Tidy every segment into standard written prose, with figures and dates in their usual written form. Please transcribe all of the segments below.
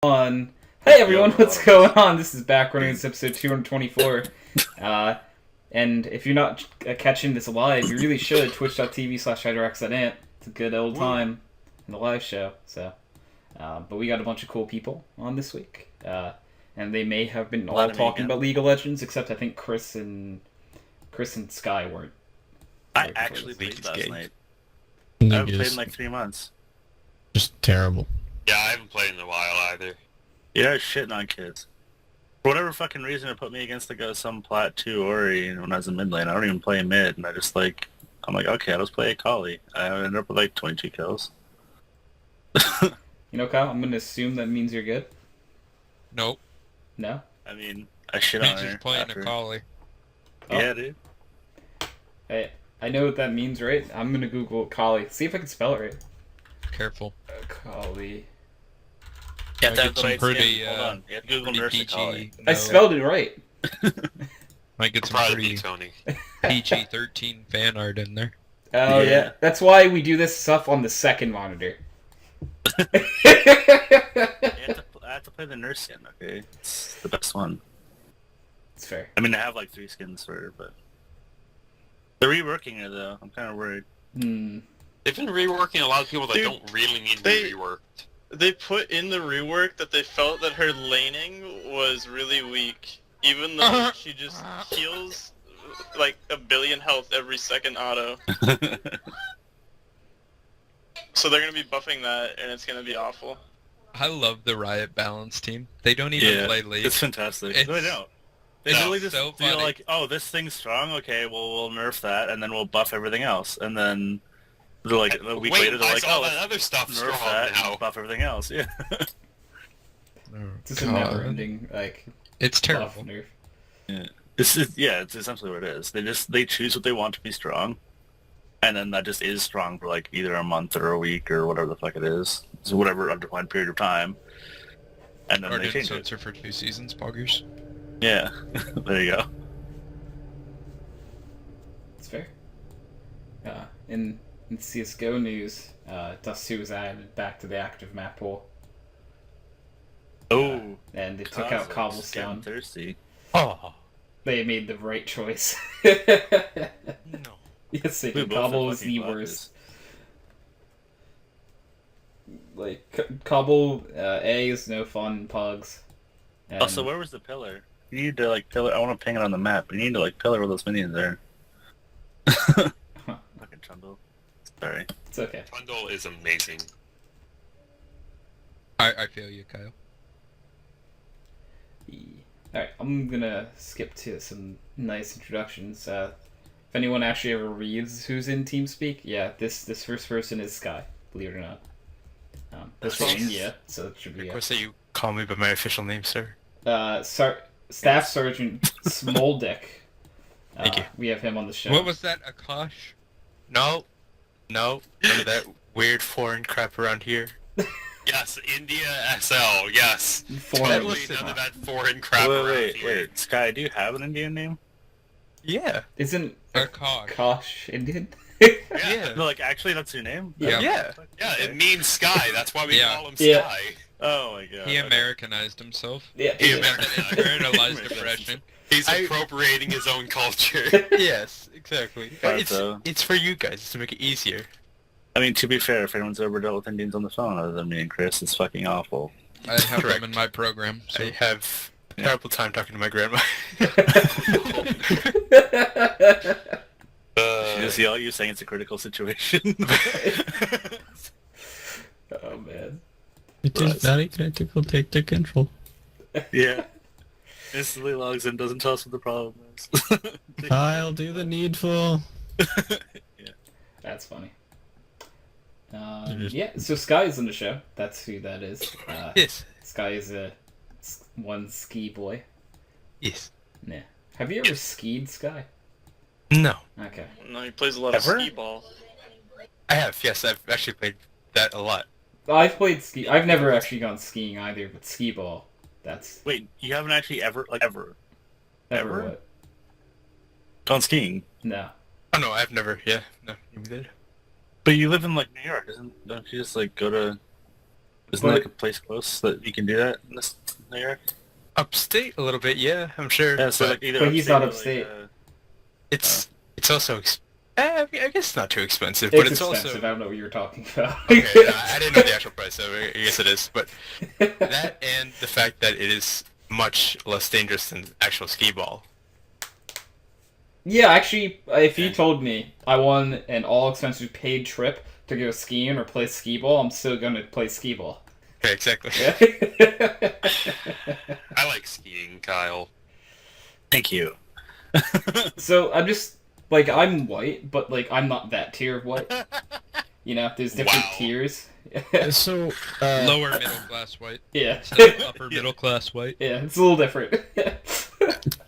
On. Hey everyone, what's going on? This is Backrunning. It's episode 224. And if you're not catching this live, you really should. Twitch.tv/HydroxideAnt. It's a good old time in the live show. So, but we got a bunch of cool people on this week. And they may have been all talking about League of Legends, except I think Chris and Sky weren't. I actually played last night. I haven't played in like 3 months. Just terrible. Yeah, I haven't played in a while either. Yeah, I was shitting on kids. For whatever fucking reason, it put me against like some plat 2 Ori when I was in mid lane. I don't even play mid, and I'm like, okay, I'll just play Akali. I ended up with like 22 kills. You know, Kyle, I'm gonna assume that means you're good. Nope. No? I mean, I shit on her. Just playing Akali. Oh. Yeah, dude. Hey, I know what that means, right? I'm gonna Google Akali. See if I can spell it right. Careful. Akali. Yeah, that's some pretty, hold on. You have to Google Nurse PG. Akali. I spelled it right. Might get some Probably pretty Tony. PG-13 fan art in there. Oh yeah, that's why we do this stuff on the second monitor. I have to play the nurse skin, okay? It's the best one. It's fair. I mean, I have like 3 skins for her, but... They're reworking it, though. I'm kind of worried. They've been reworking a lot of people that don't really need to be reworked. They put in the rework that they felt that her laning was really weak, even though she just heals like 1 billion health every second auto. So they're gonna be buffing that, and it's gonna be awful. I love the Riot Balance team. They don't even play League. It's fantastic. It's, no, they don't. They literally just so feel funny. like, oh, this thing's strong, okay, well, we'll nerf that, and then we'll buff everything else. And then, they're like, a week later, they're like, all oh, that let's other stuff nerf strong that now. and buff everything else, yeah. It's just a never-ending, like, It's terrible. buff nerf. It's essentially what it is. They choose what they want to be strong, and then that just is strong for, like, either a month or a week or whatever the fuck it is. So whatever undefined period of time. And then they change it. Sensor for 2 seasons, poggers. Yeah, there you go. It's fair. In CSGO news, Dust 2 was added back to the active map pool. Oh, and they took out Cobblestone. Thirsty. Oh. They made the right choice. No. Yes, they We did. both Cobble have is the fucking worst. Like, Cobble, A is no fun, Pugs. And Also, where was the pillar? You need to, like, pillar... I want to ping it on the map, but you need to, like, pillar where those minions are. Fucking Trundle. Sorry. it's okay. Trundle is amazing. I feel you, Kyle. Alright, I'm gonna skip to some nice introductions. If anyone actually ever reads who's in TeamSpeak, yeah, this first person is Sky, believe it or not. This one, yeah, so it should be... Request that you call me by my official name, sir. Staff Sergeant Smoldick. Thank you. We have him on the show. What was that, Akash? No, none of that weird foreign crap around here. Yes, India SL, yes. Foreign. Totally none of that foreign crap around here. Wait. Sky, do you have an Indian name? Yeah. Isn't Akash. Kosh Indian? Yeah. No, like, actually, that's your name? Yeah. Yeah. Yeah, it means Sky, that's why we Yeah. call him Yeah. Sky. Oh my god. He Americanized himself. Yeah. He He internalized depression. He's appropriating his own culture. Yes, exactly. But, It's for you guys to make it easier. I mean, to be fair, if anyone's ever dealt with Indians on the phone other than me and Chris, it's fucking awful. I have Correct. him in my program. So. I have a terrible time talking to my grandma. She just yell at you saying it's a critical situation. Oh man. It is very critical. Take the control. Yeah. Instantly logs in, doesn't tell us what the problem is. I'll do the needful. That's funny. Yeah, so Sky is on the show. That's who that is. Yes. Sky is one ski boy. Yes. Yeah. Have you ever skied, Sky? No. Okay. No, he plays a lot Ever? of skee ball. I have, yes. I've actually played that a lot. I've played ski. I've never actually gone skiing either, but skee ball. That's Wait, you haven't actually ever ever Ever? what? gone skiing? No. Oh no, I've never, yeah. No, you did. But you live in, like, New York, don't you just, like, go to Isn't there like a place close that you can do that in this New York? Upstate a little bit, yeah, I'm sure. Yeah, so but like either But he's not upstate. upstate. it's also I guess it's not too expensive, It's but it's expensive. also I don't know what you were talking about. okay. I didn't know the actual price, so I guess it is. But that and the fact that it is much less dangerous than actual skee ball. Yeah, actually, if you told me I won an all-expenses paid trip to go skiing or play skee ball, I'm still gonna play skee ball. Okay, exactly. I like skiing, Kyle. Thank you. So I'm just like I'm white, but like I'm not that tier of white. You know, there's different Wow. tiers. So, Lower middle class white. Yeah. Instead of upper middle class white. Yeah, it's a little different.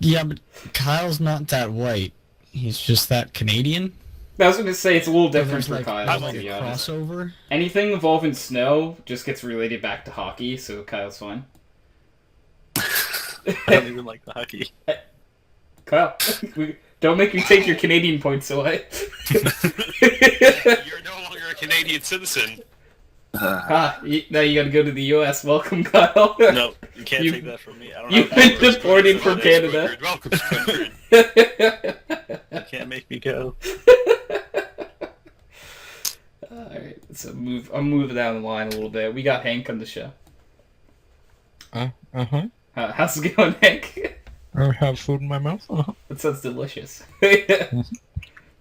yeah, but Kyle's not that white. He's just that Canadian. I was gonna say it's a little different There's for like, Kyle, there's to like be a honest. crossover. Anything involving snow just gets related back to hockey, so Kyle's fine. I don't even like the hockey. Kyle, don't make me take your Canadian points away. You're no longer a Canadian citizen. Now you gotta go to the U.S. Welcome, Kyle. No, you can't You- take that from me. I don't You've have been powers. deported from Canada. Squidward, welcome, Squidward. You can't make me go. Alright, so I'm moving down the line a little bit. We got Hank on the show. Uh-huh. How's it going, Hank? I have food in my mouth. Uh-huh. That sounds delicious.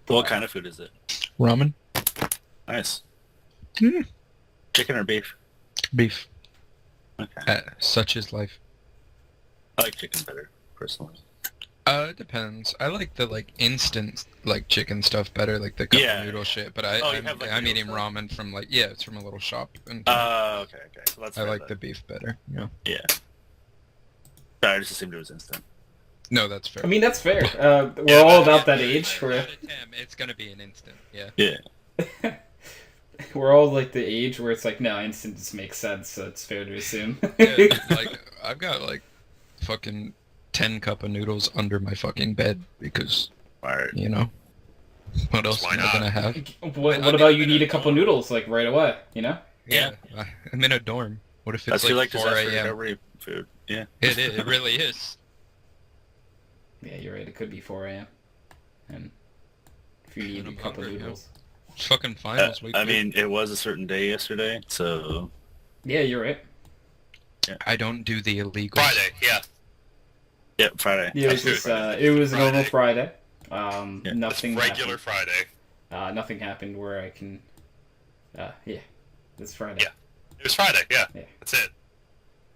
What kind of food is it? Ramen. Nice. Mm. Chicken or beef? Beef. Okay. Such is life. I like chicken better, personally. It depends. I like the instant chicken stuff better, like the cup Yeah. of noodle shit. But Oh, you have, like, I'm noodle eating stuff? ramen from it's from a little shop, and Okay. So that's I fair like the then. beef better. Yeah. Yeah. I just assumed it was instant. No, that's fair. I mean, that's fair. We're all about that age where It's gonna be an instant. Yeah. Yeah. we're all like the age where it's like, no, instant just makes sense, so it's fair to assume. Yeah, I've got fucking 10 cup of noodles under my fucking bed because Alright. what else Why am I not? gonna have? What about you need a couple noodles like right away? You know? Yeah. I'm in a dorm. What if That's it's like 4 just for a.m.? recovery food. Yeah. It really is. Yeah, you're right. It could be 4 a.m. And if you need And a I'm couple hungry, noodles. It's fucking finals week. I dude. mean, it was a certain day yesterday, so Yeah, you're right. I don't do the illegal. Friday, yeah. yeah, Friday. Yeah, it was That's just, good. it was a normal Friday. Friday. Yeah, Nothing Regular happened. Friday. Nothing happened where I can. Yeah, it's Friday. Yeah. It was Friday, yeah. Yeah. That's it.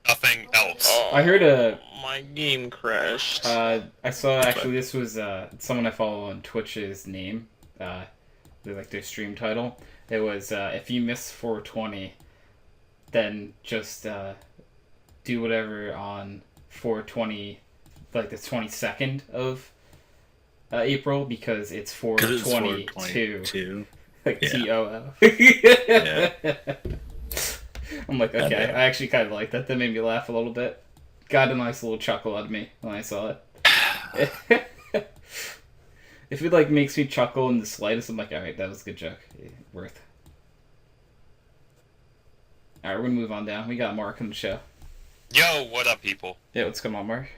Nothing else. Oh, I heard my game crashed. I saw actually this was someone I follow on Twitch's name. They're like their stream title. It was if you miss 420, then just do whatever on 420, like the 22nd of April, because it's 'Cause it's 422, 422. like Yeah. TOO. Yeah. I'm like, okay, Yeah. I actually kind of like that. That made me laugh a little bit. Got a nice little chuckle out of me when I saw it. If it makes me chuckle in the slightest, I'm like, alright, that was a good joke. Yeah, worth. Alright, we're gonna move on down. We got Mark on the show. Yo, what up, people? Yeah, what's going on, Mark?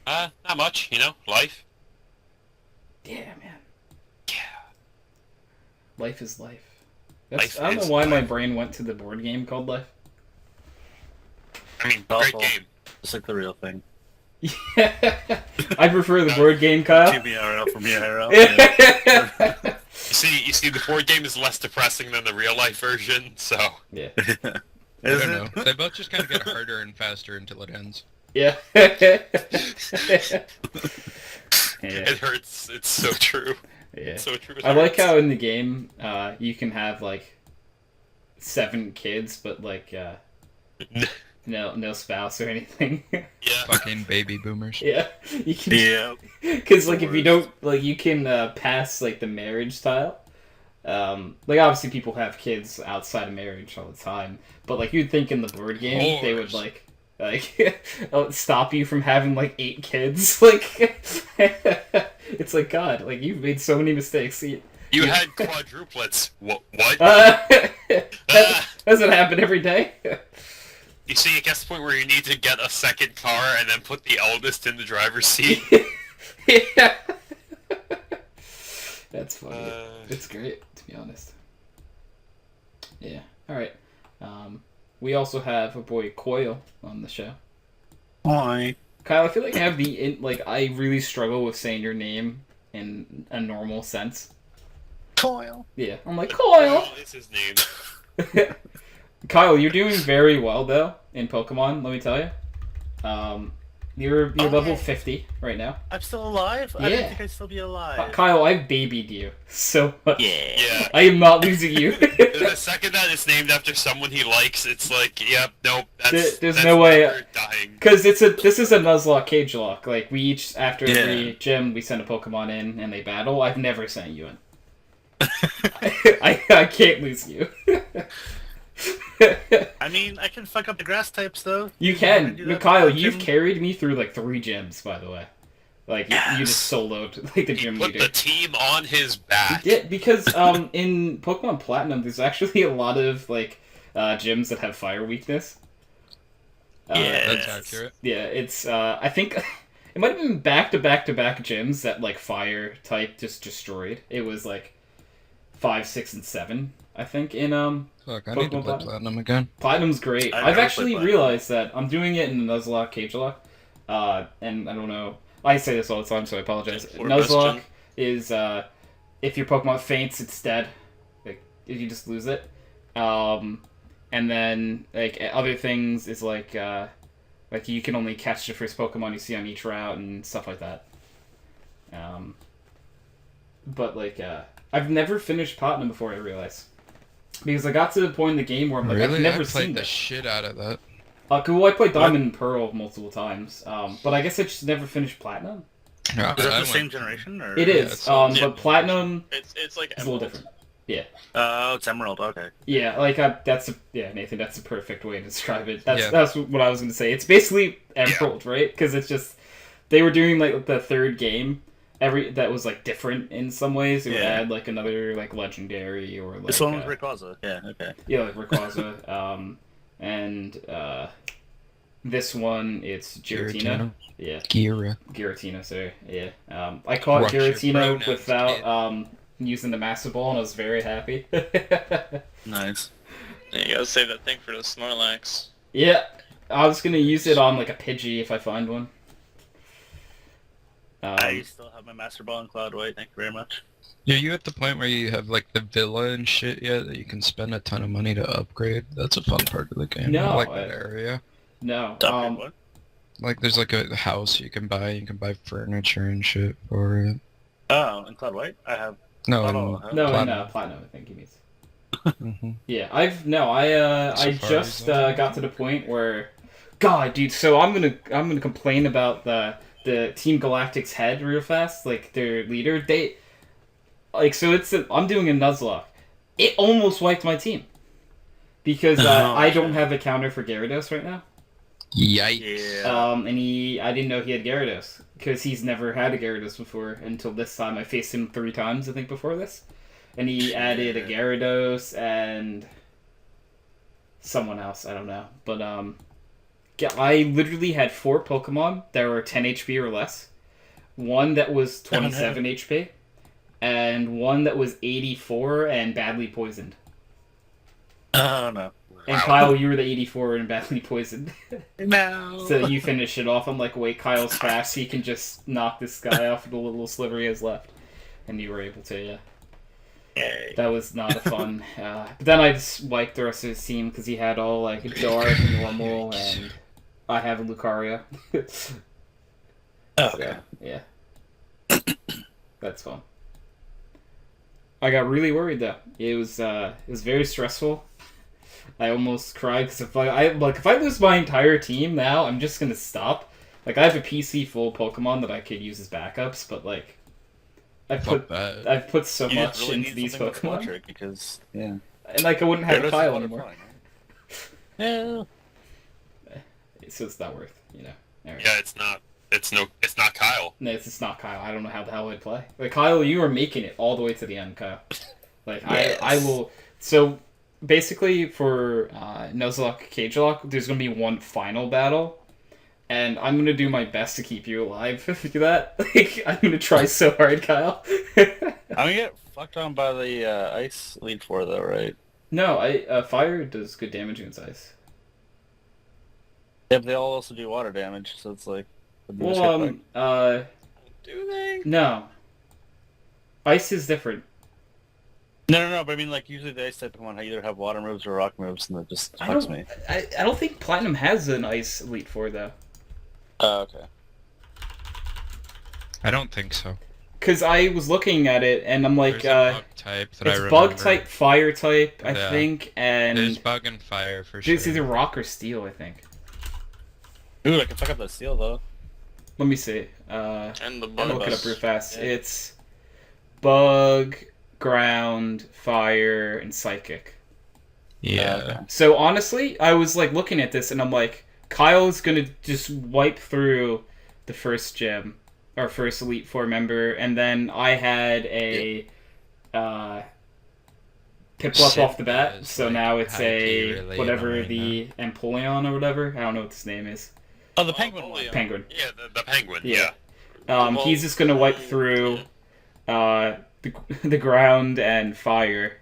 Not much, life. Yeah, man. Yeah. Life is life. Life I don't is know why my life. brain went to the board game called Life. I mean, Awful. great game. Just like the real thing. Yeah. I prefer the board game, Kyle. TBRL from IRL. Yeah. You see, the board game is less depressing than the real life version, so Yeah. I Is don't it? know. They both just kind of get harder and faster until it ends. Yeah. it hurts. It's so true. Yeah. So true. it I like hurts. how in the game you can have 7 kids, but no spouse or anything. Yeah. Fucking baby boomers. Yeah, you can. Yeah. Because if you don't you can pass the marriage style. Obviously people have kids outside of marriage all the time, but you'd think in the board game they would stop you from having 8 kids. It's God, you've made so many mistakes. You had quadruplets. What? That doesn't happen every day. You see, it gets to the point where you need to get a second car and then put the eldest in the driver's seat. Yeah. That's funny. It's great, to be honest. Yeah. All right. We also have a boy Coil on the show. Hi. Kyle, I feel like I have I really struggle with saying your name in a normal sense. Coil. Yeah, I'm like Coil. Is his name. Kyle, you're doing very well though in Pokemon. Let me tell you. You're level 50 right now. I'm still alive? I Yeah. didn't think I'd still be alive. Kyle, I've babied you so much. Yeah. I am not losing you. The second that it's named after someone he likes, it's like, yep, nope, that's no way. never dying. Because this is a Nuzlocke cage lock. Like we each after Yeah. every gym we send a Pokemon in and they battle. I've never sent you in. I can't lose you. I mean, I can fuck up the grass types though. You I can. do that Kyle, with you've gym. carried me through like 3 gyms, by the way. Like you just soloed like the He gym put leader. the team on his back. Yeah, because in Pokemon Platinum, there's actually a lot of like gyms that have fire weakness. Yeah. That's accurate. Yeah, it's I think it might have been back to back gyms that like fire type just destroyed. It was like 5, 6, and 7, I think, in Fuck, I need to Pokemon play Platinum again. Platinum's great. I've I've never actually played Platinum. realized that I'm doing it in Nuzlocke Cage Lock. And I don't know. I say this all the time, so I apologize. For Nuzlocke question. is if your Pokemon faints, it's dead. Like if you just lose it. And then like other things is like you can only catch the first Pokemon you see on each route and stuff like that. But like I've never finished Platinum before, I realized. Because I got to the point in the game where I'm like, Really? I've never I played seen the this. shit out of that. Well, I played Diamond and Pearl multiple times, but I guess I just never finished Platinum. Yeah, Is that I the same went- generation or? It is, it's- yeah. but Platinum It's like is a little Emerald. different. Oh, it's Emerald. Okay. Yeah, like Nathan, that's the perfect way to describe it. Yeah. That's what I was gonna say. It's basically Emerald, right? Because it's just they were doing like the third game. That was like different in some ways. It would Yeah. add like another like legendary or like This one was Rayquaza. Yeah. Okay. yeah, like Rayquaza, and this one it's Giratina. Yeah. Gira. Giratina, sorry. Yeah. I caught Watch your Giratina pronouns, without using the Master Ball, and I was very happy. Nice. Yeah, you gotta save that thing for the Snorlax. Yeah, I was gonna use it on like a Pidgey if I find one. I still have my Master Ball in Cloud White. Thank you very much. Are you at the point where you have like the villa and shit yet that you can spend a ton of money to upgrade? That's a fun part of the game. No, I like that area. No. What? Like there's like a house you can buy furniture and shit for it. Oh, in Cloud White, I have. No, Oh, No, Platinum. Platinum, I think he means. hmm Yeah, I Safari's just on. got to the point where, God, dude. So I'm gonna complain about the Team Galactic's head real fast, like their leader. They, like, so I'm doing a Nuzlocke. It almost wiped my team because Oh, I don't shit. have a counter for Gyarados right now. Yikes. Yeah. And I didn't know he had Gyarados because he's never had a Gyarados before until this time. I faced him 3 times, I think, before this, and he added a Gyarados and someone else. I don't know, but I literally had 4 Pokemon that were 10 HP or less, one that was 27 HP, and one that was 84 and badly poisoned. Oh no. And Wow. Kyle, you were the 84 and badly poisoned. No. So you finish it off. I'm like, wait, Kyle's fast. He can just knock this guy off with the little sliver he has left. And you were able to, yeah. Yay. That was not a fun. But then I just wiped the rest of his team because he had all like dark, normal, and I have a Lucario. Okay. Yeah. That's fun. I got really worried though. It was very stressful. I almost cried because if I lose my entire team now, I'm just gonna stop. Like I have a PC full of Pokemon that I could use as backups, but like I've Fuck that. put so You much just really into need these something with Pokemon, electric because yeah. and like I wouldn't have Gyarados a is Kyle water anymore, flying, right? Yeah. so it's not worth, you know. All right. Yeah, it's not. It's not Kyle. No, it's not Kyle. I don't know how the hell I'd play. Like, Kyle, you are making it all the way to the end, Kyle. Like, Yes. I will... So, basically, for Nuzlocke Cage Lock, there's going to be one final battle. And I'm going to do my best to keep you alive for that. Like, I'm going to try so hard, Kyle. I'm gonna get fucked on by the ice lead four though, right? No, fire does good damage against ice. Yeah, but they all also do water damage, so it's like. Well, Do they? no. Ice is different. No, but I mean, like, usually the ice type Pokemon either have water moves or rock moves, and that just fucks me. I don't think Platinum has an Ice Elite Four, though. Oh, okay. I don't think so. Because I was looking at it, and I'm like, There's a bug type that I it's remember. Bug type, Fire type, I Yeah. think, and There's bug and fire for sure. it's either Rock or Steel, I think. Ooh, I can fuck up that seal though. Let me see. And the I'll look it bugs. up real fast. Yeah. It's Bug, Ground, Fire, and Psychic. Yeah. Okay. So honestly, I was like looking at this, and I'm like, Kyle's gonna just wipe through the first gym, or first Elite Four member, and then I had a Piplup off the bat, Is, so like, now it's high-key a really whatever annoying the Empoleon or whatever. I don't know what this name is. Oh, the penguin one. yeah. Penguin. Yeah, the penguin. Yeah. Yeah. He's just gonna wipe through the ground and fire.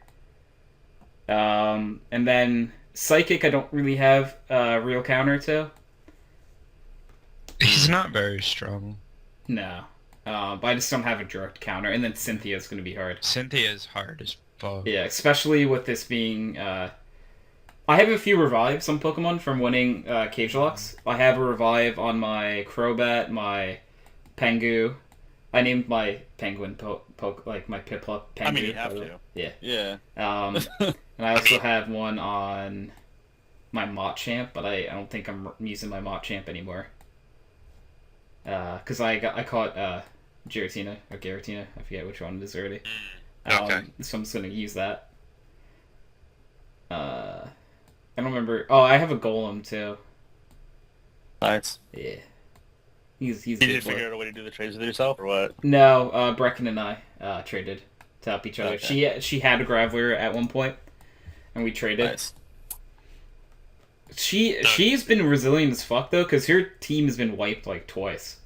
And then Psychic, I don't really have a real counter to. He's not very strong. No. But I just don't have a direct counter. And then Cynthia's going to be hard. Cynthia's hard as fuck. Yeah, especially with this being... I have a few revives on Pokemon from winning Cage Locks. I have a revive on my Crobat, my Pengu. I named my Penguin like my Piplup Pengu. I mean, you have by the to. way. Yeah. Yeah. And I also have one on my Machamp, but I don't think I'm using my Machamp anymore. Because I caught Giratina or Giratina. I forget which one it is already. Okay. So I'm just gonna use that. I don't remember. Oh, I have a Golem too. Nice. Yeah. He's You good did boy. figure out a way to do the trades with yourself, or what? No, Brecken and I traded to help each other. Okay. She had a Graveler at one point, and we traded. Nice. She's been resilient as fuck though, because her team has been wiped like twice.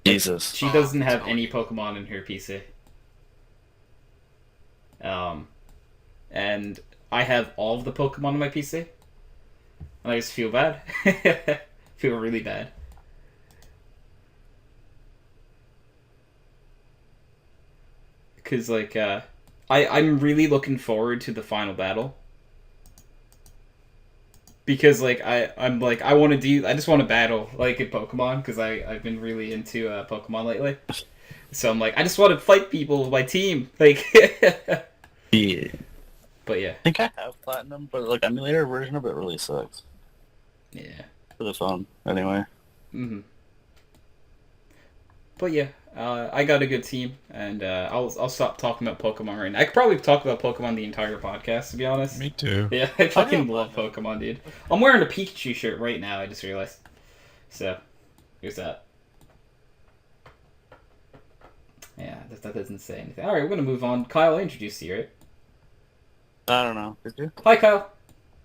Jesus. She doesn't have any Pokemon in her PC. And I have all of the Pokemon on my PC. And I just feel bad. Feel really bad. Because, like, I'm really looking forward to the final battle. Because, like, I'm like, I just want to battle, like, in Pokemon, because I've been really into Pokemon lately. So I'm like, I just want to fight people with my team. Like, Yeah. but yeah. I think I have platinum, but like emulator version of it really sucks Yeah. for the phone. Anyway. Mm-hmm. But yeah, I got a good team, and I'll stop talking about Pokemon right now. I could probably talk about Pokemon the entire podcast, to be honest. Me too. Yeah, I fucking know love Platinum. Pokemon, dude. I'm wearing a Pikachu shirt right now, I just realized. So, here's that. Yeah, that doesn't say anything. Alright, we're gonna move on. Kyle, I introduced you, right? I don't know. Did you? Hi, Kyle.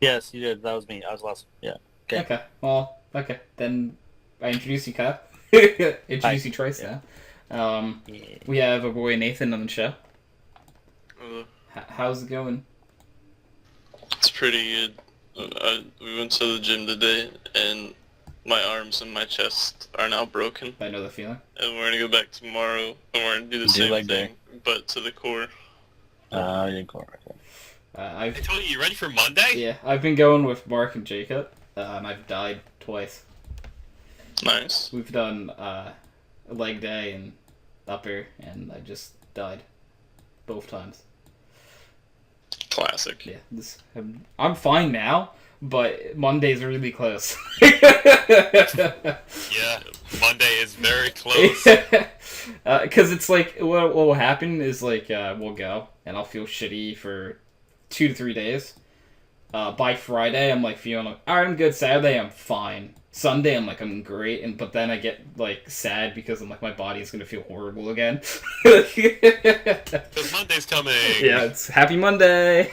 Yes, you did. That was me. I was last. Yeah. Okay. Okay, well, okay. Then I introduce you, Kyle. Introduce you twice now. Yeah. We have a boy Nathan on the show. Uh, How's it going? It's pretty good. We went to the gym today, and my arms and my chest are now broken. I know the feeling. And we're gonna go back tomorrow, and we're gonna do the Do same leg thing, day. but to the core. You didn't call it. Okay. I I've told you ready for Monday? yeah, I've been going with Mark and Jacob, and I've died twice. Nice. We've done a leg day and upper, and I just died both times. Classic. Yeah, I'm fine now, but Mondays are really close. Yeah, Monday is very close. Because it's like what will happen is like we'll go and I'll feel shitty for 2 to 3 days, by Friday, I'm like feeling like, alright, I'm good. Saturday, I'm fine. Sunday, I'm like, I'm great. But then I get like sad because I'm like, my body's gonna feel horrible again. Because Monday's coming. Yeah, it's Happy Monday.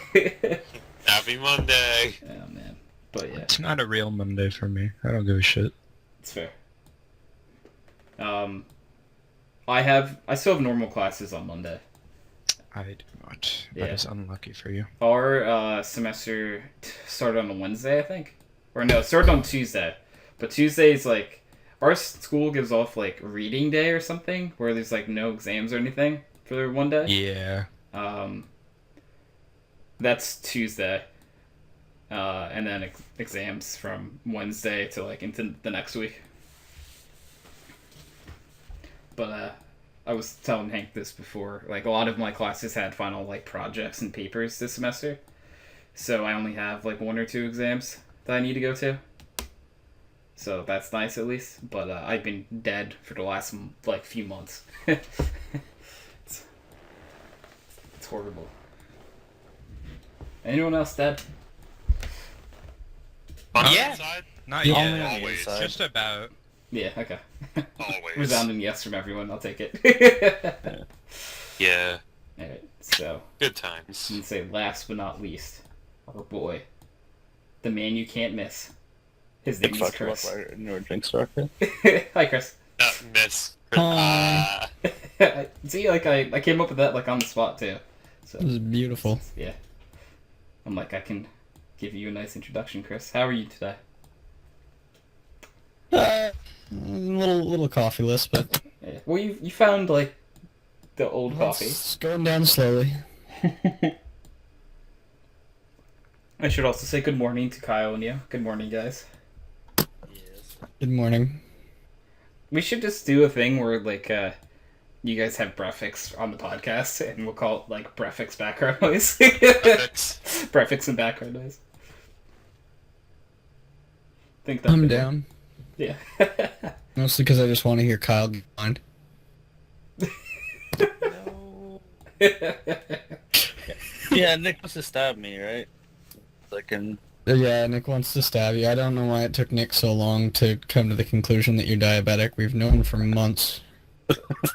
Happy Monday. Oh man, but yeah, It's not a real Monday for me. I don't give a shit. it's fair. I still have normal classes on Monday. I do not. Yeah. That is unlucky for you. Our semester started on a Wednesday, I think, or no, it started on Tuesday. But Tuesday's like our school gives off like reading day or something, where there's like no exams or anything for one day. Yeah. That's Tuesday, and then exams from Wednesday to like into the next week. But I was telling Hank this before. Like a lot of my classes had final like projects and papers this semester, so I only have like 1 or 2 exams that I need to go to. So that's nice at least. But I've been dead for the last like few months. it's horrible. Anyone else dead? On the Yeah. inside? Not Yeah. yet. Only on the Always. inside. Just about. Yeah. Okay. Always. Resounding yes from everyone. I'll take it. Yeah. Alright, so Good times. and say last but not least, our boy, the man you can't miss. His name Big is fuck Chris. right in your drink rocket. Hi, Chris. Miss. Hi. See, like I came up with that like on the spot too. So It was beautiful. yeah, I'm like I can give you a nice introduction, Chris. How are you today? Little coffeeless, but Yeah. Well, you found like the old coffee. it's going down slowly. I should also say good morning to Kyle and you. Good morning, guys. Yes. Good morning. We should just do a thing where like you guys have prefix on the podcast, and we'll call it like prefix background noise. Prefix. Prefix and background noise. Think that I'm could down. work. Yeah. Mostly because I just want to hear Kyle get blind. Yeah, Nick wants to stab me, right? Like in Yeah, Nick wants to stab you. I don't know why it took Nick so long to come to the conclusion that you're diabetic. We've known for months.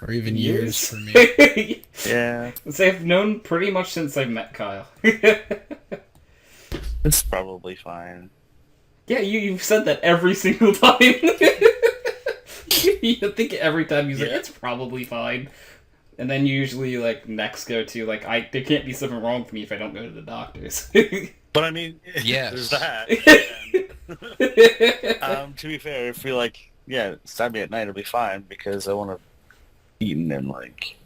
Or even years for me. yeah, So I've known pretty much since I met Kyle. it's probably fine. Yeah, you've said that every single time. You think every time he's like, Yeah. it's probably fine. And then you usually like next go to like there can't be something wrong with me if I don't go to the doctors. But I mean, Yes. there's that. And, to be fair, if we like, yeah, stab me at night, it'll be fine because I want to eat in like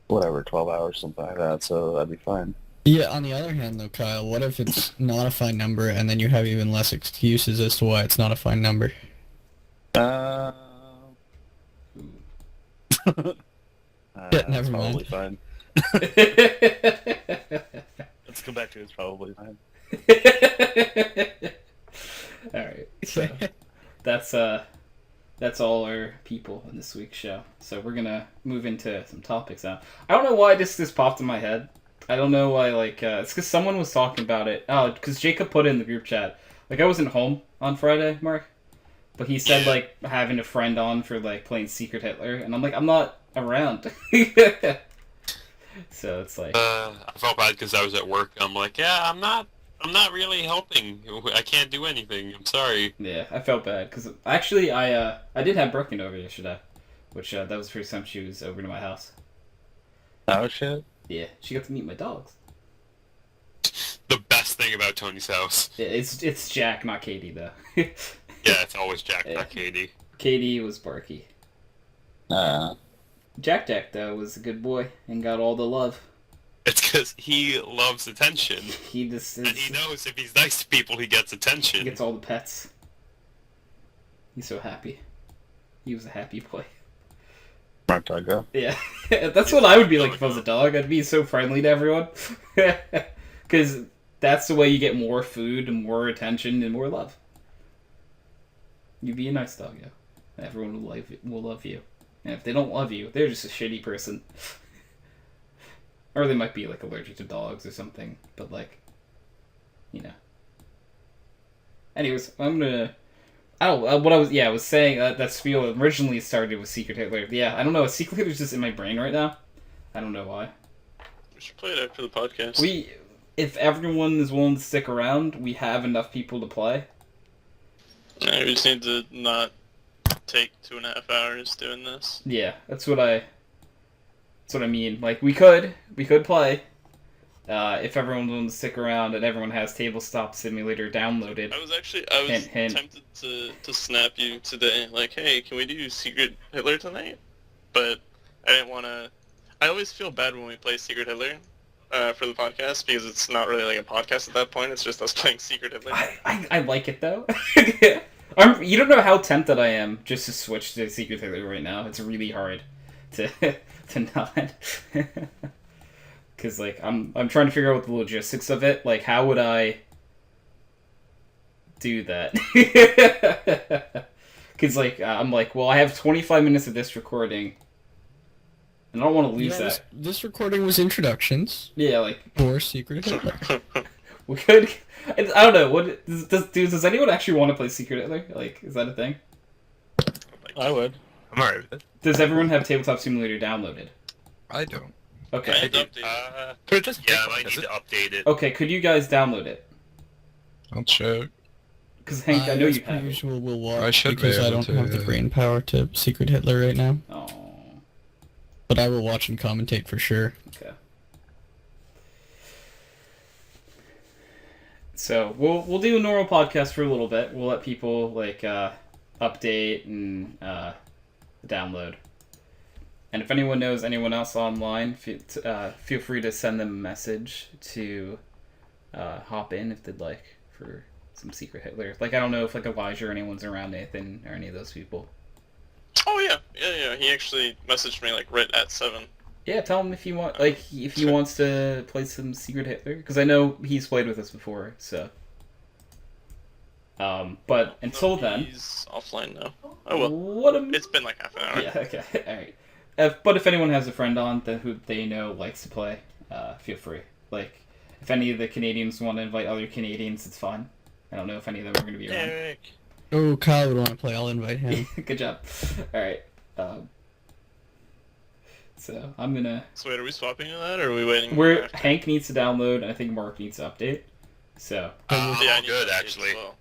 whatever 12 hours, something like that. So that'd be fine. Yeah, on the other hand though, Kyle, what if it's not a fine number and then you have even less excuses as to why it's not a fine number? Uh, Yeah, never it's mind. probably fine. Let's come back to it's probably fine. Alright, so that's all our people in this week's show. So we're gonna move into some topics now. I don't know why this just popped in my head. I don't know why, like, it's because someone was talking about it. Oh, because Jacob put it in the group chat. Like, I wasn't home on Friday, Mark. But he said, like, having a friend on for, like, playing Secret Hitler. And I'm like, I'm not around. So it's like... I felt bad because I was at work. I'm like, yeah, I'm not really helping. I can't do anything. I'm sorry. Yeah, I felt bad. Because, actually, I did have Brooklyn over yesterday. Which, that was the first time she was over to my house. Oh shit. Yeah, she got to meet my dogs. The best thing about Tony's house. Yeah, it's Jack, not Katie, though. Yeah, it's always Jack, Yeah. not Katie. Katie was Barky. Jack, though, was a good boy and got all the love. It's because he loves attention. He just And he knows if he's nice to people, he gets he attention. gets all the pets. He's so happy. He was a happy boy. Smart dog, though. Yeah, that's what I would be like if I was a dog. I'd be so friendly to everyone. Because that's the way you get more food and more attention and more love. You be a nice dog, yeah. Everyone will love you. And if they don't love you, they're just a shitty person. Or they might be like allergic to dogs or something. But like, you know. Anyways, I'm gonna. Oh, what I was saying that spiel originally started with Secret Hitler. Yeah, I don't know. Secret Hitler's just in my brain right now. I don't know why. We should play it after the podcast. If everyone is willing to stick around, we have enough people to play. Yeah, we just need to not take 2.5 hours doing this. Yeah, that's what I mean. Like we could play. If everyone's willing to stick around and everyone has Tabletop Simulator downloaded. I was Hint. tempted to snap you today, like, hey, can we do Secret Hitler tonight? But I didn't want to. I always feel bad when we play Secret Hitler for the podcast because it's not really like a podcast at that point. It's just us playing Secret Hitler. I like it though. You don't know how tempted I am just to switch to Secret Hitler right now. It's really hard to not. Because like I'm trying to figure out the logistics of it. Like how would I do that? Because like I'm like, well, I have 25 minutes of this recording, and I don't want to lose that. This recording was introductions Yeah, like for Secret Hitler. we could. I don't know. What does anyone actually want to play Secret Hitler? Like, is that a thing? I would. I'm alright with it. Does everyone have Tabletop Simulator downloaded? I don't. Okay. I do. But it doesn't Yeah, take I long, might does need it? to update it. Okay, could you guys download it? I'll check. Because Hank, I know as you per have it. usual, will watch I should be because I able don't to, have the yeah. brain power to Secret Hitler right now. Oh, But I will watch and commentate for sure. okay. So we'll do a normal podcast for a little bit. We'll let people like update and download. And if anyone knows anyone else online, feel free to send them a message to hop in if they'd like for some Secret Hitler. Like I don't know if like Elijah or anyone's around, Nathan or any of those people. Oh yeah. He actually messaged me like right at 7. Yeah, tell him if you want, like, if he wants to play some Secret Hitler, because I know he's played with us before. So, but until then, he's offline now. Oh well, what a it's been like half an hour. yeah, okay, all right. But if anyone has a friend on who they know likes to play, feel free. Like, if any of the Canadians want to invite other Canadians, it's fine. I don't know if any of them are going to be around. Eric. Oh, Kyle would want to play. I'll invite him. Good job. All right. So I'm gonna. So wait, are we swapping on that, or are we waiting? after? Hank needs to download, and I think Mark needs to update. So Yeah, I need good to update actually. as well.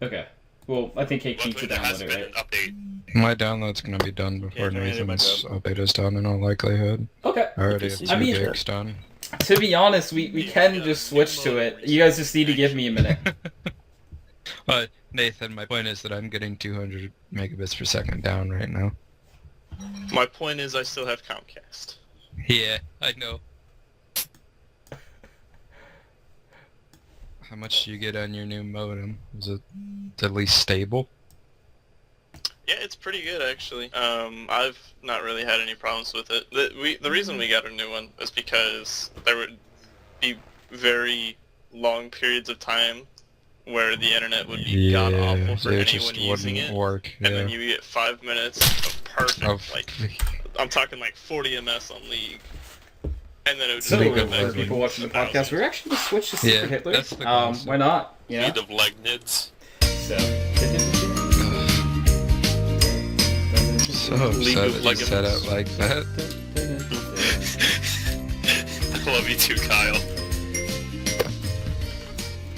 okay. Well, I think Hank needs to Luckily, there has download been it, an right? update. My download's gonna be done before Yeah, don't worry Nathan's about update is done in all likelihood. Okay. I already Because have I 2 mean- gigs done. To be honest, we can just switch to it. You guys just need to give me a minute. But Nathan, my point is that I'm getting 200 megabits per second down right now. My point is, I still have Comcast. Yeah, I know. How much do you get on your new modem? Is it at least stable? Yeah, it's pretty good actually. I've not really had any problems with it. The reason we got a new one is because there would be very long periods of time where the internet would be god awful for it anyone just using wouldn't it, work. and then Yeah. you get 5 minutes of perfect, like I'm talking like 40 ms on League, and then it would just So, League go of back to for people watching the podcast, 1,000. we're actually going to switch to Secret Yeah, Hitler. that's the concept. Why not? You know? Need of Legnids. So. So League upset of that you said Ligaments. it like that. I love you too, Kyle.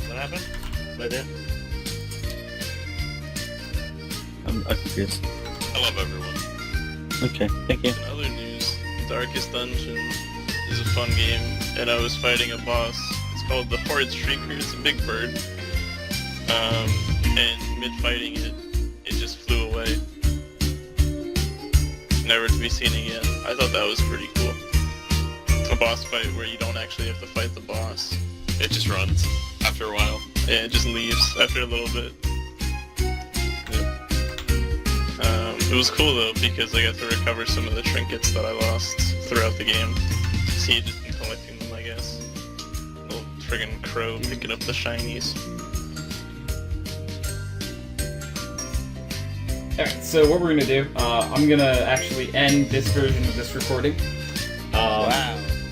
What happened? What did? I'm confused. I love everyone. Okay, thank you. In other news, Darkest Dungeon is a fun game, and I was fighting a boss. It's called the Horrid Shrieker. It's a big bird. And mid-fighting it, it just flew away. Never to be seen again. I thought that was pretty cool. A boss fight where you don't actually have to fight the boss. It just runs after a while. Yeah, it just leaves after a little bit. It was cool though because I got to recover some of the trinkets that I lost throughout the game. So you just been collecting them, I guess. Little friggin' crow picking up the shinies. Alright, so what we're going to do, I'm going to actually end this version of this recording. Wow.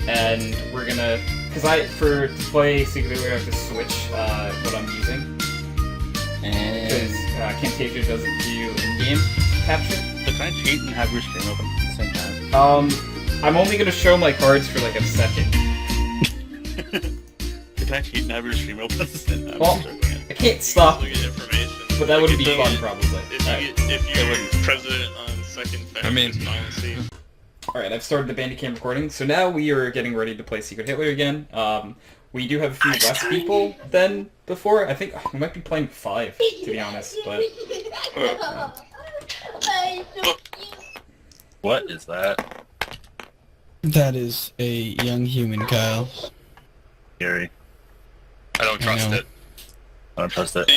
And we're going to to play Secret Hitler, I have to switch what I'm using. Because Camtasia doesn't do in-game capture. So can I cheat and have your stream open at the same time? I'm only gonna show my cards for like a second. Can I cheat and have your stream open at the same time? Well, I can't stop, Look at information. but that would Like, be if you fun get- probably. If you're president on second I mean- policy. Alright, I've started the Bandicam recording, so now we are getting ready to play Secret Hitler again. We do have a few less people than before. I think we might be playing 5, to be honest, but... What is that? That is a young human, Kyle. Scary. I don't trust know. it. I don't trust it.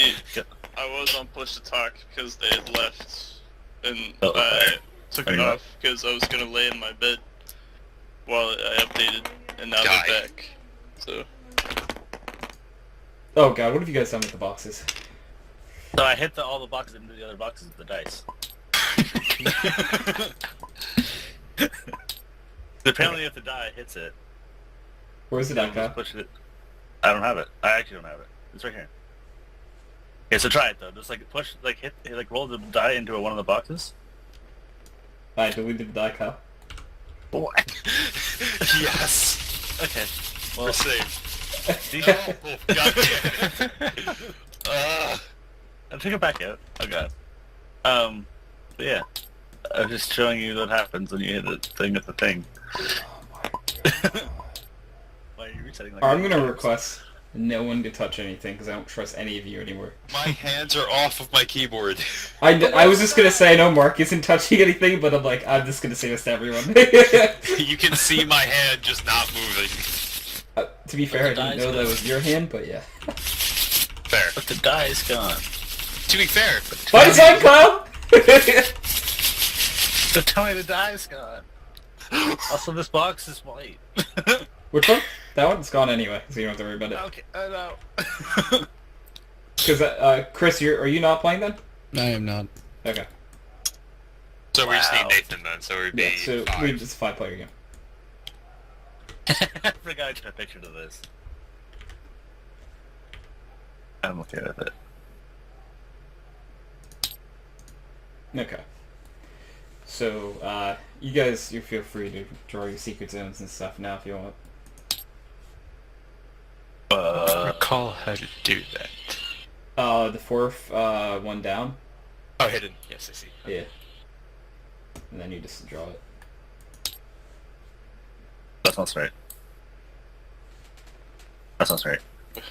I was on push to talk because they had left, and Oh, I took Are it you off because I was gonna lay in my bed while I updated, and now Die. they're back. So Oh god, what have you guys done with the boxes? So I hit all the boxes into the other boxes with the dice. Apparently if the die hits it, Where's the then deck just at? push it. I don't have it. I actually don't have it. It's right here. Okay, so try it though. Just like push, like hit, like roll the die into one of the boxes. I deleted the die, Kyle. What? Yes. Okay. We're Well, safe. see, Oh, God damn it. I'll take it back out. Oh god. But yeah. I'm just showing you what happens when you hit the thing at the thing. Why are you resetting like I'm that? gonna request no one to touch anything, because I don't trust any of you anymore. My hands are off of my keyboard. I was just gonna say I know Mark isn't touching anything, but I'm like, I'm just gonna say this to everyone. You can see my hand just not moving. To be fair, I the didn't die's know that gone. was your hand, but yeah. Fair. But the die is gone. To be fair, Fine time, Kyle! So tell me the die is gone. Also, this box is white. Which one? That one's gone anyway, so you don't have to worry about it. Okay, I know. Because, Chris, are you not playing then? I am not. Okay. so we just need Wow. Nathan then, so we'd be Yeah, so five. it's a 5-player game. I forgot I took a picture of this. I'm okay with it. Okay. So, you guys, you feel free to draw your secret zones and stuff now if you want. recall how to do that. The fourth, one down. Oh, hidden. Yes, I see. Yeah. And then you just draw it. That sounds right. That sounds right.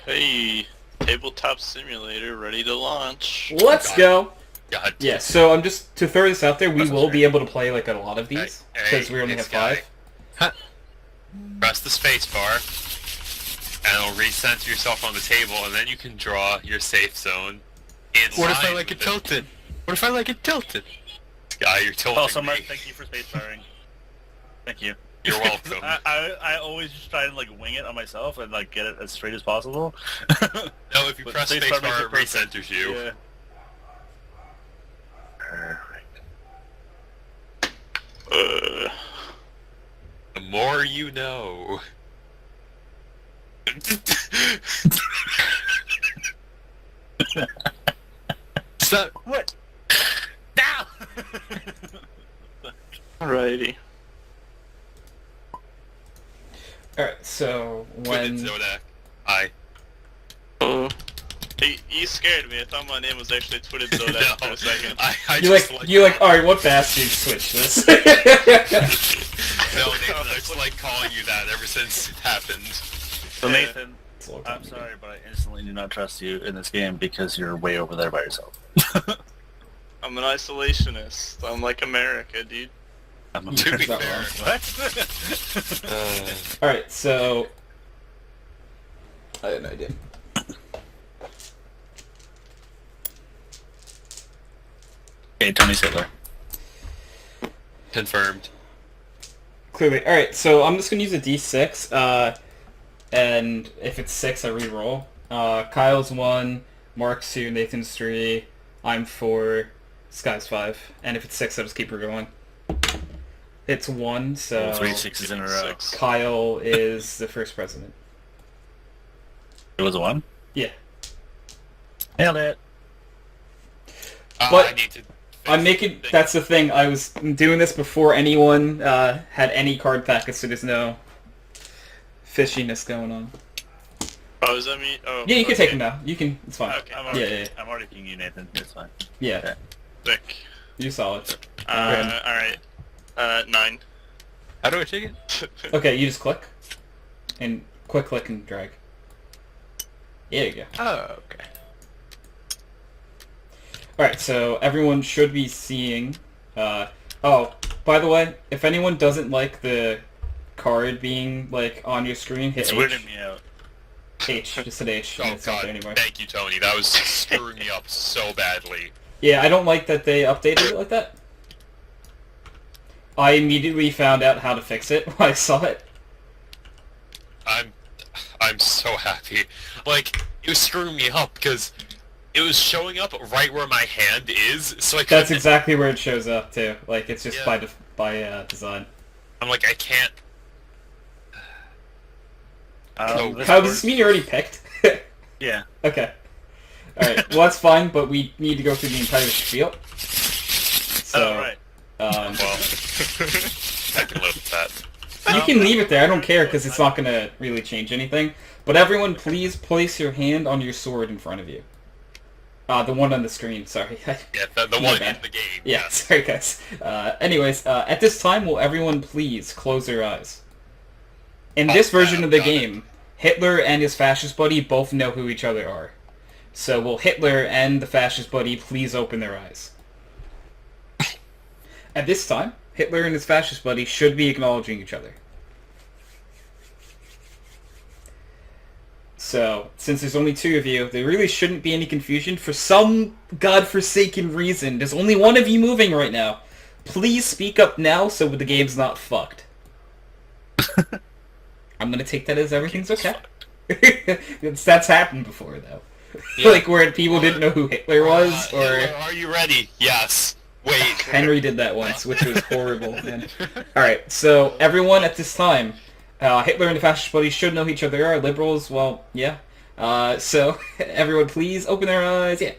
hey, tabletop simulator ready to launch. Let's go! God. Yeah, so I'm just, to throw this out there, we That's will right. be able to play, like, a lot of these, Hey, because we only have this guy. 5. Press the space bar, and it'll recenter yourself on the table, and then you can draw your safe zone inside. What if I like it tilted? What if I like it tilted? Guy, you're tilting Also, Mark, me. thank you for space firing. Thank you. You're welcome. I always just try and like wing it on myself and like get it as straight as possible. No, if you But press space space bar bar, it makes it perfect. recenters you. Yeah. Perfect. The more you know. Stop. What? Now! Alrighty. Alright, so when... Twin Zodak. Hi. Oh. Hey, you scared me. I thought my name was actually Twitted Zodak for a second. I You're just like, alright, what bastard switched this? No, Nathan, I just like calling you that ever since it happened. So Nathan, It's a long time I'm ago. sorry, but I instantly do not trust you in this game because you're way over there by yourself. I'm an isolationist. I'm like America, dude. I'm a To be Not fair. What? Alright, so... I had an idea. Okay, Tony Hitler. Confirmed. Clearly. Alright, so I'm just gonna use a d6, and if it's 6, I re-roll. Kyle's 1, Mark's 2, Nathan's 3, I'm 4, Sky's 5, and if it's 6, I'll just keep her going. It's 1, so 3 6s in a row. Six. Kyle is the first president. It was a 1? Yeah. Nailed it. But I need to. I'm making. That's the thing. I was doing this before anyone had any card packets, so there's no fishiness going on. Oh, does that mean? Oh, Yeah, you can okay. take them now. You can. It's fine. Okay. Yeah. I'm already pinging you, Nathan. It's fine. Yeah. Sick. You're solid. Alright. 9. How do I take it? Okay, you just click. And quick click and drag. Yeah, there you go. Oh, okay. Alright, so everyone should be seeing... oh, by the way, if anyone doesn't like the card being, like, on your screen, hit It's H. weirding me out. H. Just hit H. and Oh it's not god, there anymore. thank you, Tony. That was screwing me up so badly. Yeah, I don't like that they updated it like that. I immediately found out how to fix it when I saw it. I'm so happy. Like, it was screwing me up because it was showing up right where my hand is, so I couldn't... That's exactly where it shows up, too. Like, it's just Yeah. by design. I'm like, I can't... Kyle, does this mean you already picked? Yeah. Okay. Alright, well that's fine, but we need to go through the entire spiel. So, Oh, right. Well, I can live with that. you can leave it there, I don't care, because it's not going to really change anything. But everyone, please place your hand on your sword in front of you. The one on the screen, sorry. Yeah, the My one bad. in the game. Yeah, Yes. sorry guys. Anyways, at this time, will everyone please close their eyes? In this version of the got it. game, Hitler and his fascist buddy both know who each other are. So will Hitler and the fascist buddy please open their eyes? At this time, Hitler and his fascist buddy should be acknowledging each other. So, since there's only two of you, there really shouldn't be any confusion. For some godforsaken reason, there's only one of you moving right now. Please speak up now so the game's not fucked. I'm gonna take that as everything's okay. That's happened before, though. Yeah. Like, where people didn't know who Hitler was, or... Hitler, are you ready? Yes. Wait. Henry did that once, which was horrible, man. Alright, so everyone at this time, Hitler and the fascist buddies should know who each other are. Liberals, well, yeah. So, everyone please open their eyes, yeah.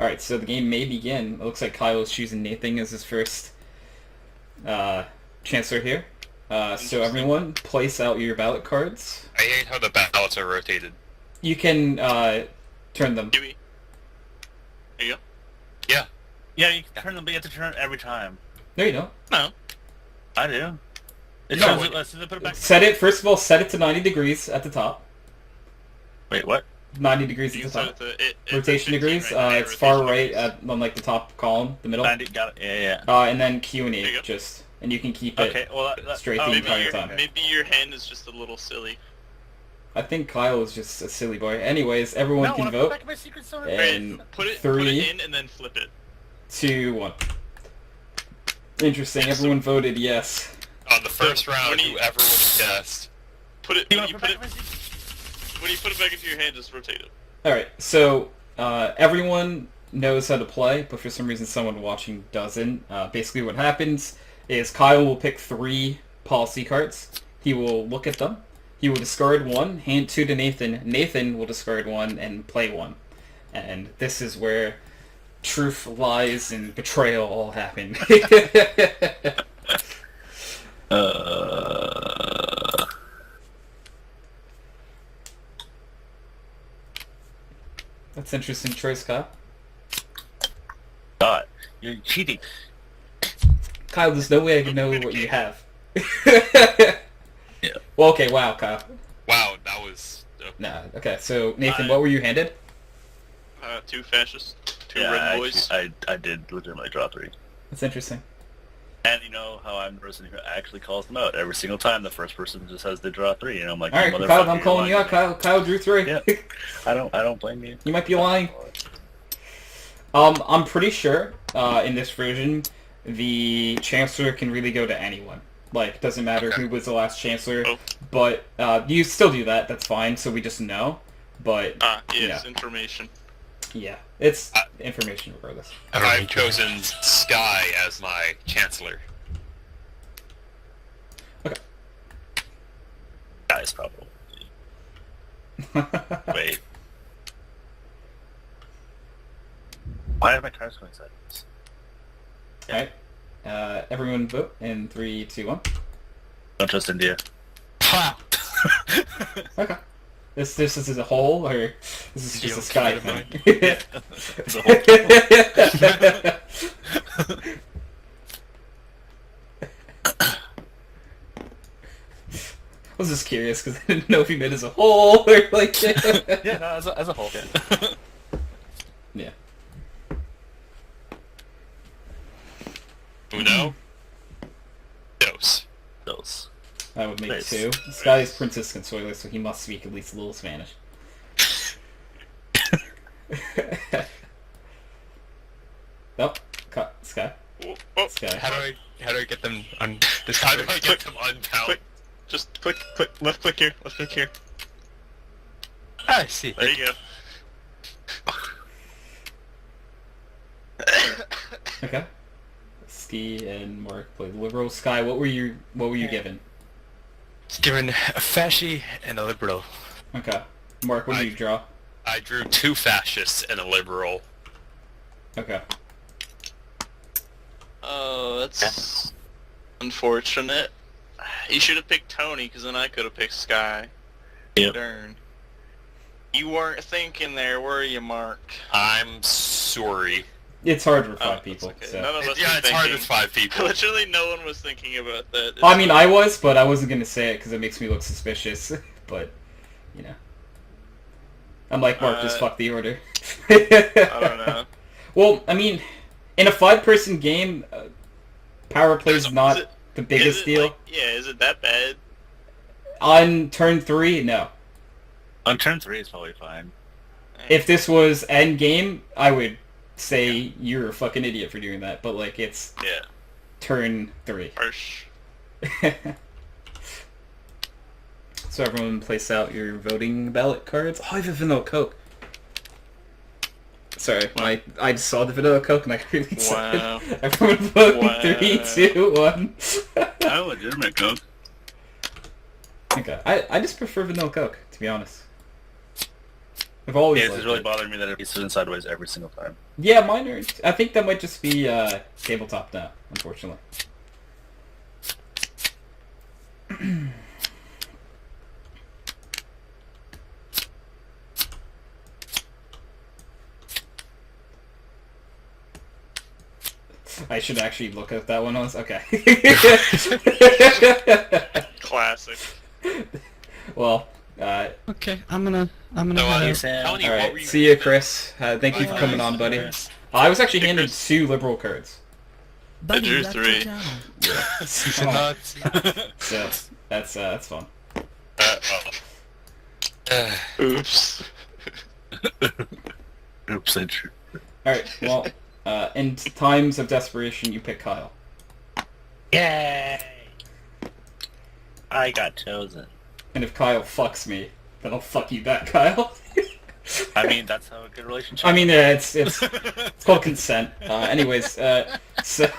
Alright, so the game may begin. It looks like Kyle is choosing Nathan as his first Chancellor here. So everyone, place out your ballot cards. I hate how the ballots are rotated. You can turn them. Give me. There you go. Yeah, you can turn them, but you have to turn it every time. No, you don't. No. I do. It No. shows it, let's put it back. Set it, first of all, set it to 90 degrees at the top. Wait, what? 90 degrees You at can the top. set it to Rotation 15 degrees, right now, it's far rotation right degrees. on like the top column, the middle. 90, got it. Yeah. And then Q and There you E, go. just, and you can keep it. Okay, well, straight oh, the Maybe entire your, time. maybe your hand is just a little silly. I think Kyle is just a silly boy. Anyways, everyone No, can I vote. back my secret sword. And Put it 3, in and then flip it. 2, 1. Interesting, everyone voted yes. On the first round, when you- whoever was guessed. Put it You when wanna you put put it back my secret? when you put it back into your hand, just rotate it. Alright, so everyone knows how to play, but for some reason someone watching doesn't. Basically what happens is Kyle will pick 3 policy cards. He will look at them. He will discard 1, hand 2 to Nathan. Nathan will discard 1 and play 1. And this is where truth, lies, and betrayal all happen. That's interesting choice, Kyle. God, you're cheating. Kyle, there's no way I can know what you have. Yeah. Well, okay, wow, Kyle. Wow, that was... Nah, okay, so Nathan, what were you handed? 2 fascists, 2 Yeah, red boys. I did legitimately draw 3. That's interesting. And you know how I'm the person who actually calls them out. Every single time the first person just says they draw 3, and I'm like, Alright, "You Kyle, motherfucker, I'm you're calling you lying out. to me." Kyle drew 3. Yeah. I don't blame you. You might be lying. I'm pretty sure, in this version, the Chancellor can really go to anyone. Like, doesn't matter who was the last Chancellor, Oh. but you still do that, that's fine, so we just know. But, Yes, Yeah. information. yeah, it's information regardless. I've chosen Sky as my Chancellor. Guys, probably. Wait. Why are my tires going sideways? Alright. Everyone vote in 3, 2, 1. Don't trust India. Wow. Okay. This is a hole, or this is just a sky thing? It's a whole... I was just curious because I didn't know if you meant as a whole or like. Yeah, no, as a whole. Yeah. Yeah. Uno. Dos. Those. That would make Nice. 2. This guy is Princess Consuelo, so he must speak at least a little Spanish. Oh, cut. Sky. Oh, Sky. How do I get them on this? How do I get them unbound? Quick. Just click, left click here, left click here. Ah, I see. There you go. Okay. Ski and Mark played liberal. Sky, what were you given? It's given a fasci and a liberal. Okay. Mark, what did you draw? I drew 2 fascists and a liberal. Okay. Oh, that's unfortunate. You should have picked Tony, because then I could have picked Sky. Yep. Darn. You weren't thinking there, were you, Mark? I'm sorry. It's hard for Oh, 5 that's people. okay. So. None of us Yeah, were it's hard thinking. with 5 people. Literally no one was thinking about that. I mean, I was, but I wasn't gonna say it because it makes me look suspicious. But, you know, I'm like Mark, just fuck the order. I don't know. Well, I mean, in a 5-person game, power play is not the biggest deal. Like, yeah, is it that bad? On turn 3, no. On turn 3 is probably fine. If this was end game, I would say you're a fucking idiot for doing that. But like, it's Yeah. turn 3. Harsh. So everyone place out your voting ballot cards. Oh, I have a vanilla Coke. Sorry, I just saw the vanilla Coke and I got really excited. Wow. Everyone vote Wow. in 3, 2, 1. I legitimate Coke. Okay, I just prefer vanilla Coke, to be honest. I've always Yeah, liked it's really it. bothering me that it sitting sideways every single time. Yeah, mine are... I think that might just be tabletop now, unfortunately. I should actually look at that one. Okay. Classic. Well, Okay, I'm gonna So, head out. Tony, all what right. were you... See you, Chris. Thank you for coming on, buddy. I was actually handed Chris. 2 liberal cards. I drew 3. Oh, so that's fun. Oops. Oops, I drew. All right. Well, in times of desperation, you pick Kyle. Yay! I got chosen. And if Kyle fucks me, then I'll fuck you back, Kyle. I mean, that's how a good relationship. I mean, it's called consent. Anyways, so That's a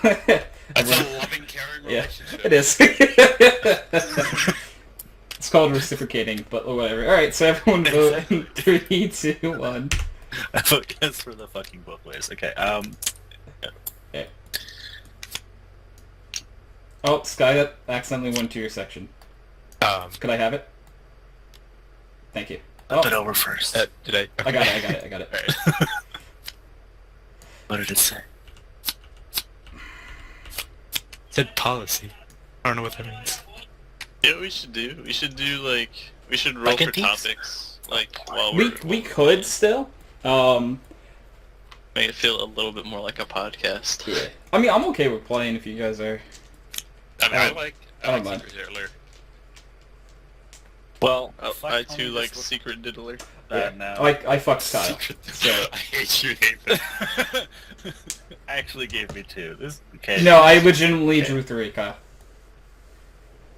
loving, caring yeah, relationship. it is. It's called reciprocating, but whatever. All right, so everyone vote in 3, 2, 1. I vote yes for the fucking both ways. Okay. Okay. Oh, Sky, that accidentally went to your section. Could I have it? Thank you. Flip it Oh, over first. Did I? I got it. Alright. What did it say? It said policy. I don't know what that means. Yeah, we should do. We should roll Like for in Teams? topics. Like, while we could still. make it feel a little bit more like a podcast. Yeah. I mean, I'm okay with playing if you guys are. I mean, I like don't mind. Secret Hitler. Well, I too like Secret Diddler. Yeah. now. I fucked Kyle. So I hate you, Nathan. Actually gave me 2. This okay. no, I legitimately drew 3, Kyle.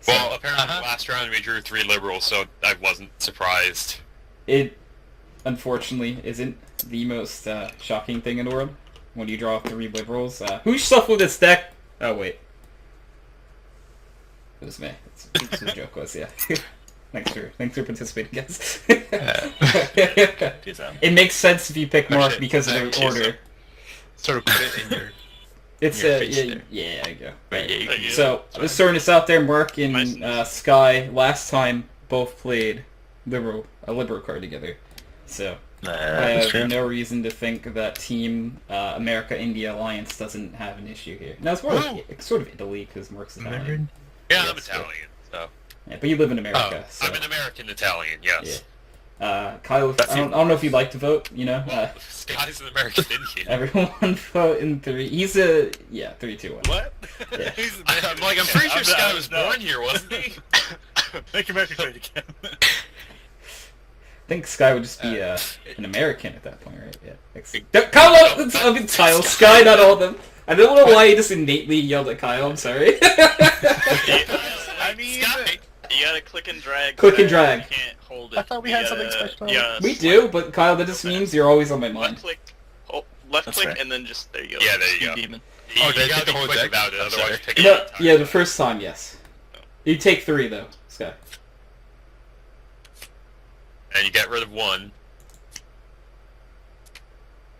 So, Well, apparently last round we drew 3 liberals, so I wasn't surprised. it unfortunately isn't the most shocking thing in the world when you draw 3 liberals. Who shuffled this deck? Oh wait, it was me. That's what the joke was. Yeah. Thanks for participating, guys. Cheers, Adam. It makes sense if you pick Mark shit. because of the Cheers, order. Sort of put it in your... It's your face yeah, there. yeah, I go. Right, yeah, you Thank can you. use So it. I'm just throwing this out there. Mark and Nice. Sky last time both played a liberal card together. So I That's have true. no reason to think that Team America-India Alliance doesn't have an issue here. No, it's more like, it's sort of Italy because Mark's Italian. Yeah, I'm Yes, Italian, so Yeah, but you live in America. So. I'm an American Italian. Yes. Kyle, I don't know if you'd like to vote. You know, Sky's an American Indian. everyone vote in 3. He's a 3-2-1. What? Yeah. I'm pretty sure Sky was no. born here, wasn't he? Make America great again. I think Sky would just be an American at that point, right? Yeah. Kyle, Sky, not all of them. I don't know why you just innately yelled at Kyle. I'm sorry. I mean, Sky. You gotta click and drag. Click and that. drag. You can't hold it. I thought we had something special. Yeah. We do, but Kyle, that just means you're always on my mind. Left click. Left That's click, right. and then just there you go. Yeah, there you Speed go. Demon. Oh, You did I gotta take the be whole quick deck? about it, I'm otherwise sorry. you take a No, long time. yeah, the first time, yes. You take 3 though, Sky. And you get rid of 1.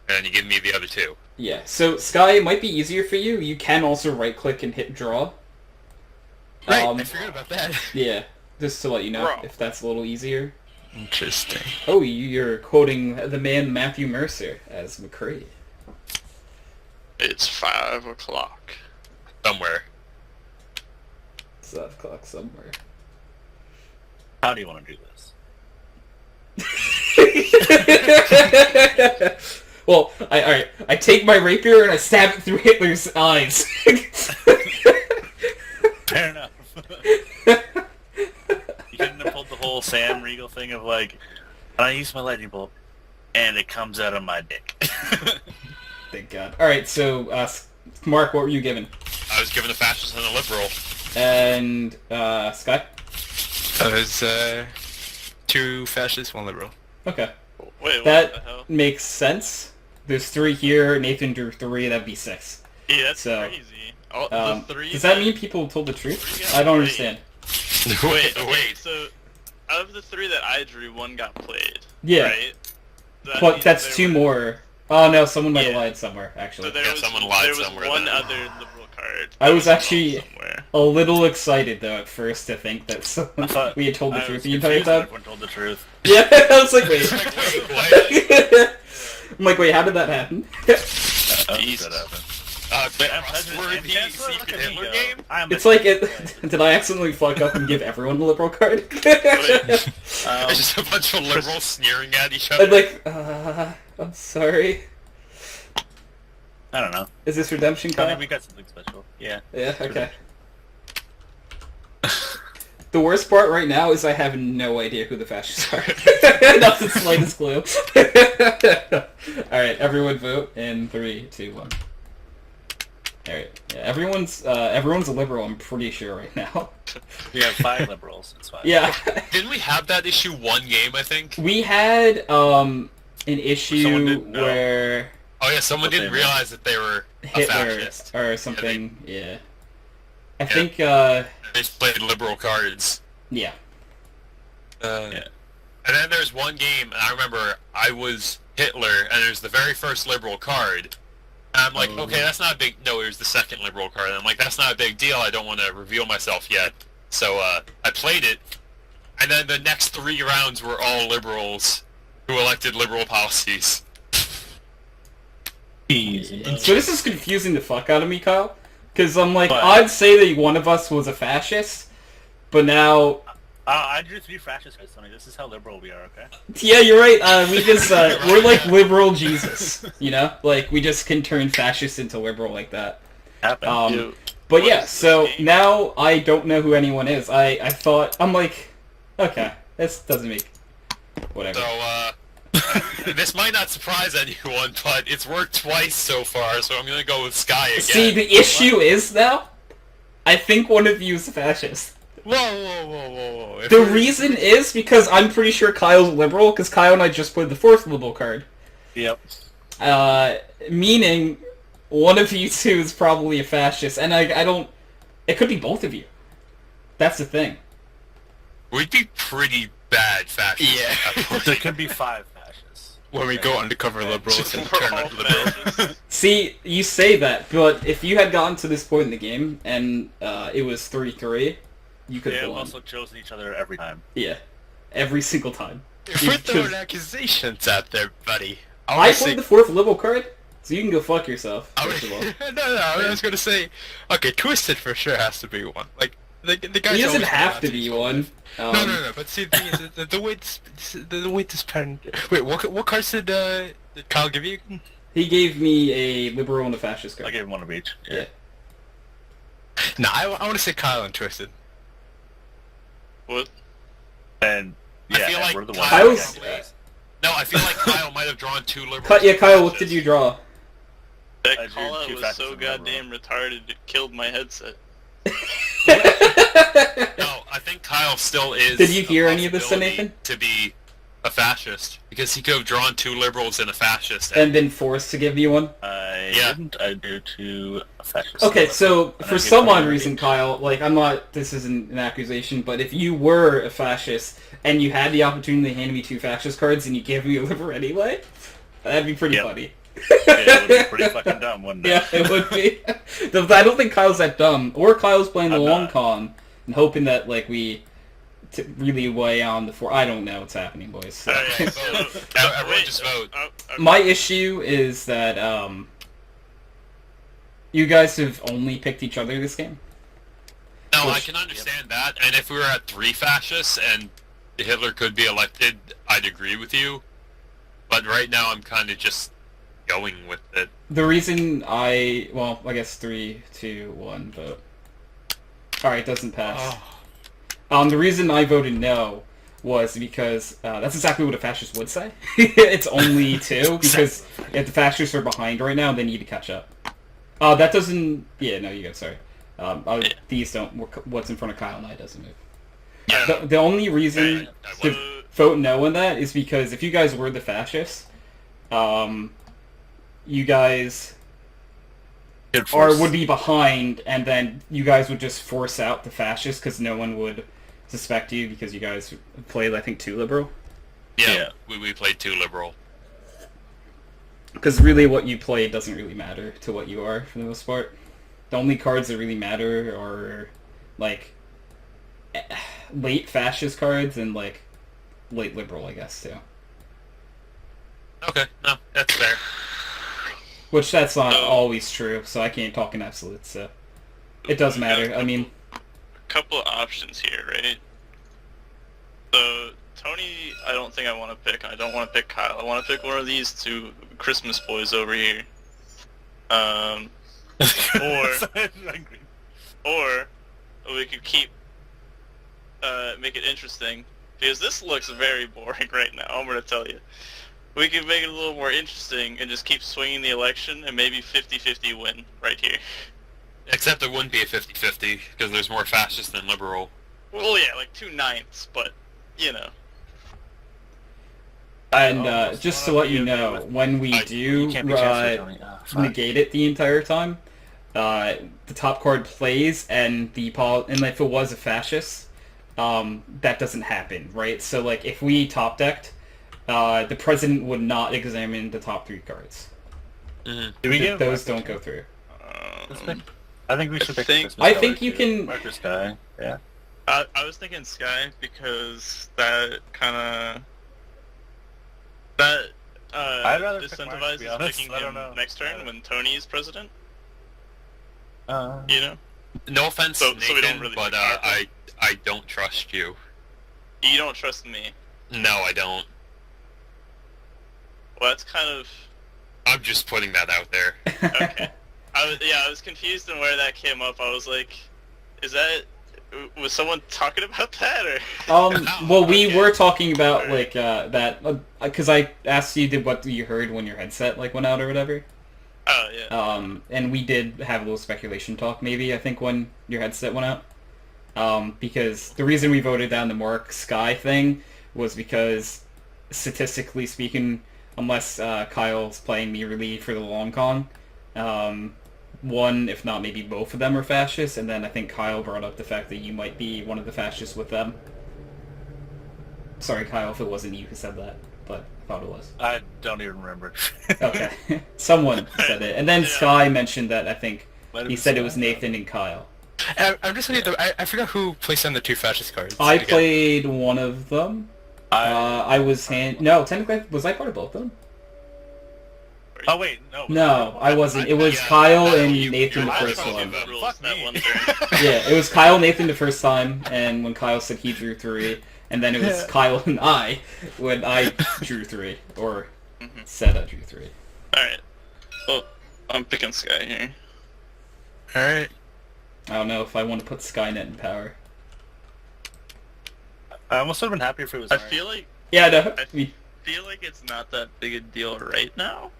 And you give me the other 2. Yeah. So Sky, it might be easier for you. You can also right click and hit draw. Right, I forgot about that. Yeah. Just to let you know, Draw. if that's a little easier. Interesting. Oh, you're quoting the man Matthew Mercer as McCree. It's 5 o'clock. Somewhere. It's 5 o'clock somewhere. How do you want to do this? Well, alright. I take my rapier and I stab it through Hitler's eyes. Fair enough. You couldn't have pulled the whole Sam Riegel thing of like, and I use my lightning bolt, and it comes out of my dick. Thank God. Alright, so, Mark, what were you given? I was given a fascist and a liberal. And, Sky? That was 2 fascists, 1 liberal. Okay. Wait, what That the hell? makes sense. There's 3 here, Nathan drew 3, that'd be 6. Yeah, that's So, crazy. The 3 does that mean people told the truth? Three got I don't played. understand. Wait, okay, Wait. so out of the 3 that I drew, 1 got played. Yeah, Right? That but means that's there 2 were- more. Oh no, someone might have Yeah. lied somewhere, actually. So there Yeah, was, someone lied there was somewhere one then. other liberal card. I that was involved actually- somewhere. A little excited, though, at first to think that someone, thought- we had told the I truth was the entire confused that time. Everyone told the truth. Yeah, I was like, wait. Wait, what? I'm like, wait, how did that happen? Jesus. That happened. The I'm president trustworthy and chancellor, secret look at me Hitler go. game? I'm It's the- like, did I accidentally fuck up and give everyone a liberal card? It's just a bunch of liberals sneering at each other. I'm like, I'm sorry. I don't know. Is this redemption I card? think we got something special. Yeah. Yeah, okay. The worst part right now is I have no idea who the fascists are. Not the slightest clue. Alright, everyone vote in 3, 2, 1. Alright, yeah, everyone's a liberal, I'm pretty sure right now. We have 5 liberals. It's fine. Yeah. Didn't we have that issue 1 game, I think? We had an Someone issue didn't know. where Oh yeah, someone What they didn't meant. realize that they were a Hitler fascist. or something, yeah. I Yeah. think They just played liberal cards. yeah. Yeah. And then there's one game, and I remember I was Hitler, and there's the very first liberal card. And I'm like, okay, that's not a big... No, it was the second liberal card. And I'm like, that's not a big deal. I don't want to reveal myself yet. So I played it, and then the next 3 rounds were all liberals who elected liberal policies. Easy. So this is confusing the fuck out of me, Kyle. Because I'm like, But- I'd say that one of us was a fascist, but now... I drew 3 fascist cards, Tony. This is how liberal we are, okay? Yeah, you're right. We just, we're like liberal Jesus, you know? Like, we just can turn fascist into liberal like that. Happened. Dude, But what yeah, is so this game? now I don't know who anyone is. I thought, I'm like, okay, this doesn't make... Whatever. So, this might not surprise anyone, but it's worked twice so far, so I'm gonna go with Sky again. See, the issue is now, I think one of you is a fascist. Whoa. If The we're- reason is because I'm pretty sure Kyle's liberal, because Kyle and I just played the 4th liberal card. Yep. Meaning, one of you two is probably a fascist, and I don't... It could be both of you. That's the thing. we'd be pretty bad fascists. Yeah. There could be 5 fascists. When we go undercover liberals and We're turn all out liberals. fascists. See, you say that, but if you had gotten to this point in the game and it was 3-3, you could They have have won. also chosen each other every time. Yeah, every single time. We're throwing accusations out there, buddy. I played the 4th liberal card, so you can go fuck yourself. I First of all. no, I was gonna say, okay, Twisted for sure has to be one. Like the guy's He doesn't always have got to be one. No. But see, the thing is, the way this pattern. Wait, what cards did Kyle give you? He gave me a liberal and a fascist I card. gave him one of each. Yeah. Nah, I want to say Kyle and Twisted. What? And I yeah, feel and like we're the Kyle ones. Kyle's- No, I feel like Kyle might have drawn 2 liberals. Kyle, what did you draw? That I drew call out 2 was fascists so in a row. goddamn retarded it killed my headset. No, I think Kyle still is. Did you hear a any of this, possibility Nathan? To be a fascist, because he could have drawn 2 liberals and a fascist. And been forced to give you one? I Yeah. didn't. I drew 2 fascists. Okay, so And I for gave some one odd of reason, each. Kyle, like, I'm not, this isn't an accusation, but if you were a fascist and you had the opportunity to hand me 2 fascist cards and you gave me a liver anyway, that'd be pretty Yep. funny. It would be pretty fucking dumb, wouldn't it? Yeah, it would be. I don't think Kyle's that dumb. Or Kyle's playing the I'm long not. con and hoping that, like, we really weigh on the 4. I don't know what's happening, boys. So. Alright, Everyone just vote. My issue is that, you guys have only picked each other this game. No, I Which- can understand that, and if we were at 3 fascists and Hitler could be elected, I'd agree with you. But right now, I'm kind of just going with it. The reason I guess 3, 2, 1 vote. Alright, doesn't pass. The reason I voted no was because that's exactly what a fascist would say. It's only 2, because if the fascists are behind right now, they need to catch up. That doesn't... Yeah, no, you go, sorry. These don't... What's in front of Kyle and I doesn't move. Yeah. The only reason I to would. vote no on that is because if you guys were the fascists, you guys Good force. would be behind, and then you guys would just force out the fascists because no one would suspect you because you guys played, I think, 2 liberal. Yeah, we played 2 liberal. Because really what you play doesn't really matter to what you are, for the most part. The only cards that really matter are, like, late fascist cards and, like, late liberal, I guess, too. Okay, no, that's fair. Which that's not Oh. always true, so I can't talk in absolutes, so... It does matter, I mean... Couple of options here, right? So, Tony, I don't think I want to pick. I don't want to pick Kyle. I want to pick one of these 2 Christmas boys over here. Or we could keep, make it interesting. Because this looks very boring right now, I'm going to tell you. We could make it a little more interesting and just keep swinging the election and maybe 50-50 win right here. Except it wouldn't be a 50-50, because there's more fascist than liberal. Well, yeah, like 2/9, but, you know. And almost just to wanna let be you okay know, with- when we You do can't be chancellor, Tony. Ah, fuck. negate it the entire time, the top card plays, and and if it was a fascist, that doesn't happen, right? So, like, if we top decked, the president would not examine the top 3 cards. Mm-hmm. Do we give Those don't go through. I think we should pick think- Christmas I color, think you too. can- Marcus guy. Yeah. I was thinking Sky because that kind of I'd rather pick Mark, to disincentivizes be honest. picking I don't him know. next turn when Tony is president. Uh, You know, No offense, So Nathan, we don't really but pick Marco. I don't trust you. you don't trust me. No, I don't. Well, that's kind of I'm just putting that out there. okay. I was confused on where that came up. I was like, was someone talking about that or? Well, we Okay. were talking about, Alright. like, that, because I asked you what you heard when your headset, like, went out or whatever. Oh yeah. And we did have a little speculation talk, maybe, I think, when your headset went out. Because the reason we voted down the Mark Sky thing was because, statistically speaking, unless Kyle's playing me relief for the long con, one, if not maybe both of them are fascists, and then I think Kyle brought up the fact that you might be one of the fascists with them. sorry, Kyle, if it wasn't you who said that, but I thought it was. I don't even remember. Okay. Someone said it. And then Yeah. Sky mentioned that, I think, Might have he been said it Sky. was Nathan and Kyle. I'm just looking at I forgot who placed on the 2 fascist cards. I again. played one of them. I was no, technically, was I part of both of them? Oh wait, no. No, I wasn't. It was Yeah, Kyle no, and you- Nathan the I first told you one. that. Rules Fuck that me. one turn. Yeah, it was Kyle and Nathan the first time, and when Kyle said he drew 3, and then it was Kyle and I when I drew 3, or said I drew 3. Alright. Well, I'm picking Sky here. Alright. I don't know if I want to put Skynet in power. I almost would have been happy if it was. I Iron. feel like Yeah, no. feel like it's not that big a deal right now,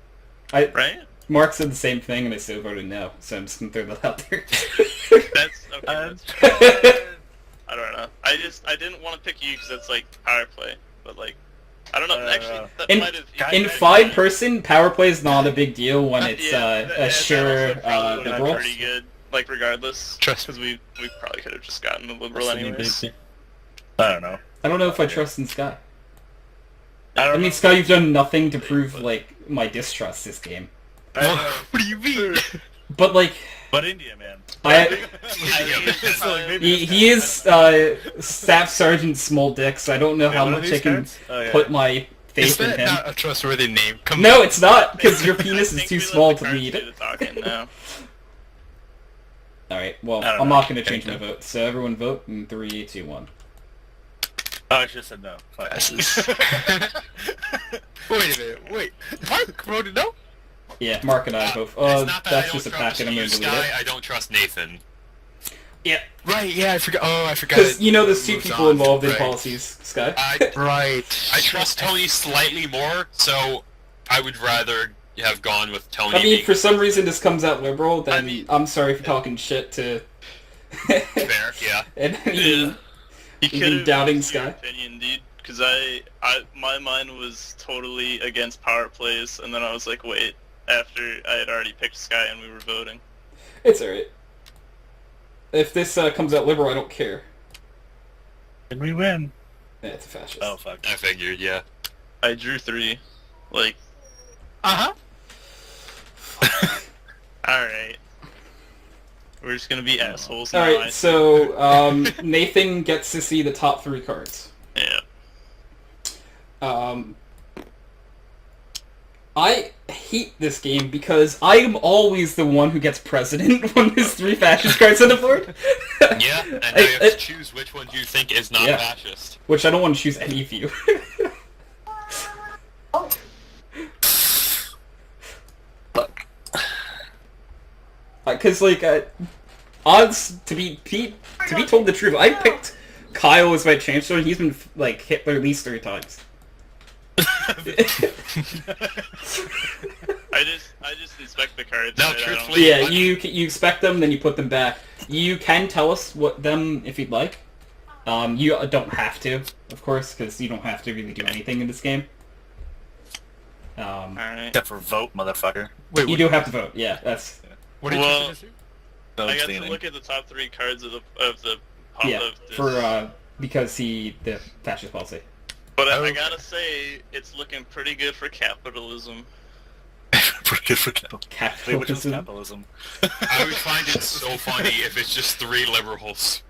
I right? Mark said the same thing, and I still voted no, so I'm just gonna throw that out there. That's okay. Uh, That's I don't know. I didn't want to pick you because it's like power play, but like I don't know. Actually, that In- might have. In 5-person, power play is not a big deal when it's a sure liberal. Pretty good. Like regardless, Trust because we probably could have just gotten a liberal anyways. I don't know. I don't know if I trust in Sky. I I don't mean, know. Sky, you've done nothing to prove like my distrust this game. I don't know. What do you mean? But like, But India, man. So, like, maybe he is Staff Sergeant Small Dick, so I don't know how what are much these I can cards? Oh, yeah. put my Is faith in that him. not a trustworthy name? Come No, on. it's not, because your penis I is think too we let small the to cards read. do the talking now. Alright, well, I don't I'm know. not going to change my vote, so everyone vote in 3, 2, 1. Oh, I should have said no. Fuck. Passes. Wait a minute. Wait. Mark voted no? Yeah, Mark and I vote. It's Oh, not that that's I just a don't packet, I'm going trust to you, delete Sky, it. I don't trust Nathan. Yeah, Right, yeah, I forgot. Oh, I forgot. because, it you know, there's 2 moves people on. involved in Right. policies, Sky. Right. I trust Tony slightly more, so I would rather have gone with Tony. I mean, being for some reason this comes out liberal, then I mean- I'm sorry for talking shit to... fair, yeah. and Yeah. You You've been could have doubting voiced your Sky? opinion, dude. Because my mind was totally against power plays, and then I was like, wait, after I had already picked Sky and we were voting. It's alright. If this comes out liberal, I don't care. Can we win? Yeah, it's a fascist. Oh, fuck. I figured, yeah. I drew 3. Like, Uh-huh. alright. We're just gonna be assholes now. I Alright, so Nathan gets to see the top 3 cards. Yeah. I hate this game because I am always the one who gets president when there's 3 fascist cards on the board. Yeah, and now you have to choose which one you think is not Yeah. fascist. Which I don't want to choose any of you. Fuck. Because odds to be told the truth, I picked Kyle as my chancellor, and he's been like Hitler at least 3 times. I just inspect the cards. No, right? I don't- truthfully- Yeah, you expect them, then you put them back. You can tell us what them if you'd like. You don't have to, of course, because you don't have to really do anything in this game. Alright. Except for vote, motherfucker. Wait, You do have to vote. Yeah, that's what did Well- you just do? No I got to abstaining. look at the top 3 cards of the yeah of this. for because the fascist policy. But I Okay. gotta say, it's looking pretty good for capitalism. Pretty good for Wait, which is Capitalism. capitalism? I would find it so funny if it's just 3 liberals.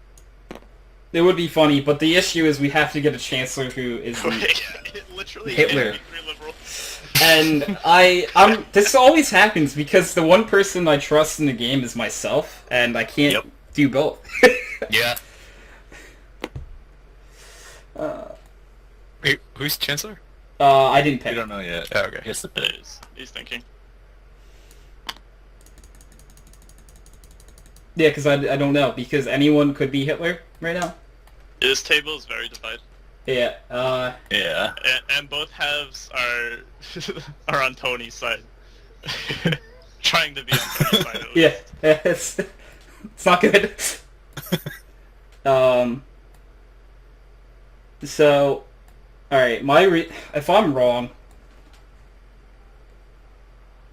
It would be funny, but the issue is we have to get a chancellor who is. It literally Hitler. can be free liberal. And I'm. This always happens because the one person I trust in the game is myself, and I can't Yep. do both. Yeah. Wait, who's chancellor? I didn't We pick. don't know yet. Oh, okay. Guess the bit. He's thinking. Yeah, because I don't know, because anyone could be Hitler right now. This table is very divided. Yeah, Yeah. And both halves are on Tony's side. Trying to be on Tony's side. at yeah, least. it's not good. So, alright, if I'm wrong...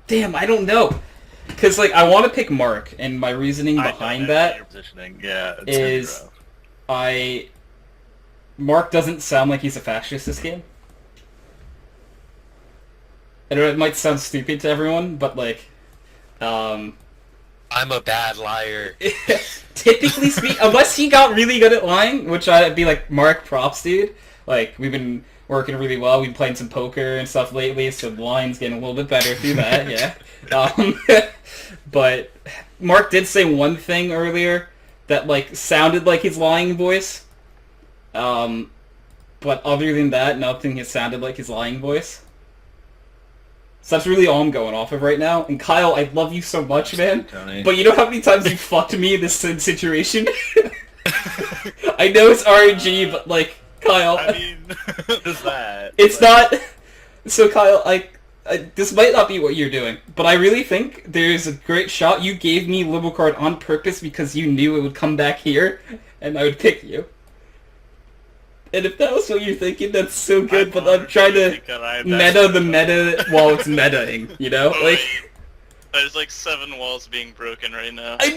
Damn, I don't know. Because, like, I want to pick Mark, and my reasoning I know behind that that your positioning. Yeah. It's is- gonna be rough. Mark doesn't sound like he's a fascist this game. I know it might sound stupid to everyone, but like, I'm a bad liar. typically speak, unless he got really good at lying, which I'd be like, Mark, props, dude. Like, we've been working really well. We've been playing some poker and stuff lately, so the lying's getting a little bit better through that, yeah. But Mark did say one thing earlier that, like, sounded like his lying voice. But other than that, nothing has sounded like his lying voice. So that's really all I'm going off of right now. And Kyle, I love you so much, man. Tony. But you know how many times you fucked me in this situation? I know it's RNG, but like, Kyle... I mean, there's that. It's not... So Kyle, this might not be what you're doing, but I really think there's a great shot you gave me Liberal Card on purpose because you knew it would come back here, and I would pick you. And if that was what you're thinking, that's so good, but I'm trying to meta the meta while it's metaing, you know? Oh, Like, wait. There's like 7 walls being broken right now. I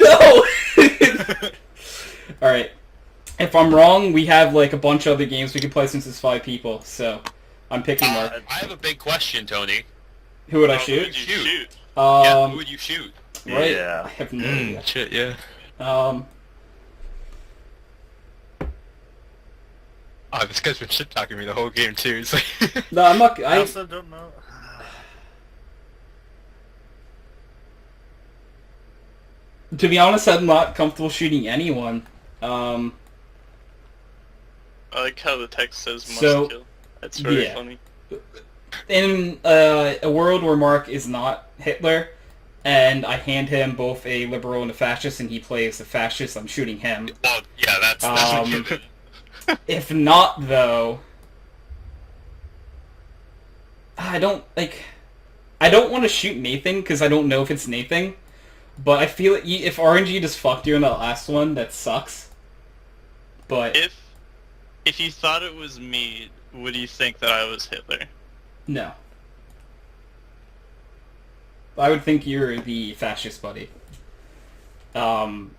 know! Alright. If I'm wrong, we have like a bunch of other games we can play since it's 5 people, so I'm picking Mark. I have a big question, Tony. Who would I Who shoot? would you shoot? Yeah, who would you shoot? Right? Yeah. I have no idea. Shit, yeah. Oh, this guy's been shit talking me the whole game too. It's like, No, I'm not... I also don't know. To be honest, I'm not comfortable shooting anyone. I like how the text says must So, kill. That's very yeah. funny. In a world where Mark is not Hitler, and I hand him both a liberal and a fascist, and he plays the fascist, I'm shooting him. Well, yeah, that's a given. If not, though, I don't want to shoot Nathan, because I don't know if it's Nathan, but I feel like if RNG just fucked you in that last one, that sucks. But, If you thought it was me, would you think that I was Hitler? no. I would think you're the fascist buddy. And...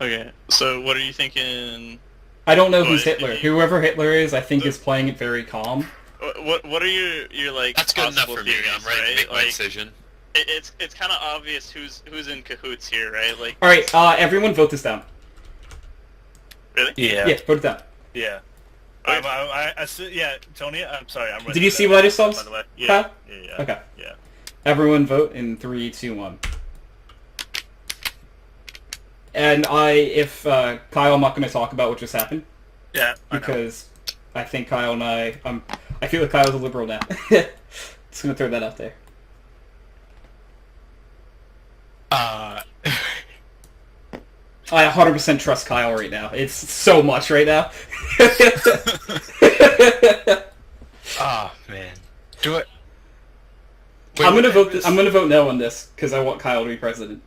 Okay, so what are you thinking? I don't know who's What, Hitler. if you- Whoever Hitler is, I think is playing it very calm. What are your like? That's good enough possible for me. theories, I'm ready to right? make my Like, decision. it's kind of obvious who's in cahoots here, right? Like, Alright, everyone vote this down. really? Yeah. Yeah, vote it down. Yeah. Yeah, Tony, I'm sorry. I'm ready Did you for see that, what I just saw? by the way. Yeah. Kyle? Yeah. Okay. Yeah. Everyone vote in 3, 2, 1. And if Kyle, I'm not going to talk about what just happened, Yeah. I know. because I think Kyle and I feel like Kyle's a liberal now. Just going to throw that out there. I 100% trust Kyle right now. It's so much right now. oh man. Do it. I'm gonna vote. I'm gonna vote no on this because I want Kyle to be president.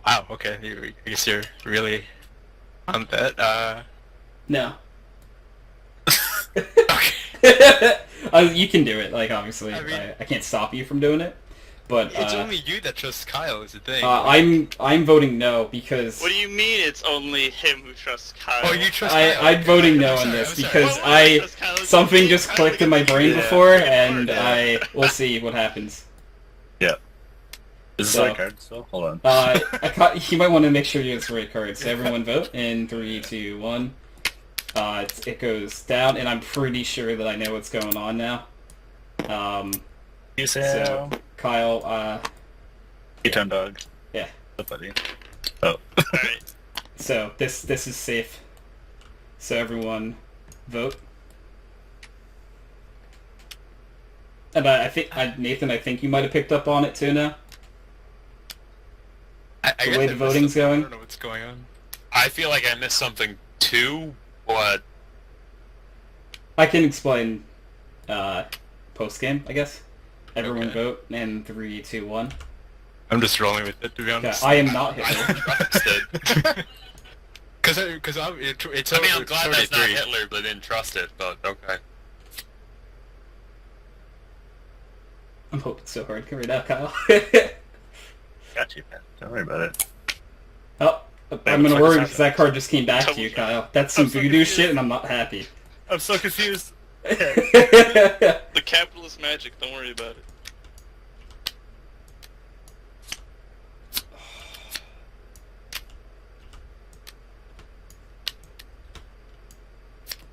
Wow. Okay. I guess you're really on that. No. Okay. You can do it. Like obviously, I mean- I can't stop you from doing it. But It's only you that trusts Kyle. Is the thing. I'm voting no because What do you mean it's only him who trusts Kyle? Oh, you trust I'm Kyle. voting no I'm on sorry, this I'm sorry. because Well, why I does Kyle something think just Kyle clicked in my gets- brain Yeah. before, Yeah. and Yeah. we'll see what happens. Yeah. Is this So- the right card still? Hold on. You might want to make sure you get the right card. So everyone vote in 3, 2, 1. It goes down, and I'm pretty sure that I know what's going on now. You So say Kyle, A-Town Dog. Yeah. So funny. Oh. Alright. so this is safe. So everyone vote. And I think Nathan, I think you might have picked up on it too now. I the guess way I the missed voting's something. going? I don't know what's going on. I feel like I missed something too, but I can explain post game, I guess. Everyone Okay. vote in 3, 2, 1. I'm just rolling with it, to be Okay, honest. I am not I Hitler. trust it. Because it's I mean, I'm glad already that's not 3. Hitler, but I didn't trust it, but okay. I'm hoping so hard right now, Kyle. Got you, man. Don't worry about it. Oh, I'm gonna worry because that card just came back to you, Kyle. That's some voodoo shit, and I'm not happy. I'm so confused. The capitalist magic. Don't worry about it.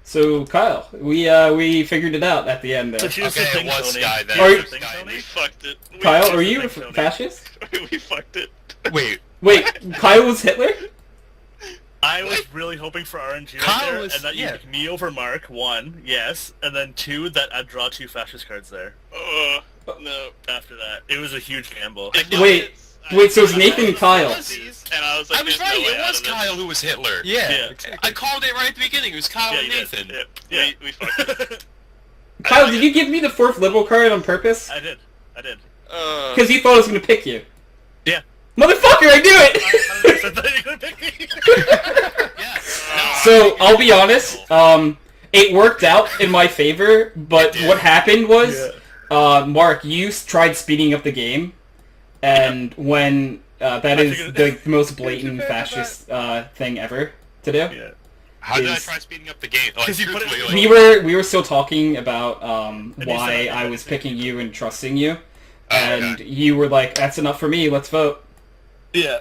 So, Kyle, we figured it out at the end there. But here's the Okay, thing, it was Tony. Sky then. Are you- Here's the thing, We Tony. fucked it. Kyle, are Here's you the a thing, Tony. fascist? We fucked it. Wait, Wait, Kyle was Hitler? I was really hoping for RNG right Kyle there, was- and that you yeah. pick me over Mark, one, yes, and then two, that I'd draw 2 fascist cards there. No. After that, it was a huge gamble. Wait, so it's Nathan and Kyle. And I was like, I was there's right. no way It out was of this. Kyle who was Hitler. yeah. Yeah. I called it right at the beginning. It was Kyle Yeah, and you did. Nathan. Yeah. We fucked it. Kyle, did you give me the 4th liberal card on purpose? I did. Because you thought I was gonna pick you. Yeah. Motherfucker, I knew it! I thought you were gonna pick me. Yeah. So, I'll be honest, it worked out in my favor, but what happened was, Mark, you tried speeding up the game, and when, that is the most blatant fascist, thing ever to do. Yeah. How did I is- try speeding up the game? Like, 'Cause you put it- truthfully, like, We were still talking about, you why said- I was picking you and trusting you, and you were like, that's enough for me, let's vote. Yeah.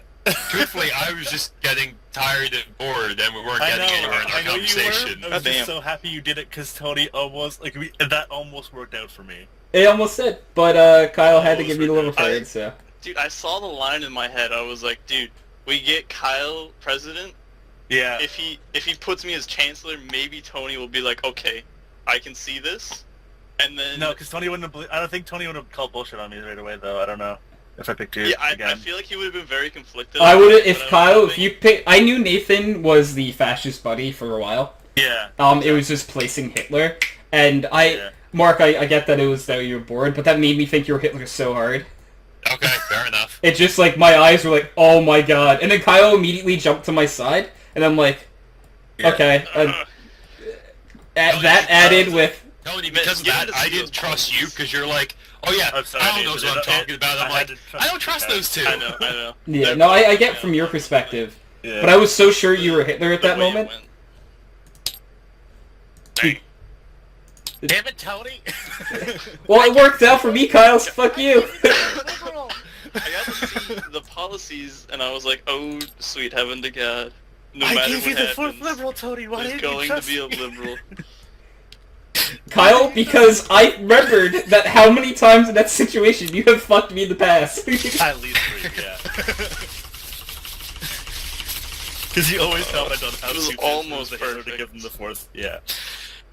truthfully, I was just getting tired and bored, and we weren't I getting know. anywhere in our I know you conversation. were. I was Damn. just so happy you did it because Tony almost that almost worked out for me. It almost did, but Kyle had to Almost give me the little worked out. card, so. Dude, I saw the line in my head. I was like, dude, we get Kyle president. Yeah. If he puts me as chancellor, maybe Tony will be like, okay, I can see this. And then No, because Tony wouldn't have. I don't think Tony would have called bullshit on me right away, though. I don't know if I picked you yeah, I again. feel like he would have been very conflicted. I would but if I Kyle, don't if you pick, I knew Nathan was the fascist buddy for a while. Yeah. It was just placing Hitler, and Yeah. Mark, I get that it was that you were bored, but that made me think you were Hitler so hard. Okay, fair enough. It just like my eyes were like, oh my god, and then Kyle immediately jumped to my side, and I'm like, Yeah. okay, No, that added with. Tony, because of Get that, into I those didn't trust you policies. because you're like, oh yeah, I'm sorry, Kyle knows Nathan, what I'm talking about. I'm I had like, to trust I don't trust you those two. I know. Yeah, no, I get from your perspective, Yeah. but I was so sure you were Hitler at The that way it moment. went. Damn it, Tony! Well, it worked out for me, Kyle. So fuck you. I got to see the policies, and I was like, oh, sweet heaven to God. No I matter gave you what the happens, fourth liberal, Tony. Why there's didn't you going to trust be a me? liberal. Kyle, because I remembered that how many times in that situation you have fucked me in the past. At least 3, yeah. Because you always comment on how It was stupid almost the Hitler to perfect. give them the 4th. Yeah.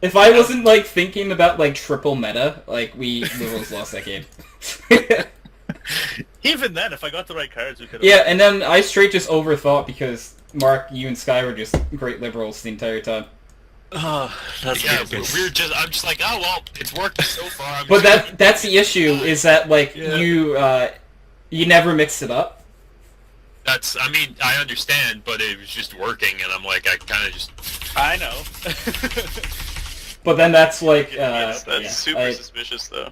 If I wasn't like thinking about like triple meta, like we liberals lost that game. Even then, if I got the right cards, we could have. Yeah, and then I straight just overthought because Mark, you and Sky were just great liberals the entire time. Oh, that's Yeah, good. I'm just like, oh well, it's worked so far. I'm But just that's the issue is that like Yeah. you never mixed it up. I mean, I understand, but it was just working, and I'm like, I kind of just. I know. But then that's like That's yeah, super suspicious, though.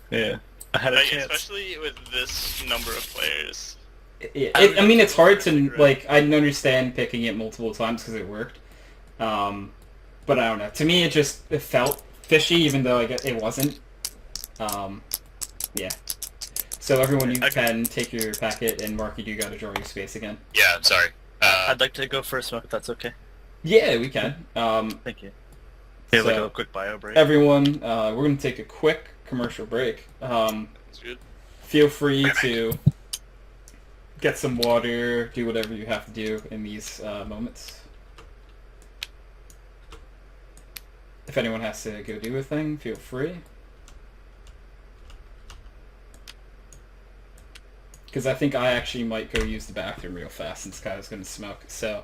Yeah. I had a Like, chance. especially with this number of players. I mean, it's hard to like. I understand picking it multiple times because it worked, but I don't know. To me, it felt fishy, even though I guess it wasn't. Yeah. So everyone, you can take your packet, and Mark, you do got to draw your space again. Yeah, I'm sorry. I'd like to go first, Mark, if that's okay. Yeah, we can. Thank you. Yeah, like So- a quick bio break. Everyone, we're gonna take a quick commercial break. It's good. Feel free to get some water, do whatever you have to do in these moments. If anyone has to go do a thing, feel free. Because I think I actually might go use the bathroom real fast since Kyle's going to smoke. So,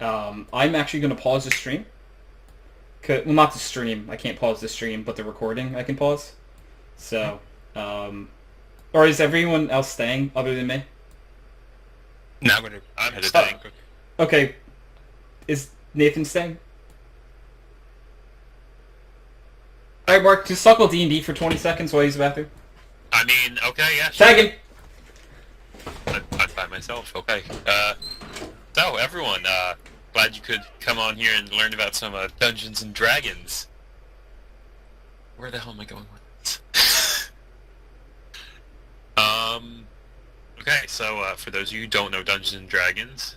I'm actually going to pause the stream. Well, not the stream. I can't pause the stream, but the recording I can pause. So, or is everyone else staying other than me? Now I'm gonna I'm head it staying. down. Okay. Is Nathan staying? Alright, Mark, just suckle D&D for 20 seconds while he's in the bathroom. I mean, okay, yeah. Sure. Tagging! I'm by myself. Okay. So, everyone, glad you could come on here and learn about some Dungeons and Dragons. Where the hell am I going with this? Okay, so for those of you who don't know Dungeons and Dragons,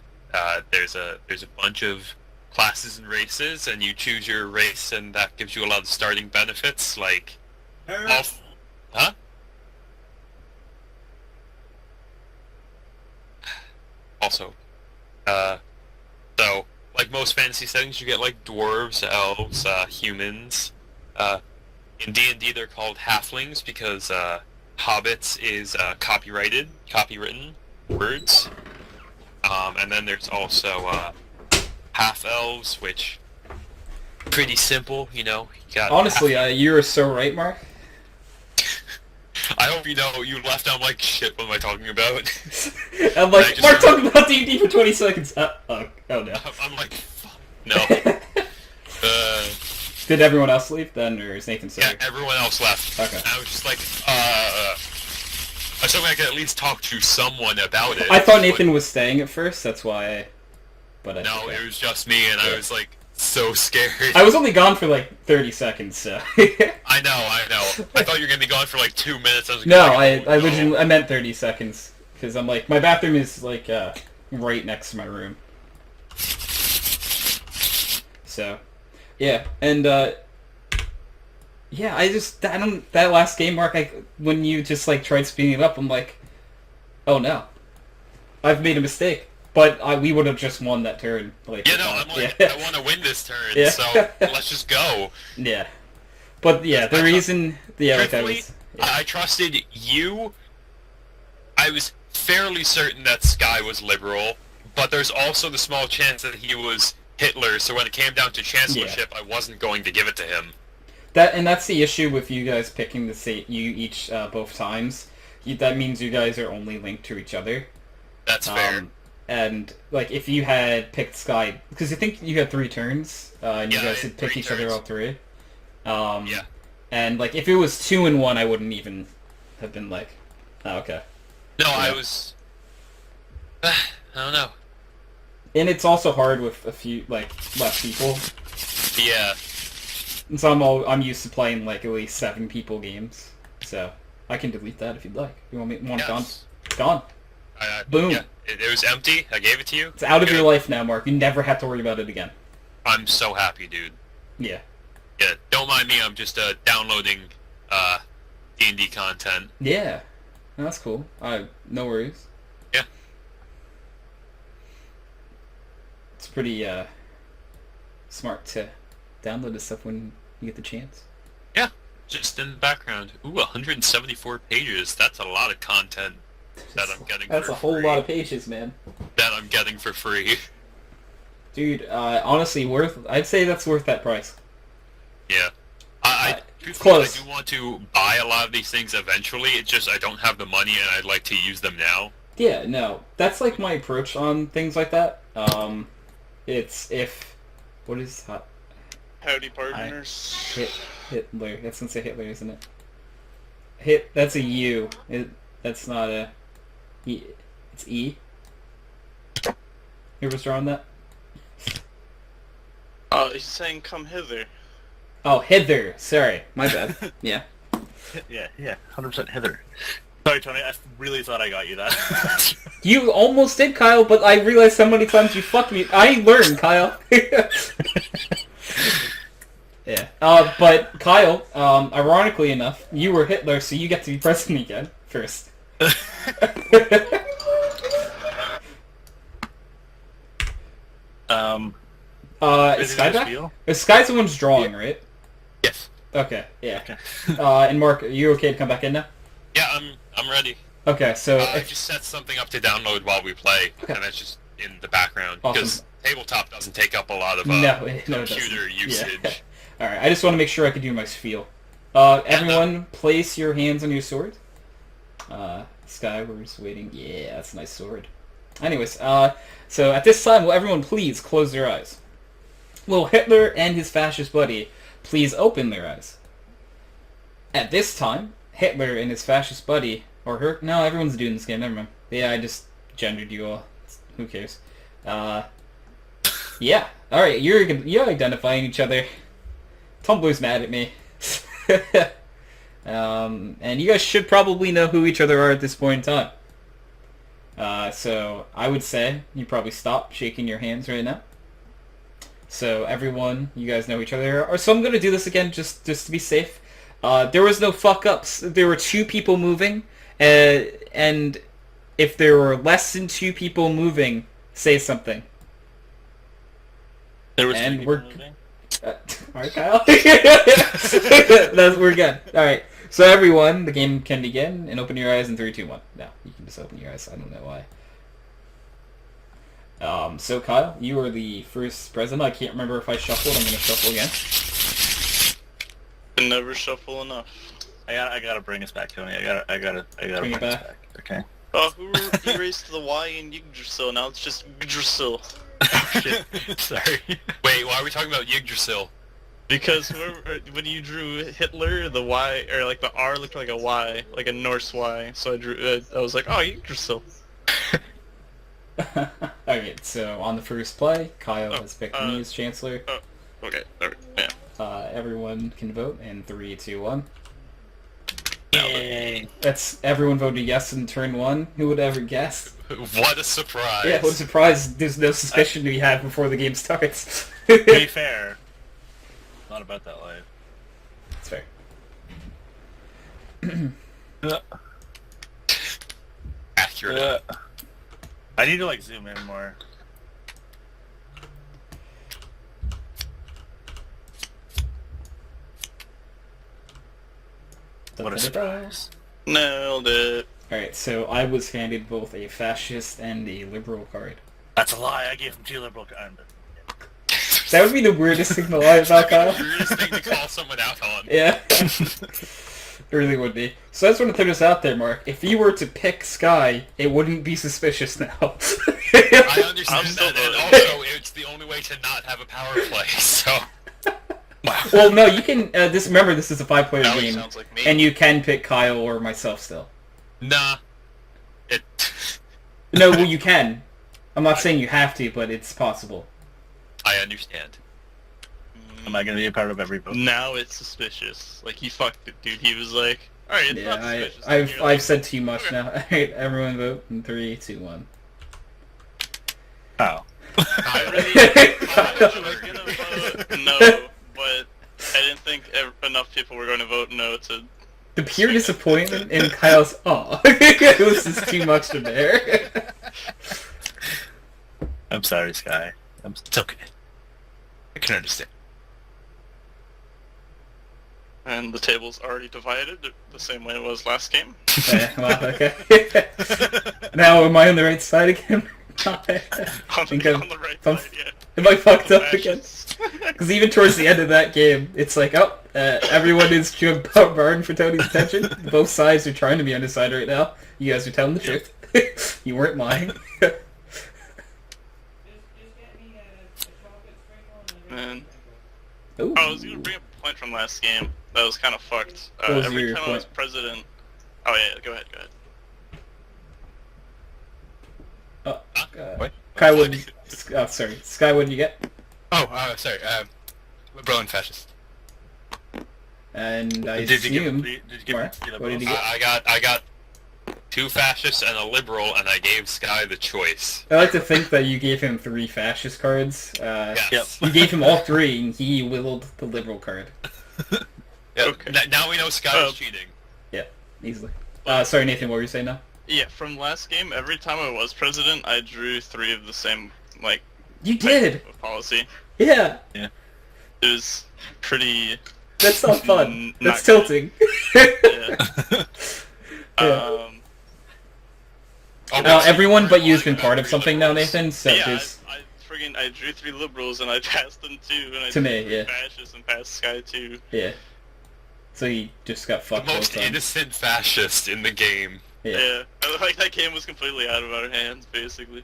there's a bunch of classes and races, and you choose your race, and that gives you a lot of starting benefits, like... Huh? Also, so, like most fantasy settings, you get, like, dwarves, elves, humans. In D&D, they're called halflings because, hobbits is, copywritten words. And then there's also, half-elves, which, pretty simple, you know. You got Honestly, you were so right, Mark. I hope you know you left out like shit. What am I talking about? I'm like, Mark talking about D&D for 20 seconds. Oh no. I'm like, fuck. No. Did everyone else leave then, or is Nathan still Yeah, here? everyone else left. Okay. And I was just like, I was hoping I could at least talk to someone about it. I thought Nathan was staying at first, that's why. But No, it was just me, and I was like, so scared. I was only gone for like 30 seconds, so. I know. I thought you were gonna be gone for like 2 minutes. I was like, No, oh, I no. originally, I meant 30 seconds. Because I'm like, my bathroom is like, right next to my room. So, yeah, and, yeah, that last game, Mark, when you just, like, tried speeding it up, I'm like, oh no. I've made a mistake. But we would have just won that turn. Like, Yeah, no, I'm like, yeah. I want to win this turn, Yeah. so let's just go. Yeah. But, yeah, the reason... Yeah, like I Truthfully, was... Yeah. I trusted you. I was fairly certain that Sky was liberal, but there's also the small chance that he was Hitler, so when it came down to chancellorship, I wasn't going to give it to him. That's the issue with you guys picking the state you each both times. That means you guys are only linked to each other. That's fair. And like if you had picked Sky, because I think you had 3 turns, and you Yeah, guys I had had picked 3 each other turns. all 3. Yeah. And like if it was 2 and 1, I wouldn't even have been like, oh, okay. No, Yeah. I was... I don't know. And it's also hard with a few like less people. Yeah. And so I'm used to playing like at least 7 people games. So I can delete that if you'd like. You want it gone? Yes. It's gone. Boom. Yeah, it was empty. I gave it to you. It's out of Good. your life now, Mark. You never have to worry about it again. I'm so happy, dude. Yeah. Yeah, don't mind me. I'm just downloading D&D content. Yeah. That's cool. No worries. Yeah. It's pretty smart to download this stuff when you get the chance. Yeah, just in the background. Ooh, 174 pages. That's a lot of content that I'm getting. That's for a whole free. lot of pages, man. That I'm getting for free. Dude, honestly, I'd say that's worth that price. Yeah. I close. do want to buy a lot of these things eventually. It's just I don't have the money and I'd like to use them now. Yeah, no. That's like my approach on things like that. It's what is that? Howdy, partners. Hitler. That's gonna say Hitler, isn't it? That's a U. That's not a E. It's E. Who was drawing that? Oh, he's saying come hither. Oh, Hither. Sorry, my bad. Yeah. Yeah, 100% Hither. Sorry, Tony, I really thought I got you that. You almost did, Kyle, but I realized how many times you fucked me. I learned, Kyle. Yeah. But Kyle, ironically enough, you were Hitler, so you get to be president again first. Is Sky back? Sky's the one's drawing, right? Yes. Okay, yeah. Okay. And Mark, are you okay to come back in now? Yeah, I'm ready. Okay, so I just set something up to download while we play, Okay. and that's just in the background Awesome. because tabletop doesn't take up a lot of No, it doesn't. computer usage. Yeah. Alright, I just want to make sure I could do my spiel. Everyone, place your hands on your sword. Sky, we're just waiting. Yeah, that's a nice sword. Anyways, so at this time, will everyone please close their eyes? Will Hitler and his fascist buddy please open their eyes? At this time, Hitler and his fascist buddy, or her, no, everyone's doing this game, never mind. Yeah, I just gendered you all. Who cares? Yeah. All right, you're identifying each other. Tumblr's mad at me. And you guys should probably know who each other are at this point in time. So I would say you probably stop shaking your hands right now. So everyone, you guys know each other. So I'm gonna do this again just to be safe. There was no fuck ups. There were 2 people moving, and if there were less than 2 people moving, say something. There was And 2 people we're- moving. Alright, Kyle. We're good. Alright. So everyone, the game can begin, and open your eyes in 3, 2, 1. No, you can just open your eyes. I don't know why. So Kyle, you are the first president. I can't remember if I shuffled. I'm gonna shuffle again. Can never shuffle enough. I gotta bring us back, Tony. I gotta Bring it us back. Okay. Oh, who erased the Y in Yggdrasil? Now it's just Yggdrasil. Oh, shit. Sorry. Wait, why are we talking about Yggdrasil? Because when you drew Hitler, the Y, or like the R looked like a Y, like a Norse Y. So I drew, I was like, oh, Yggdrasil. Alright, so on the first play, Kyle has picked me as Chancellor. Okay, alright, yeah. Everyone can vote in 3, 2, 1. Yay! That's everyone voted yes in turn 1. Who would ever guess? What a surprise! Yeah, what a surprise. There's no suspicion to be had before the game starts. To be fair, not about that life. That's fair. Accurate. I need to like zoom in more. What a surprise! Nailed it. Alright, so I was handed both a fascist and a liberal card. That's a lie. I gave him 2 liberal cards. That would be the weirdest thing to lie about, Kyle. The weirdest thing to call someone out on. Yeah. It really would be. So I just want to throw this out there, Mark. If you were to pick Sky, it wouldn't be suspicious now. I understand that, and also it's the only way to not have a power play, so... Well, no, you can... remember, this is a 5-player Now he game, sounds like me. and you can pick Kyle or myself still. Nah. It... No, well, you can. I'm not saying you have to, but it's possible. I understand. Am I gonna be a part of every vote? Now it's suspicious. Like, he fucked it, dude. He was like, alright, it's not Yeah, suspicious. I've said too much Okay. now. Alright, everyone vote in 3, 2, 1. Oh. I was gonna vote no, but I didn't think enough people were going to vote no to... The pure disappointment in Kyle's aw. It was just too much to bear. I'm sorry, Sky. It's okay. I can understand. And the table's already divided the same way it was last game. Yeah, well, okay. Now, am I on the right side again? On think the, I'm- on the right I'm- side, yeah. Am I fucked up again? Fascists. Because even towards the end of that game, it's like, everyone is barring for Tony's attention. Both sides are trying to be on his side right now. You guys are telling the truth. You weren't lying. And Ooh. I was gonna bring up a point from last game that was kind of fucked. What was Every your time I was point? president... Oh yeah, go ahead. What? Kai, what did you... Oh, sorry. Sky, what did you get? Oh, sorry. Berlin fascist. And I Did you give assume... did you give Mark, me what did you get? I got 2 fascists and a liberal, and I gave Sky the choice. I like to think that you gave him 3 fascist cards. Yes. You gave him all 3, and he whittled the liberal card. Yep. Okay. Now we know Sky is cheating. Yeah, easily. Sorry, Nathan, what were you saying now? Yeah, from last game, every time I was president, I drew 3 of the same, like, You did! type of policy. Yeah! It was pretty... That's not fun. Not That's good. tilting. Yeah. Yeah. Oh, Now, wait, everyone but you has lying been about part of 3 something now, liberals. Nathan, so Yeah, just... I drew 3 liberals and I passed them 2, and I To drew me, 3 yeah. fascists and passed Sky 2. Yeah. So you just got The fucked both most times. innocent fascist in the game. Yeah. Yeah, like that game was completely out of our hands, basically.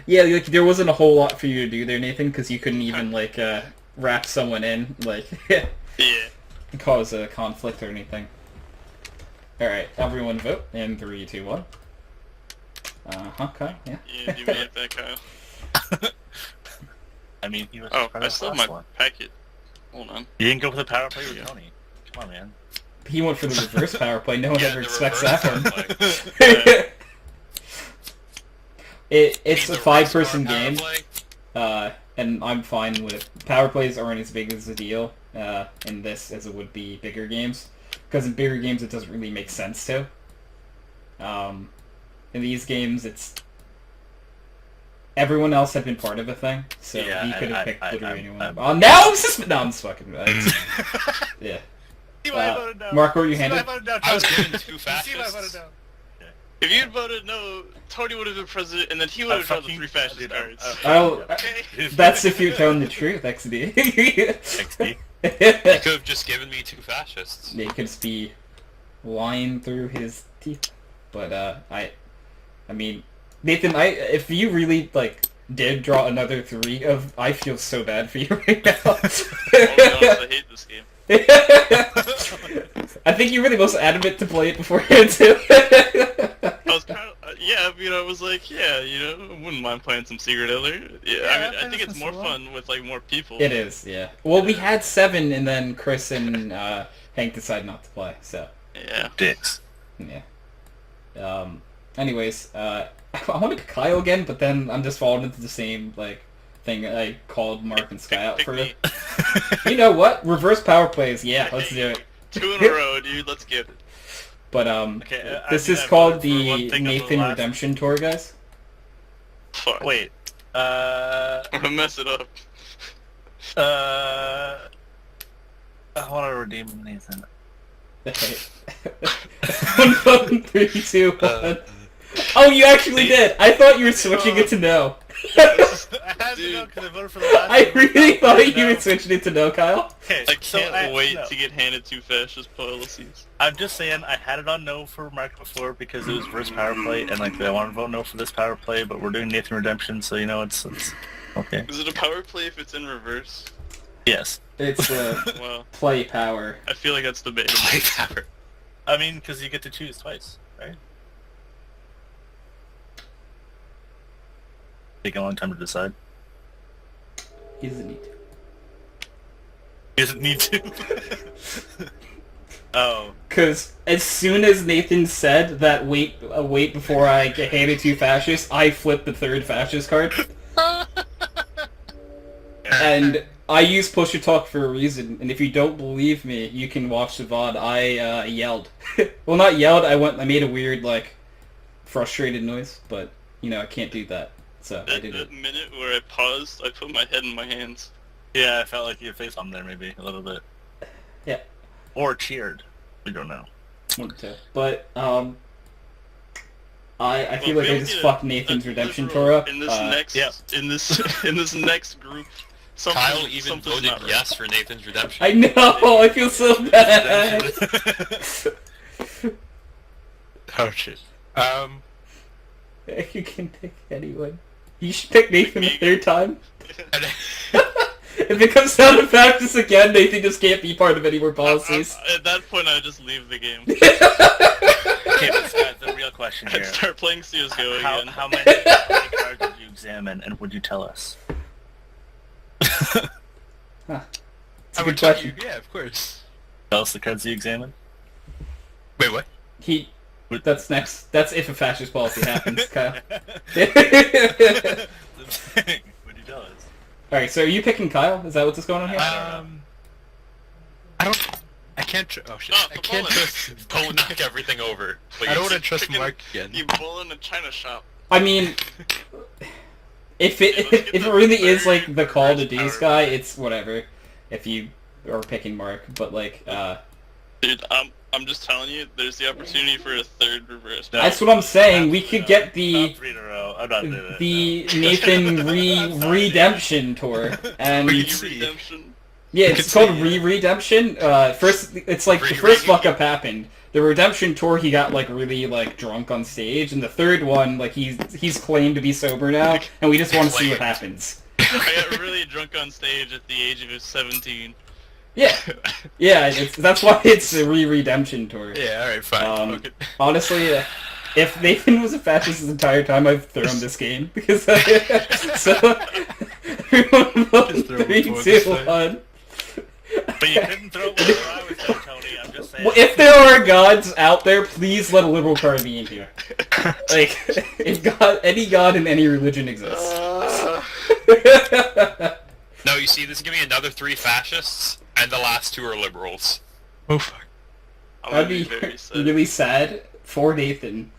Yeah, like, there wasn't a whole lot for you to do there, Nathan, because you couldn't even, like, wrap someone in, like, Yeah. cause a conflict or anything. Alright, everyone vote in 3, 2, 1. Okay, yeah. Yeah, do you like that, Kyle? I mean, he was Oh, part I of still the have last my one. packet. Hold on. You didn't go for the power play with Tony. Come on, man. He went for the reverse power play. No one Yeah, ever the expects reverse that one. power play. It's Mean a the 5-person race car power game, play? and I'm fine with power plays aren't as big as a deal in this as it would be bigger games, because in bigger games it doesn't really make sense to. In these games, it's everyone else had been part of a thing, so Yeah, he could have I- picked I- literally I'm- anyone. I'm- Now I'm just fucking. Yeah. See why I voted no. Mark, what were you See why I handed? voted no, I was Tony. given 2 You see why I voted fascists. no. If you'd voted no, Tony would have been president, and then he would have drawn the 3 fascist dude, cards. Oh, Okay. that's if you're telling the truth, XD. XD. He could have just given me 2 fascists. They could just be lying through his teeth. But I mean, Nathan, if you really did draw another 3 of, I feel so bad for you right now. I'll be honest, I hate this game. I think you were the most adamant to play it beforehand too. I was kind of, yeah, I was like, yeah, I wouldn't mind playing some Secret Hitler. Yeah, I mean, I think it's more fun with more people. It is, yeah. Well, we had 7, and then Chris and Hank decided not to play, so Yeah. Dicks. yeah. Anyways, I want to pick Kyle again, but then I'm just falling into the same thing I called Mark and Sky out Pick for. me. You know what? Reverse power plays. Yeah, let's do it. 2 in a row, dude. Let's get it. But Okay, this I is voted called for the one thing on the Nathan last- Redemption Tour, guys. Fuck. Wait. I'm gonna mess it up. I want to redeem Nathan. One, 3, 2, 1. Oh, you actually did! I thought you were switching it to no. I had to Dude. know because I voted for the last I one. really thought you No. were switching it to no, Kyle. Okay, I so can't wait no. to get handed 2 fascist policies. I'm just saying, I had it on no for Mark before because it was first power play, and I want to vote no for this power play, but we're doing Nathan Redemption, so it's okay. Is it a power play if it's in reverse? Yes. It's Well, play power. I feel like that's debatable. Play power. I mean, because you get to choose twice, right? Take a long time to decide. He doesn't need to. He doesn't need to. Oh. Because as soon as Nathan said that wait before I get handed 2 fascists, I flipped the 3rd fascist card. And I use push to talk for a reason, and if you don't believe me, you can watch the VOD. I yelled. Well, not yelled, I made a weird, frustrated noise, but, I can't do that. So I did it. That minute where I paused, I put my head in my hands. Yeah, I felt like your face on there maybe a little bit. Yeah. Or cheered. We don't know. But, I feel Well, like I we'll just get fucked a Nathan's Redemption liberal Tour up. in this yeah. in this next group. Kyle even something's voted not right. yes for Nathan's Redemption. I know, I feel so bad. Oh shit. You can pick anyone. You should pick Nathan the 3rd time. If it comes down to practice again, Nathan just can't be part of any more policies. At that point, I just leave the game. Okay, but Scott, the real question I'd here. start playing CSGO again. How many cards did you examine, and would you tell us? It's a I good would tell question. you, yeah, of course. Tell us the cards you examined? Wait, what? That's next. That's if a fascist policy happens, Kyle. Would you tell us? Alright, so are you picking Kyle? Is that what's going on here? I can't oh shit. Oh, I can't trust... Don't knock everything over. I don't want to trust Picking- Mark again. You bull in a china shop. I mean, if it really is the Call to Duties guy, it's whatever. If you are picking Mark, but Dude, I'm just telling you, there's the opportunity for a 3rd reverse. No. that's what I'm saying. We could get the Not 3 in a row. I'm not doing it. the Nathan Redemption Tour, and Redemption. yeah, it's called Redemption. First, it's the first fuck up happened. The Redemption Tour, he got really drunk on stage, and the 3rd one, he's claimed to be sober now, and we just want to see what happens. I got really drunk on stage at the age of 17. Yeah, that's why it's a redemption tour. Yeah, alright, fine. Okay. Honestly, if Nathan was a fascist this entire time, I've thrown this game because so everyone vote Just throw 3, him towards 2, the 1. But you couldn't throw it where I was at, Tony. I'm just saying. Well, if there are gods out there, please let a liberal card be in here. Like, if any god in any religion exists. No, you see, this is gonna be another 3 fascists, and the last 2 are liberals. Oh fuck. I'm That'd gonna be very sad. really sad for Nathan.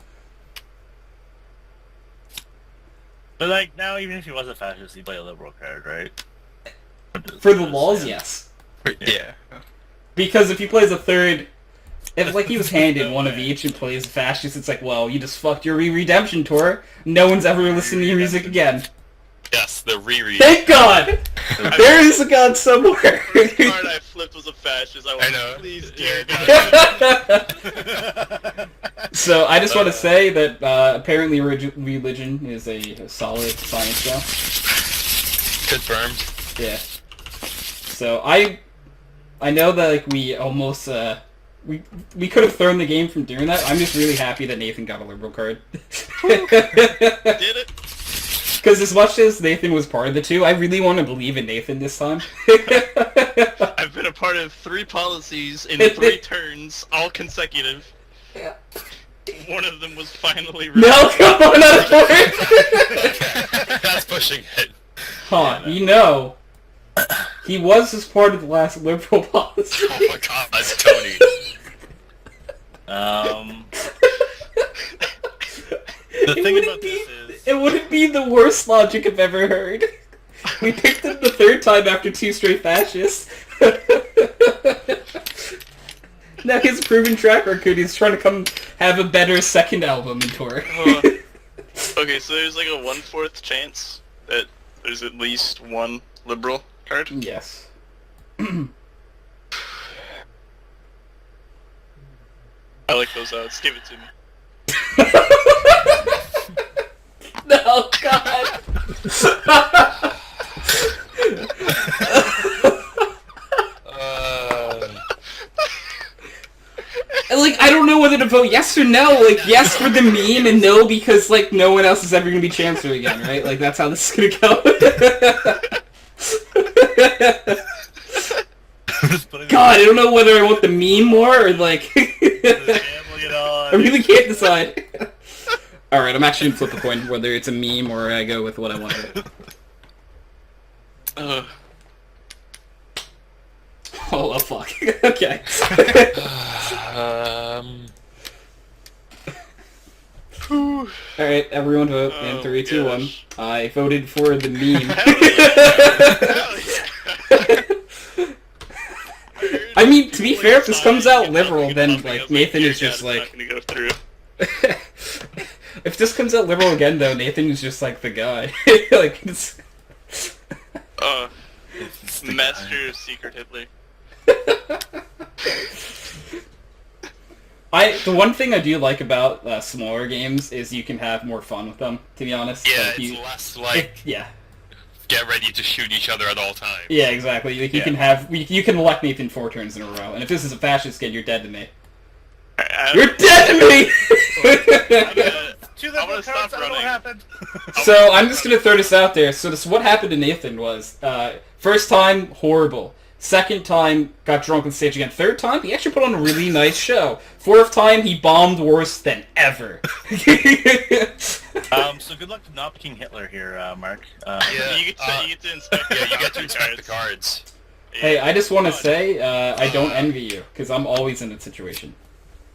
But like now, even if he was a fascist, he'd play a liberal card, right? For the laws, yes. Yeah. Because if he plays a third, if like he was handed one of each and plays fascist, it's like, well, you just fucked your redemption tour. No one's ever listened to your music again. Yes, the reread. Thank God! There is a god somewhere. The first card I flipped was a fascist. I went, know. please, Yeah, dear God. So I just want to say that apparently religion is a solid science show. Confirmed. Yeah. So I know that like we almost we could have thrown the game from doing that. I'm just really happy that Nathan got a liberal card. Did it? Because as much as Nathan was part of the 2, I really want to believe in Nathan this time. I've been a part of 3 policies in 3 turns, all consecutive. Yeah. One of them was finally No, come on, not a point! That's pushing it. Huh, you know, he was as part of the last liberal policy. Oh my god, that's Tony. The thing about this is... It wouldn't be the worst logic I've ever heard. We picked him the 3rd time after 2 straight fascists. Now his proven track record is trying to come have a better second album and tour. Okay, so there's like a 1/4 chance that there's at least one liberal card. Yes. I like those odds. Give it to me. No, God! Like, I don't know whether to vote yes or no. Like, yes for the meme and no because, like, no one else is ever going to be Chancellor again, right? Like, that's how this is going to go. God, I don't know whether I want the meme more or, like... I really can't decide. Alright, I'm actually going to flip a coin, whether it's a meme or I go with what I want to. Oh, well, fuck. Okay. Alright, everyone vote in 3, 2, 1. gosh. I voted for the meme. I mean, to be fair, if this comes out liberal, then, like, Nathan is just like... Not gonna go through. If this comes out liberal again, though, Nathan is just, like, the guy. Like, it's... Master of Secret Hitler. The one thing I do like about smaller games is you can have more fun with them, to be honest. Yeah, Like, it's less like, yeah. get ready to shoot each other at all times. Yeah, exactly. Like, you can have... You can elect Nathan 4 turns in a row, and if this is a fascist kid, you're dead to me. You're dead to me! Two I'm gonna stop cards, I don't know what running. happened. So, I'm just gonna throw this out there. So, what happened to Nathan was, first time, horrible. Second time, got drunk on stage again. Third time, he actually put on a really nice show. Fourth time, he bombed worse than ever. So good luck to not picking Hitler here, Mark. Yeah. You get to inspect. Yeah, you get to inspect the cards. Hey, I just want to say, I don't envy you, because I'm always in that situation.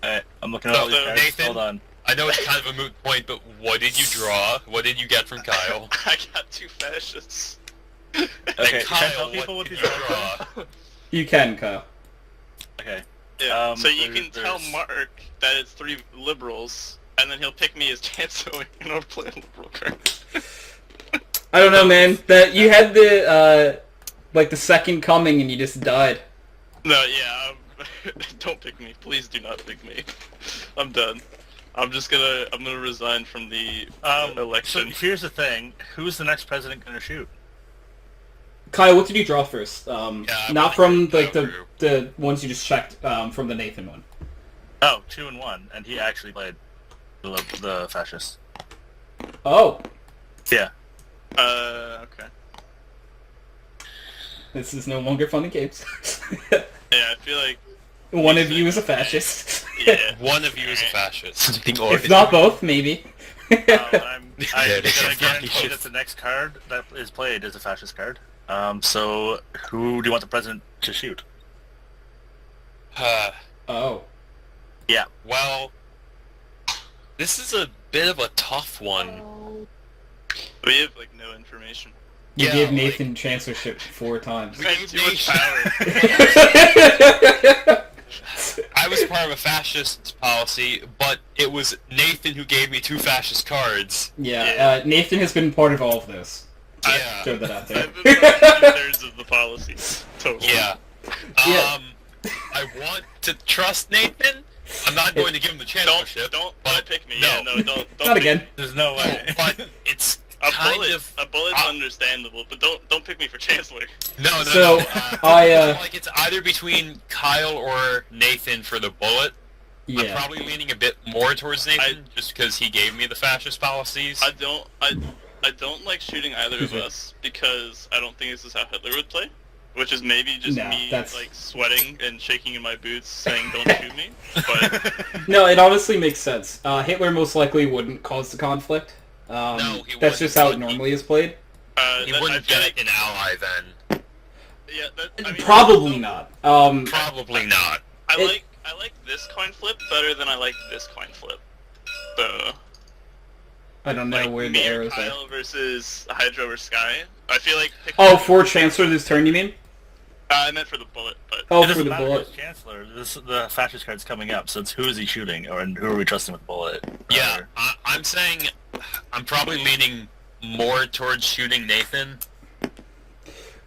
Alright, I'm looking at all these cards. Nathan, Hold on. I know it's kind of a moot point, but what did you draw? What did you get from Kyle? I got 2 fascists. Okay, And can I Kyle, tell people what what did these you are? draw? You can, Kyle. Okay. Yeah. So you there's- can tell there's- Mark that it's 3 liberals, and then he'll pick me as Chancellor, and I'll play a liberal card. I don't know, man. That you had the, like, the second coming and you just died. No, yeah. Don't pick me. Please do not pick me. I'm done. I'm gonna resign from the So election. here's the thing: who's the next president going to shoot? Kyle, what did you draw first? I Not wanna from go like through. the ones you just checked from the Nathan one. Oh, 2 and 1, and he actually played the fascist. Oh, Yeah. Okay. this is no longer fun and games. Yeah, I feel like One of you is a fascist. yeah. One of you is a fascist. If not both, maybe. I'm Yeah, they gonna should fucking guarantee shit. that the next card that is played is a fascist card. So who do you want the president to shoot? Oh. Well, this is a bit of a tough one. We have like no information. You Yeah, gave like- Nathan chancellorship 4 times. We have too much Nation. power. I was part of a fascist policy, but it was Nathan who gave me 2 fascist cards. Yeah, Nathan has been part of all of this. Yeah. Throw that out there. I've been part of 2/3 of the policies. Totally. Yeah. Yeah. I want to trust Nathan. I'm not going to give him the chancellorship. Don't but pick me. no. Yeah, no, don't Not pick again. There's no way. But it's A kind bullet, of a bullet's understandable, but don't pick me for chancellor. no. So, I I, feel like it's either between Kyle or Nathan for the bullet. I'm yeah. probably leaning a bit more towards Nathan just because he gave me the fascist policies. I don't like shooting either of us because I don't think this is how Hitler would play. Which is maybe just No, me that's- like sweating and shaking in my boots, saying "Don't shoot me." But No, it honestly makes sense. Hitler most likely wouldn't cause the conflict. No, he that's wouldn't, just how it but normally is played. He I wouldn't feel get like, an ally then. yeah, I mean, Probably not. Probably not. I like this coin flip better than I like this coin flip. So I don't know like where the me or arrows are. Kyle versus Hydro or Sky. I feel like Oh, for Chancellor this turn, you mean? I meant for the bullet, but Oh, It for doesn't the matter bullet. who's chancellor. The fascist card's coming up, so it's who is he shooting, and who are we trusting with bullet? Yeah, Or- I'm saying I'm probably leaning more towards shooting Nathan.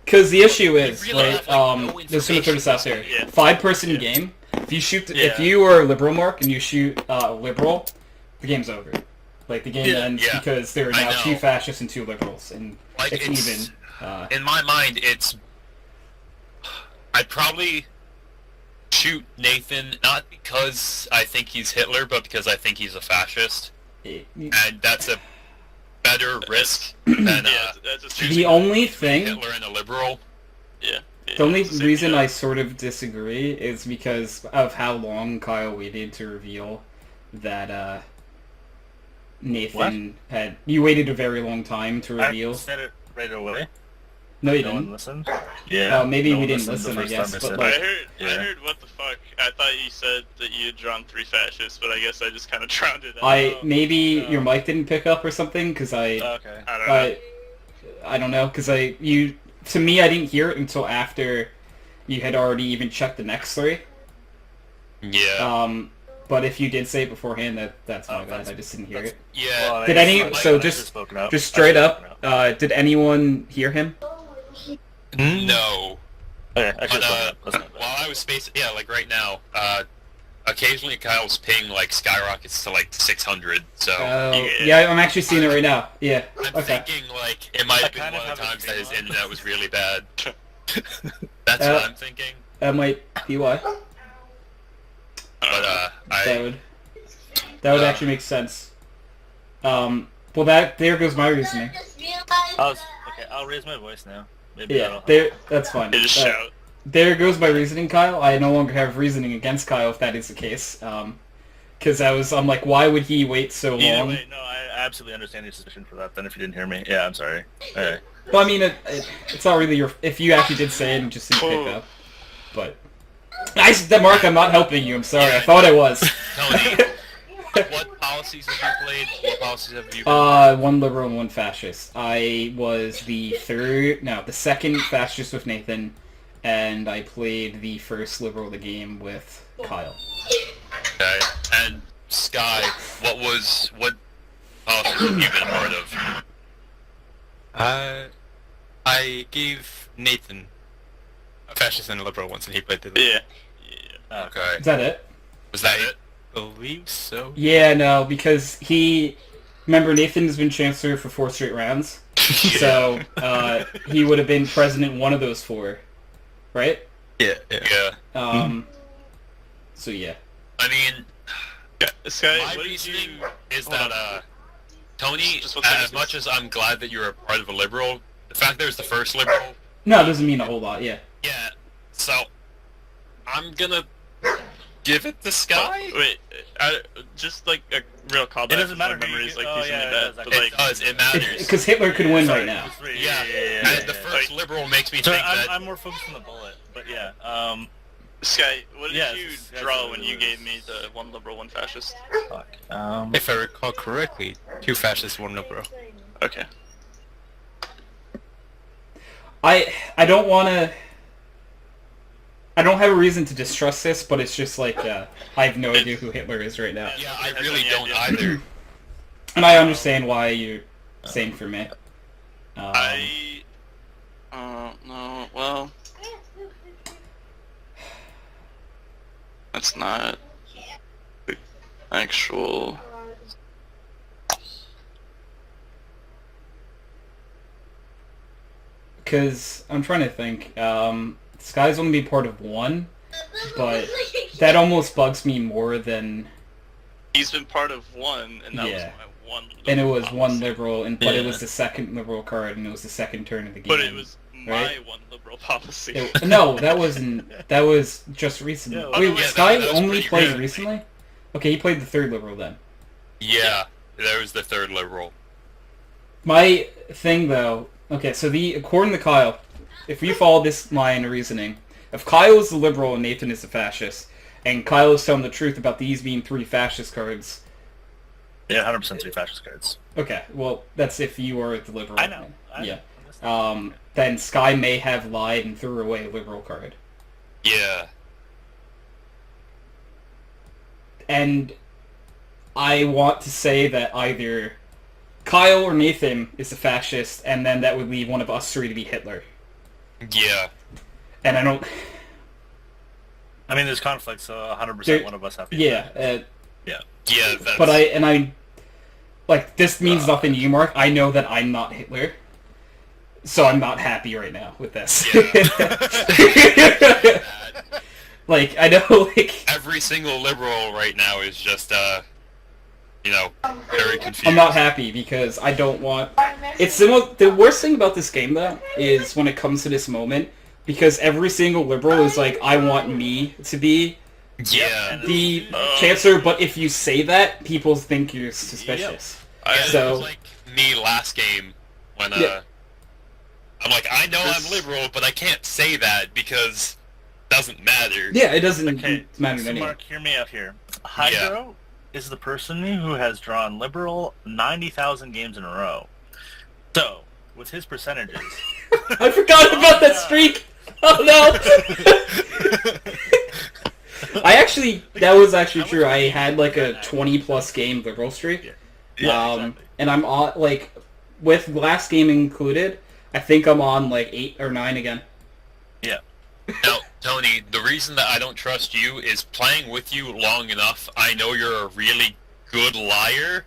Because the issue is, really right, have, like, no just gonna throw this out there. Yeah. 5-person Yeah. game. If you shoot, if Yeah. you are a liberal mark and you shoot liberal, the game's over. Like the game Yeah, ends yeah. because there are I now know. 2 fascists and 2 liberals, and Like it's it's even. in my mind, it's I'd probably shoot Nathan not because I think he's Hitler, but because I think he's a fascist, and that's a better risk than yeah, that's just The only thing, Hitler and a liberal. yeah. the only it's the same reason deal. I sort of disagree is because of how long Kyle waited to reveal that Nathan had. You waited a very long time to I reveal. said it right away. No, you No one didn't. listened. Yeah. Maybe no we one didn't listened the listen, I first guess, time but, I I said like- it. heard, Yeah. I heard what the fuck. I thought you said that you had drawn 3 fascists, but I guess I just kind of drowned it out. Maybe your no. mic didn't pick up or something because Okay. I don't know. I don't know because to me I didn't hear it until after you had already even checked the next 3. Yeah, But if you did say it beforehand, that's my Oh, bad. that's- I just didn't hear that's- it. yeah. Well, Did I- any- I- so I just- spoken up. Just I straight spoken up, did anyone hear him? No. Okay, I should But, have spoken up. while I was spacing, yeah, like right now, occasionally Kyle's ping like skyrockets to like 600. So Yeah, I'm actually seeing it right now. Yeah. I'm Okay. thinking like it might I have been kind of one of the have a times that his dream on. internet was really bad. That's Uh, what I'm thinking. That might be why. But That would actually make sense. Well, there goes my reasoning. I'll raise my voice now. Maybe Yeah, that's fine. You just shout. There goes my reasoning, Kyle. I no longer have reasoning against Kyle if that is the case. Because I'm like, why would he wait so Either long? way, no, I absolutely understand your suspicion for that. Then, if you didn't hear me, yeah, I'm sorry. Alright. Well, I mean, it's not really your. If you actually did say it and just didn't pick Oh. up, but Mark, I'm not helping you. I'm sorry. I thought I was. Tony, what policies have you played? What policies have you played? 1 liberal and 1 fascist. I was the second fascist with Nathan, and I played the first liberal of the game with Kyle. Okay. And Sky, what policies have you been a part of? I gave Nathan a fascist and a liberal once, and he played the Yeah. Okay. Is that it? Was that it? believe so. Yeah, no, because remember Nathan's been Chancellor for 4 straight rounds, So he would have been president one of those four, right? Yeah. Yeah. So yeah. I mean, Sky, my what did reasoning you... is Hold that on. Tony, Just 1 second, as much as I'm glad that you're a part of a liberal, the fact that it was the first liberal, No, it doesn't mean a whole lot. Yeah. yeah. So I'm gonna give it to Sky. Wait, just like a real callback. It doesn't matter My who you memory's get- like oh, decent yeah, and it bad, does but actually. like It does. It matters. Because Hitler could win right now. Yeah. And the first liberal makes me So think that. I'm more focused on the bullet, but yeah. Sky, what did Yeah, you it's- that's draw what when it you is. gave me the one liberal, one fascist? Fuck. If I recall correctly, 2 fascists, 1 liberal. Okay. I don't want to. I don't have a reason to distrust this, but it's just like I have no idea who Hitler is right now, Yeah, I really any don't idea. either. and I understand why you're saying for me. No, well... That's not... actual... Because I'm trying to think. Sky's only be part of one, but that almost bugs me more than. He's been part of one, and that Yeah. was my one liberal And it was one policy. liberal, but it Yeah. was the second liberal card, and it was the second turn of the game. But it was my right? one liberal policy. No, that wasn't. That was just recently. Yeah, Wait, yeah, Sky that was only pretty played good. recently? Okay, he played the third liberal then. Yeah, there was the third liberal. My thing though, okay, so according to Kyle, if we follow this line of reasoning, if Kyle is the liberal and Nathan is the fascist, and Kyle is telling the truth about these being 3 fascist cards, Yeah, 100% 3 fascist cards. okay, well, that's if you are the liberal. I know. Yeah. Then Sky may have lied and threw away a liberal card. Yeah. And I want to say that either Kyle or Nathan is a fascist, and then that would leave one of us 3 to be Hitler. Yeah. And I don't... I mean, there's conflict, so 100% There- one of us have to. Yeah, Yeah, that's... but like, this means nothing to you, Mark. I know that I'm not Hitler. So I'm not happy right now with this. Yeah. Like, I know, like... Every single liberal right now is just, very confused. I'm not happy because I don't want... It's the worst thing about this game, though, is when it comes to this moment, because every single liberal is like, I want me to be Yeah. the chancellor, but if you say that, people think you're suspicious. Yeah, So- it was like me last game when, Yeah. I'm like, I know I'm liberal, but I can't say that because it doesn't matter. Yeah, it doesn't Okay, matter to so anyone. Mark, hear me out here. Hydro is the person who has drawn liberal 90,000 games in a row. So, with his percentages... I forgot about that streak! Oh no! That was actually true. I had like a 20 plus game liberal streak. Yeah, exactly. And I'm on, like, with last game included, I think I'm on like 8 or 9 again. Yeah. Now, Tony, the reason that I don't trust you is playing with you long enough, I know you're a really good liar.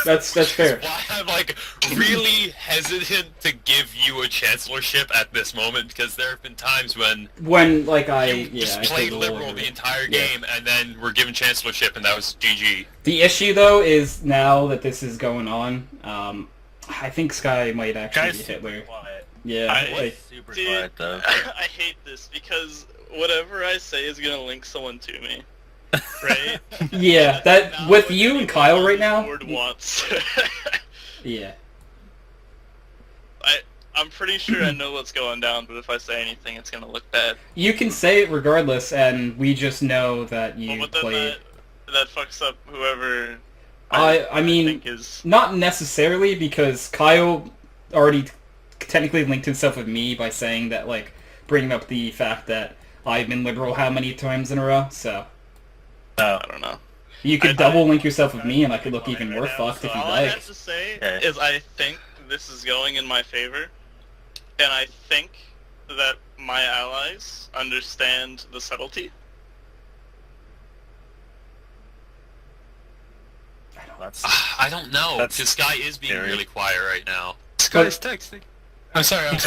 That's fair. Why I'm like really hesitant to give you a chancellorship at this moment because there have been times when When like you I just I played played the liberal Warrior. the entire Yeah. game and then we're given chancellorship and that was GG. The issue though is now that this is going on, I think Sky might actually Guy's be super Hitler. quiet. Yeah, like, Super Dude, quiet, though. I hate this because whatever I say is gonna link someone to me, right? yeah. That Not with what you and anyone Kyle on right this now. board wants. Yeah. I'm pretty sure I know what's going down, but if I say anything, it's gonna look bad. You can say it regardless, and we just know that you Well, but then played. that fucks up whoever. I mean, think is not necessarily, because Kyle already technically linked himself with me by saying that, like, bringing up the fact that I've been liberal how many times in a row, so... No. I don't know. You could I- double link yourself with me, and I could look even Right more now, fucked so if you All I like. have to say Okay. is I think this is going in my favor, and I think that my allies understand the subtlety. That's... I don't know That's because Sky is being scary. really quiet right now. Sky's texting. I'm sorry. But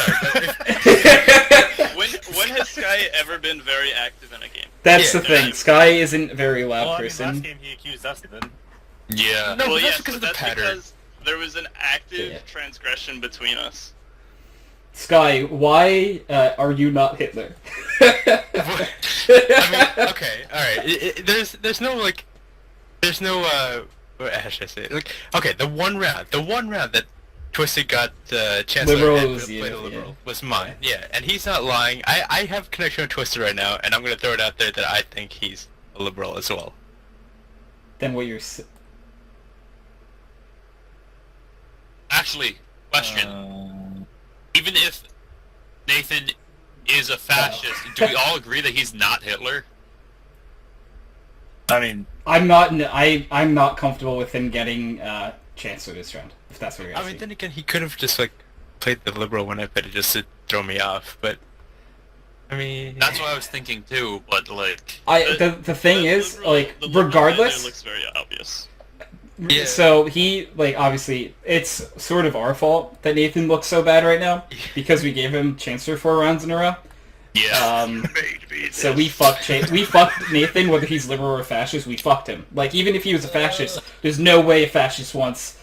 When has Sky ever been very active in a game? That's Yeah, the thing. Sky isn't a very loud Well, person. last game he accused us then. Yeah. No, well, but that's yes, because of but the that's pattern. because there was an active Yeah. transgression between us. Sky, why are you not Hitler? I mean, okay, all right. There's no what should I say? Like, okay, the one round that Twisted got Chancellor Liberal and was played you, a liberal yeah. was mine. Yeah, and he's not lying. I have connection with Twisted right now, and I'm gonna throw it out there that I think he's a liberal as well. Then what you're... Actually, question. Even if Nathan is a fascist, do we all agree that he's not Hitler? I mean, I'm not comfortable with him getting Chancellor this round, if that's what you're I asking. mean, then again, he could have just like played the liberal one up, but just to throw me off. But I mean, That's what I was thinking too, but like... The thing is, liberal- like, the liberal regardless... Hitler looks very obvious. Yeah. So he, like, obviously, it's sort of our fault that Nathan looks so bad right now, because we gave him Chancellor 4 rounds in a row. Yeah. So we fucked Nathan, whether he's liberal or fascist, we fucked him. Like, even if he was a fascist, there's no way a fascist wants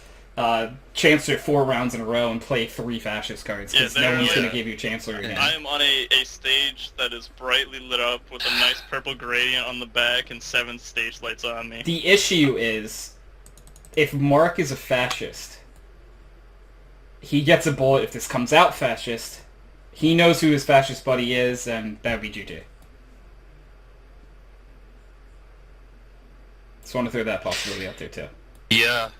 Chancellor 4 rounds in a row and play 3 fascist cards, because Yeah, no they're- one's going yeah. to give you Chancellor again. I am on a stage that is brightly lit up with a nice purple gradient on the back and 7 stage lights on me. The issue is, if Mark is a fascist, he gets a bullet if this comes out fascist. He knows who his fascist buddy is, and that would be GG. Just want to throw that possibility out there, too. Yeah.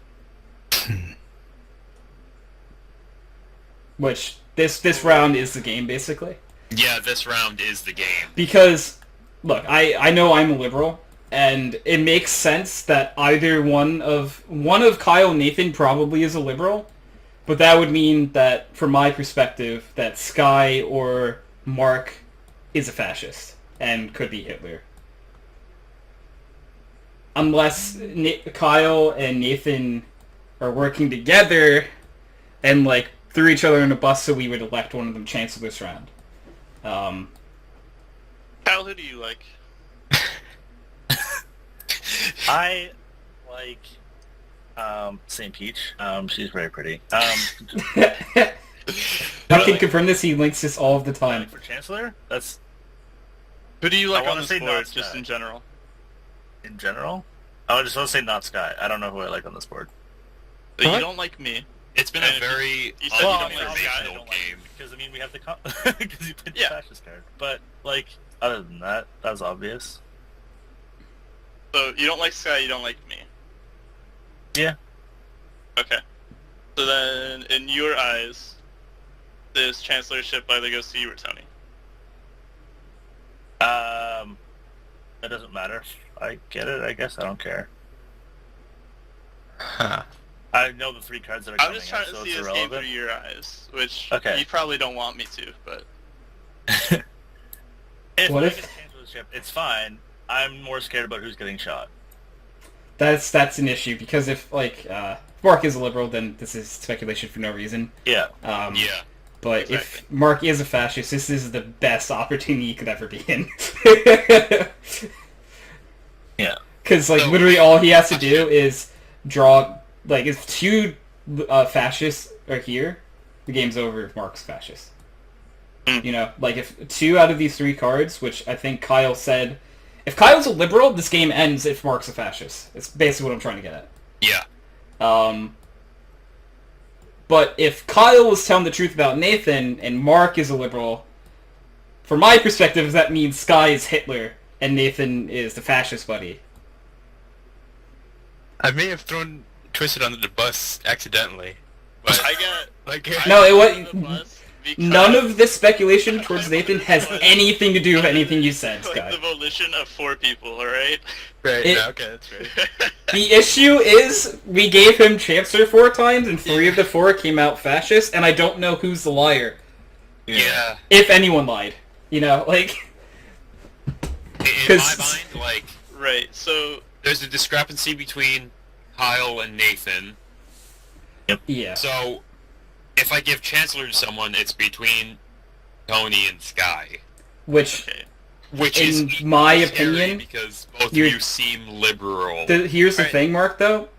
Which, this round is the game, basically. Yeah, this round is the game. Because, look, I know I'm a liberal, and it makes sense that either one of Kyle and Nathan probably is a liberal, but that would mean that, from my perspective, that Sky or Mark is a fascist and could be Hitler. Unless Kyle and Nathan are working together and, like, threw each other in a bus so we would elect one of them Chancellor this round. Kyle, who do you like? I like St. Peach. She's very pretty. I can confirm this, he links this all of the time. For Chancellor, that's Who do you like I on wanna this say board, not just Sky. in general? in general. I just want to say not Sky. I don't know who I like on this board. But What? you don't like me. It's been And a very you said you don't like unconventional Sky, game. Because I mean we have the because you played the Yeah. fascist card. But like other than that, that was obvious. So you don't like Sky, you don't like me. Yeah. Okay. So then, in your eyes, this chancellorship either goes to you or Tony. It doesn't matter. I get it. I guess I don't care. Huh. I know the 3 cards that are I'm coming just trying up, to so see it's this game irrelevant. through your eyes, which Okay. you probably don't want me to, but... If What I if- get chancellorship, it's fine. I'm more scared about who's getting shot. That's an issue, because if, like, Mark is a liberal, then this is speculation for no reason. Yeah. Yeah. But if Exactly. Mark is a fascist, this is the best opportunity you could ever be in. Yeah. Because, like, So- literally all he has to do is draw, like, if 2 fascists are here, the game's over if Mark's fascist. You know, like, if 2 out of these 3 cards, which I think Kyle said, if Kyle's a liberal, this game ends if Mark's a fascist. That's basically what I'm trying to get at. Yeah. But if Kyle was telling the truth about Nathan and Mark is a liberal, from my perspective, that means Sky is Hitler and Nathan is the fascist buddy. I may have thrown Twisted under the bus accidentally, but I got... like No, it I got was the bus because- none of this speculation towards Nathan has anything to do with anything you said, like Sky. the volition of 4 people, alright? right. it- No, okay, that's right. The issue is we gave him Chancellor 4 times and 3 of the 4 came out fascist, and I don't know who's the liar. Yeah. If anyone lied. You know, like... In my 'Cause- mind, like, Right, so... there's a discrepancy between Kyle and Nathan. Yeah. So, if I give Chancellor to someone, it's between Tony and Sky. Which, Okay. Which in is my scary opinion, because both of you're- you seem liberal. here's the Alright. thing, Mark, though.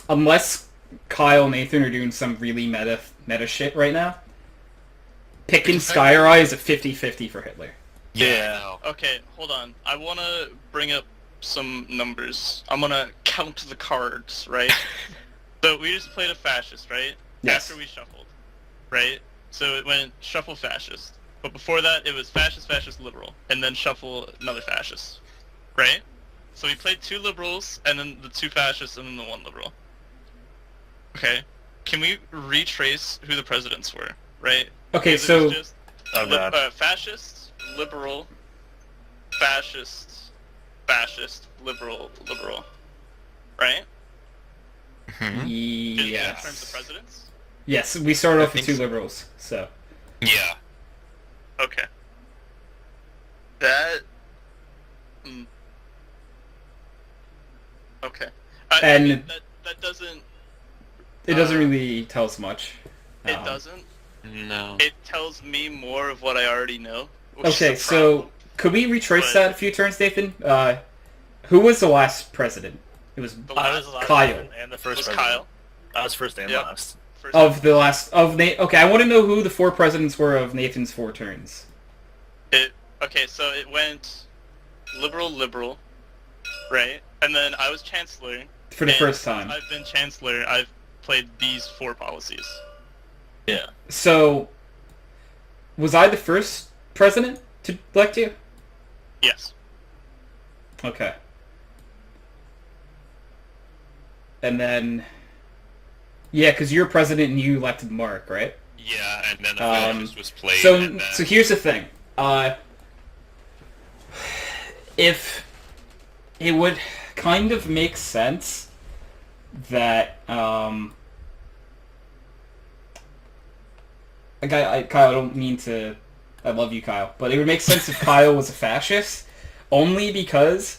Unless Kyle and Nathan are doing some really meta shit right now, picking Skyrai is a 50-50 for Hitler. Yeah. I know. Okay, hold on. I want to bring up some numbers. I'm going to count the cards, right? So we just played a fascist, right? Yes. After we shuffled, right? So it went shuffle fascist. But before that, it was fascist, fascist, liberal. And then shuffle another fascist, right? So we played 2 liberals, and then the 2 fascists, and then the 1 liberal. Okay. Can we retrace who the presidents were, right? Okay, Because it was so just Oh god. fascist, liberal, fascist, fascist, liberal, liberal, right? Mhm. In terms of yes, presidents. yes, we started off with think 2 so. liberals, so Yeah. Okay. That. Mm. Okay. I And- mean, that doesn't. it doesn't really tell us much. It Um, doesn't. No. It tells me more of what I already know. Which is Okay, a so problem. could we retrace But- that a few turns, Nathan? Who was the last president? It was The I last was the last Kyle. one and the first was president. Kyle. I was first and Yep. last. First of the last of Nate. Okay, I want to know who the 4 presidents were of Nathan's 4 turns. Okay, so it went liberal, liberal, right? And then I was chancellor. For the and first since time. I've been chancellor. I've played these 4 policies. Yeah. So, was I the first president to elect you? Yes. Okay. And then, yeah, because you're president and you elected Mark, right? Yeah, and then the Um, fascist was played. So, and then... so here's the thing. If it would kind of make sense that Kyle, I don't mean to. I love you, Kyle, but it would make sense if Kyle was a fascist, only because.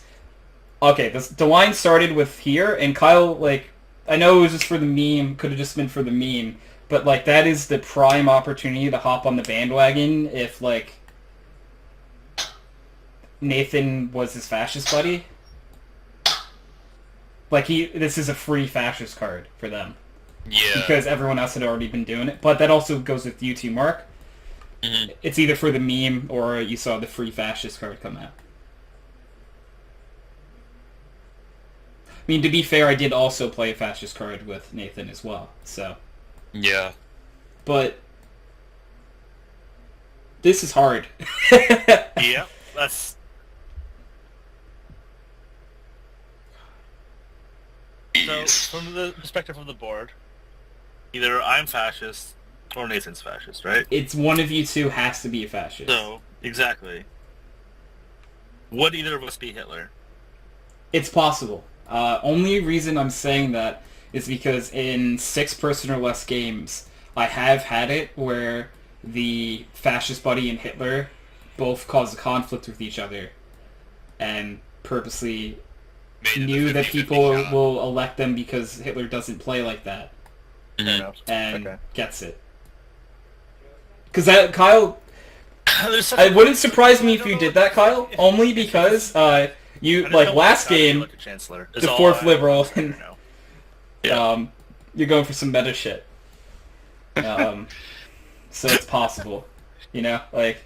Okay, the line started with here, and Kyle, like, I know it was just for the meme, could have just been for the meme, but, like, that is the prime opportunity to hop on the bandwagon if, like, Nathan was his fascist buddy. Like, this is a free fascist card for them. Yeah. Because everyone else had already been doing it. But that also goes with you too, Mark. Mhm. It's either for the meme or you saw the free fascist card come out. I mean, to be fair, I did also play a fascist card with Nathan as well, so... Yeah. But... this is hard. Yeah. That's so from the perspective of the board, either I'm fascist or Nathan's fascist, right? It's one of you two has to be a fascist. So exactly. Would either of us be Hitler? It's possible. Only reason I'm saying that is because in 6-person or less games, I have had it where the fascist buddy and Hitler both cause a conflict with each other and purposely Made it a knew that 50-50 people shot. will elect them because Hitler doesn't play like that Fair Mhm. enough. and Okay. gets it. Because Kyle, There's such it a- wouldn't surprise me I if don't you know did what- that, Kyle, only because you, I just like don't last how to game, elect a chancellor. Is the all fourth I- liberal, I don't know. Yeah. you're going for some meta shit. So it's possible. You know, like,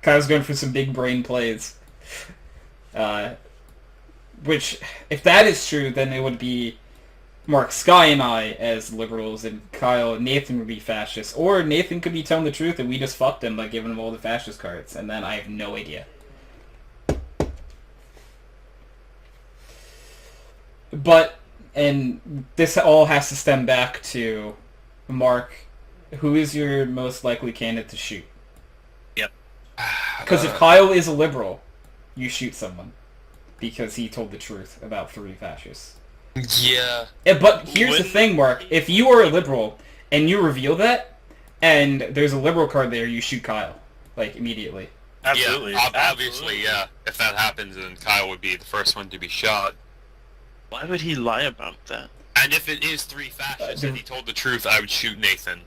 Kyle's going for some big brain plays. Which, if that is true, then it would be Mark, Sky, and I as liberals, and Kyle and Nathan would be fascists. Or Nathan could be telling the truth and we just fucked him by giving him all the fascist cards, and then I have no idea. But, and this all has to stem back to Mark, who is your most likely candidate to shoot? Because if Kyle is a liberal, you shoot someone. Because he told the truth about 3 fascists. Yeah. But here's the When- thing, Mark. If you are a liberal, and you reveal that, and there's a liberal card there, you shoot Kyle. Like, immediately. Absolutely. Yeah, obviously, Absolutely. yeah. If that happens, then Kyle would be the first one to be shot. Why would he lie about that? And if it is 3 fascists and he told the truth, I would shoot Nathan.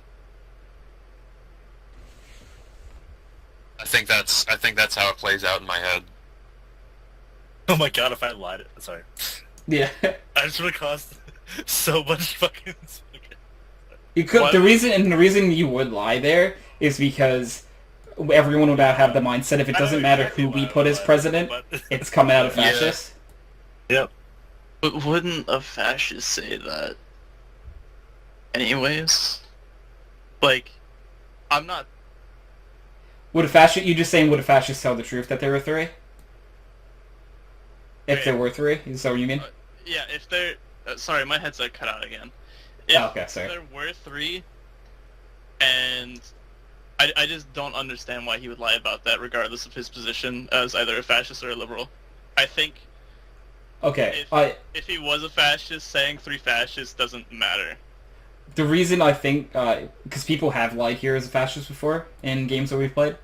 I think that's how it plays out in my head. Oh my god, if I lied it. Sorry. Yeah. I just would have caused so much fucking... You could. What? The reason you would lie there is because everyone would have the mindset if it I know doesn't matter exactly who why we I put as lied, president, but- it's coming out of Yeah. fascist. Yep. But wouldn't a fascist say that? Anyways? Like, I'm not... Would a fascist? You just saying would a fascist tell the truth that there were three? If Wait. there were three, is that what you mean? Yeah, if there... sorry, my headset cut out again. If Oh, okay, sorry. there were three, and I just don't understand why he would lie about that, regardless of his position as either a fascist or a liberal. I think Okay, if he was a fascist, saying three fascists doesn't matter. the reason I think because people have lied here as a fascist before in games that we've played,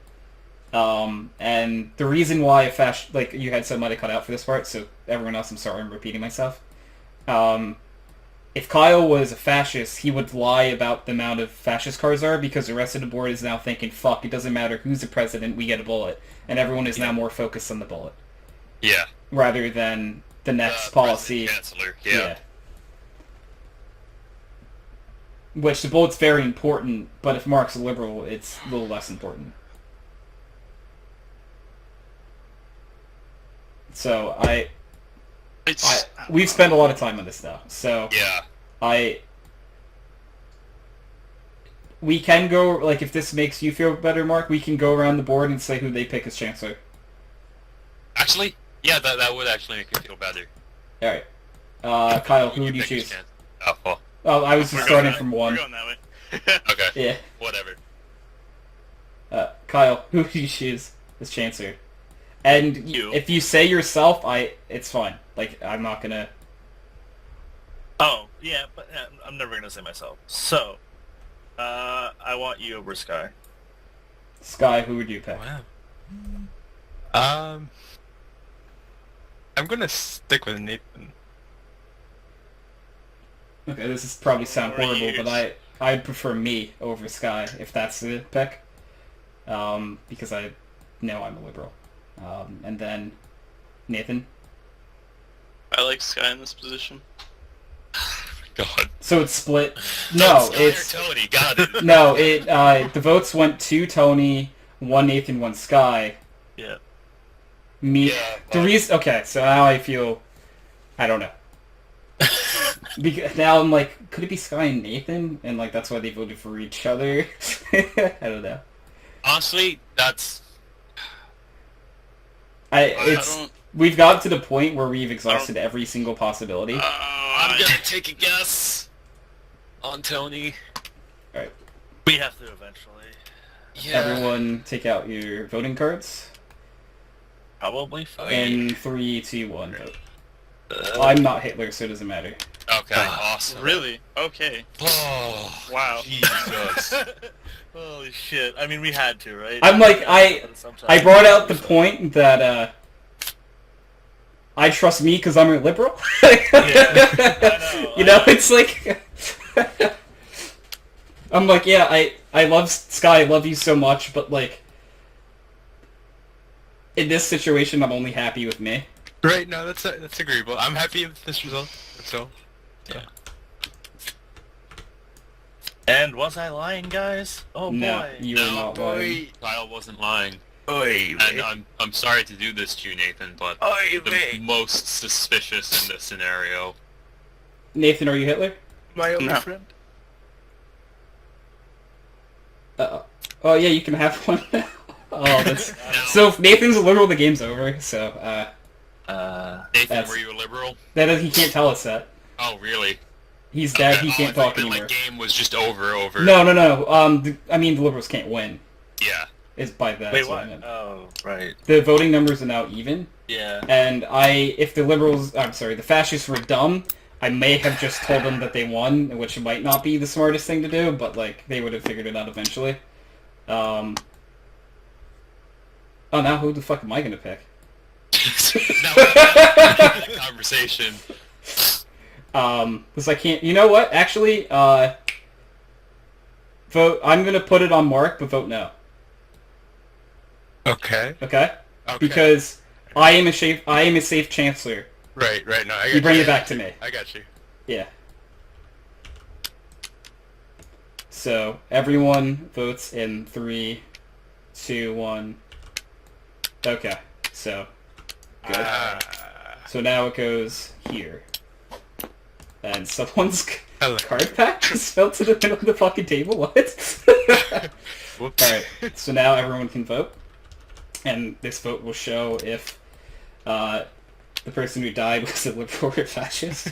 and the reason why a fascist, like you had somebody cut out for this part, so everyone else, I'm sorry, I'm repeating myself. If Kyle was a fascist, he would lie about the amount of fascist cards are because the rest of the board is now thinking, fuck, it doesn't matter who's the president, we get a bullet. And everyone is now more focused on the bullet. Yeah. Rather than the next President policy. Chancellor. Yeah. Which the bullet's very important, but if Mark's a liberal, it's a little less important. So we've spent a lot of time on this now, so Yeah. we can go, like, if this makes you feel better, Mark, we can go around the board and say who they pick as chancellor. Actually, yeah, that would actually make me feel better. Alright. Kyle, who would you pick his choose? chance. Oh, well, Oh, I was just We're starting going from that- one. We're going that way. okay, Yeah. whatever. Kyle, who would you choose as chancellor? And You. if you say yourself, it's fine. Like, I'm not gonna... Oh, yeah, but I'm never gonna say myself. So, I want you over Sky. Sky, who would you pick? Wow. I'm gonna stick with Nathan. Okay, this is probably sound Or horrible, yours. but I'd prefer me over Sky, if that's the pick. Because I know I'm a liberal. And then, Nathan. I like Sky in this position. God. So it's split. No, Sky or it's... Tony. Got it. No, the votes went to Tony, one Nathan, one Sky. Yeah. Me. Yeah, The reason. Okay, so now I feel. I don't know. Because now I'm like, could it be Sky and Nathan? And like that's why they voted for each other. I don't know. Honestly, that's don't- We've got to the point where we've exhausted every single possibility. I'm gonna take a guess on Tony. We have to eventually. Yeah. Everyone, take out your voting cards. Probably fine. And 3, 2, 1 vote. I'm not Hitler, so it doesn't matter. Okay, awesome. Really? Okay. Oh, Wow. Jesus. Holy shit. I mean, we had to, right? I'm like, I Sometimes. brought out the point that I trust me because I'm a liberal. I know, You know, it's like I'm like, yeah, I love Sky, I love you so much, but like in this situation, I'm only happy with me. Right, no, that's agreeable. I'm happy with this result. So, yeah. And was I lying, guys? Oh No, boy. you are not lying. Kyle wasn't lying. Oy, And I'm sorry to do this to you, Nathan, but Oy, the most suspicious in this scenario. Nathan, are you Hitler? My only No. friend. Oh yeah, you can have one. Oh, that's Now, so. If Nathan's a liberal, the game's over. So Nathan, that's- were you a liberal? he can't tell us that. Oh, really? He's dead. Okay, He can't I thought talk you meant, anymore. Like, game was just over. No. I mean, the liberals can't win. Yeah. Is by that. Wait, that's I what? meant. Oh, right. The voting numbers are now even, Yeah. and if the the fascists were dumb, I may have just told them that they won, which might not be the smartest thing to do, but like they would have figured it out eventually. Oh, now who the fuck am I gonna pick? Now we're having a conversation. Because I can't. You know what? Actually, vote. I'm gonna put it on Mark, but vote no. Okay. Okay? Okay. Because I am a safe chancellor. Right. No, I got You bring it back to me. I got you. Yeah. So everyone votes in 3, 2, 1. Okay. So good. So now it goes here. And someone's Hello. card pack just fell to the middle of the fucking table. What? Whoops. Alright, so now everyone can vote. And this vote will show if the person who died was a liberal or fascist.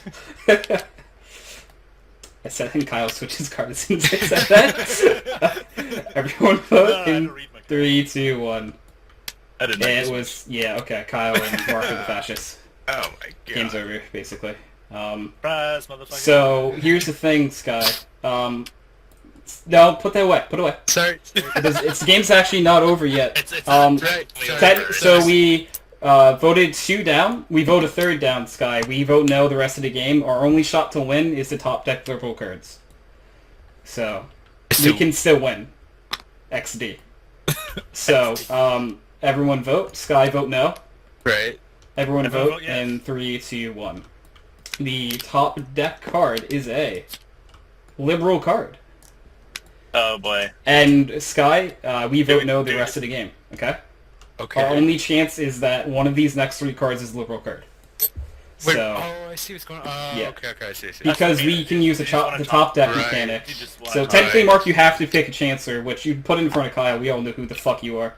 I think Kyle switches cards as soon as I said that. Everyone vote in 3, 2, 1. I didn't And it was, yeah, okay, Kyle and Mark are the fascists. Oh my god. Game's over, basically. Surprise, motherfucker. So, here's the thing, Sky. No, put that away. Put it away. Sorry. The game's actually not over yet. It's Right. So we voted 2 down. We vote a 3rd down, Sky. We vote no the rest of the game. Our only shot to win is the top deck liberal cards. So, we can still win. XD. So, everyone vote. Sky, vote no. Right. Everyone Everyone vote vote yes. in 3, 2, 1. The top deck card is a liberal card. Oh boy. And Sky, we vote no the rest of the game. Okay? Okay. Our only chance is that one of these next 3 cards is liberal card. Wait, So, oh, I see what's going on. Oh, yeah. okay, I see. because we can use the top deck Right. mechanic. You just want So to- technically, Mark, you have to pick a Chancellor, which you put in front of Kyle. We all know who the fuck you are.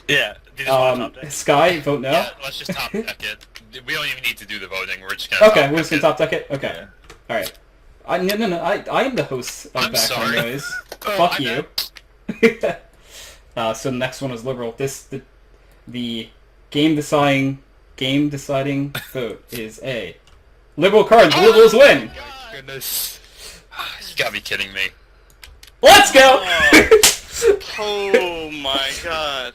Yeah. You just want top deck. Sky, vote no. Yeah, let's just top deck it. We don't even need to do the voting. We're just gonna. Okay, top we're just deck gonna it. top deck it. Okay, Yeah. all right. No. I am the host of I'm Background sorry. Noise. Oh, Fuck I you. So the next one is liberal. The game deciding vote is a liberal card. The liberals win. Goodness. You gotta be kidding me. Let's go. Oh my god.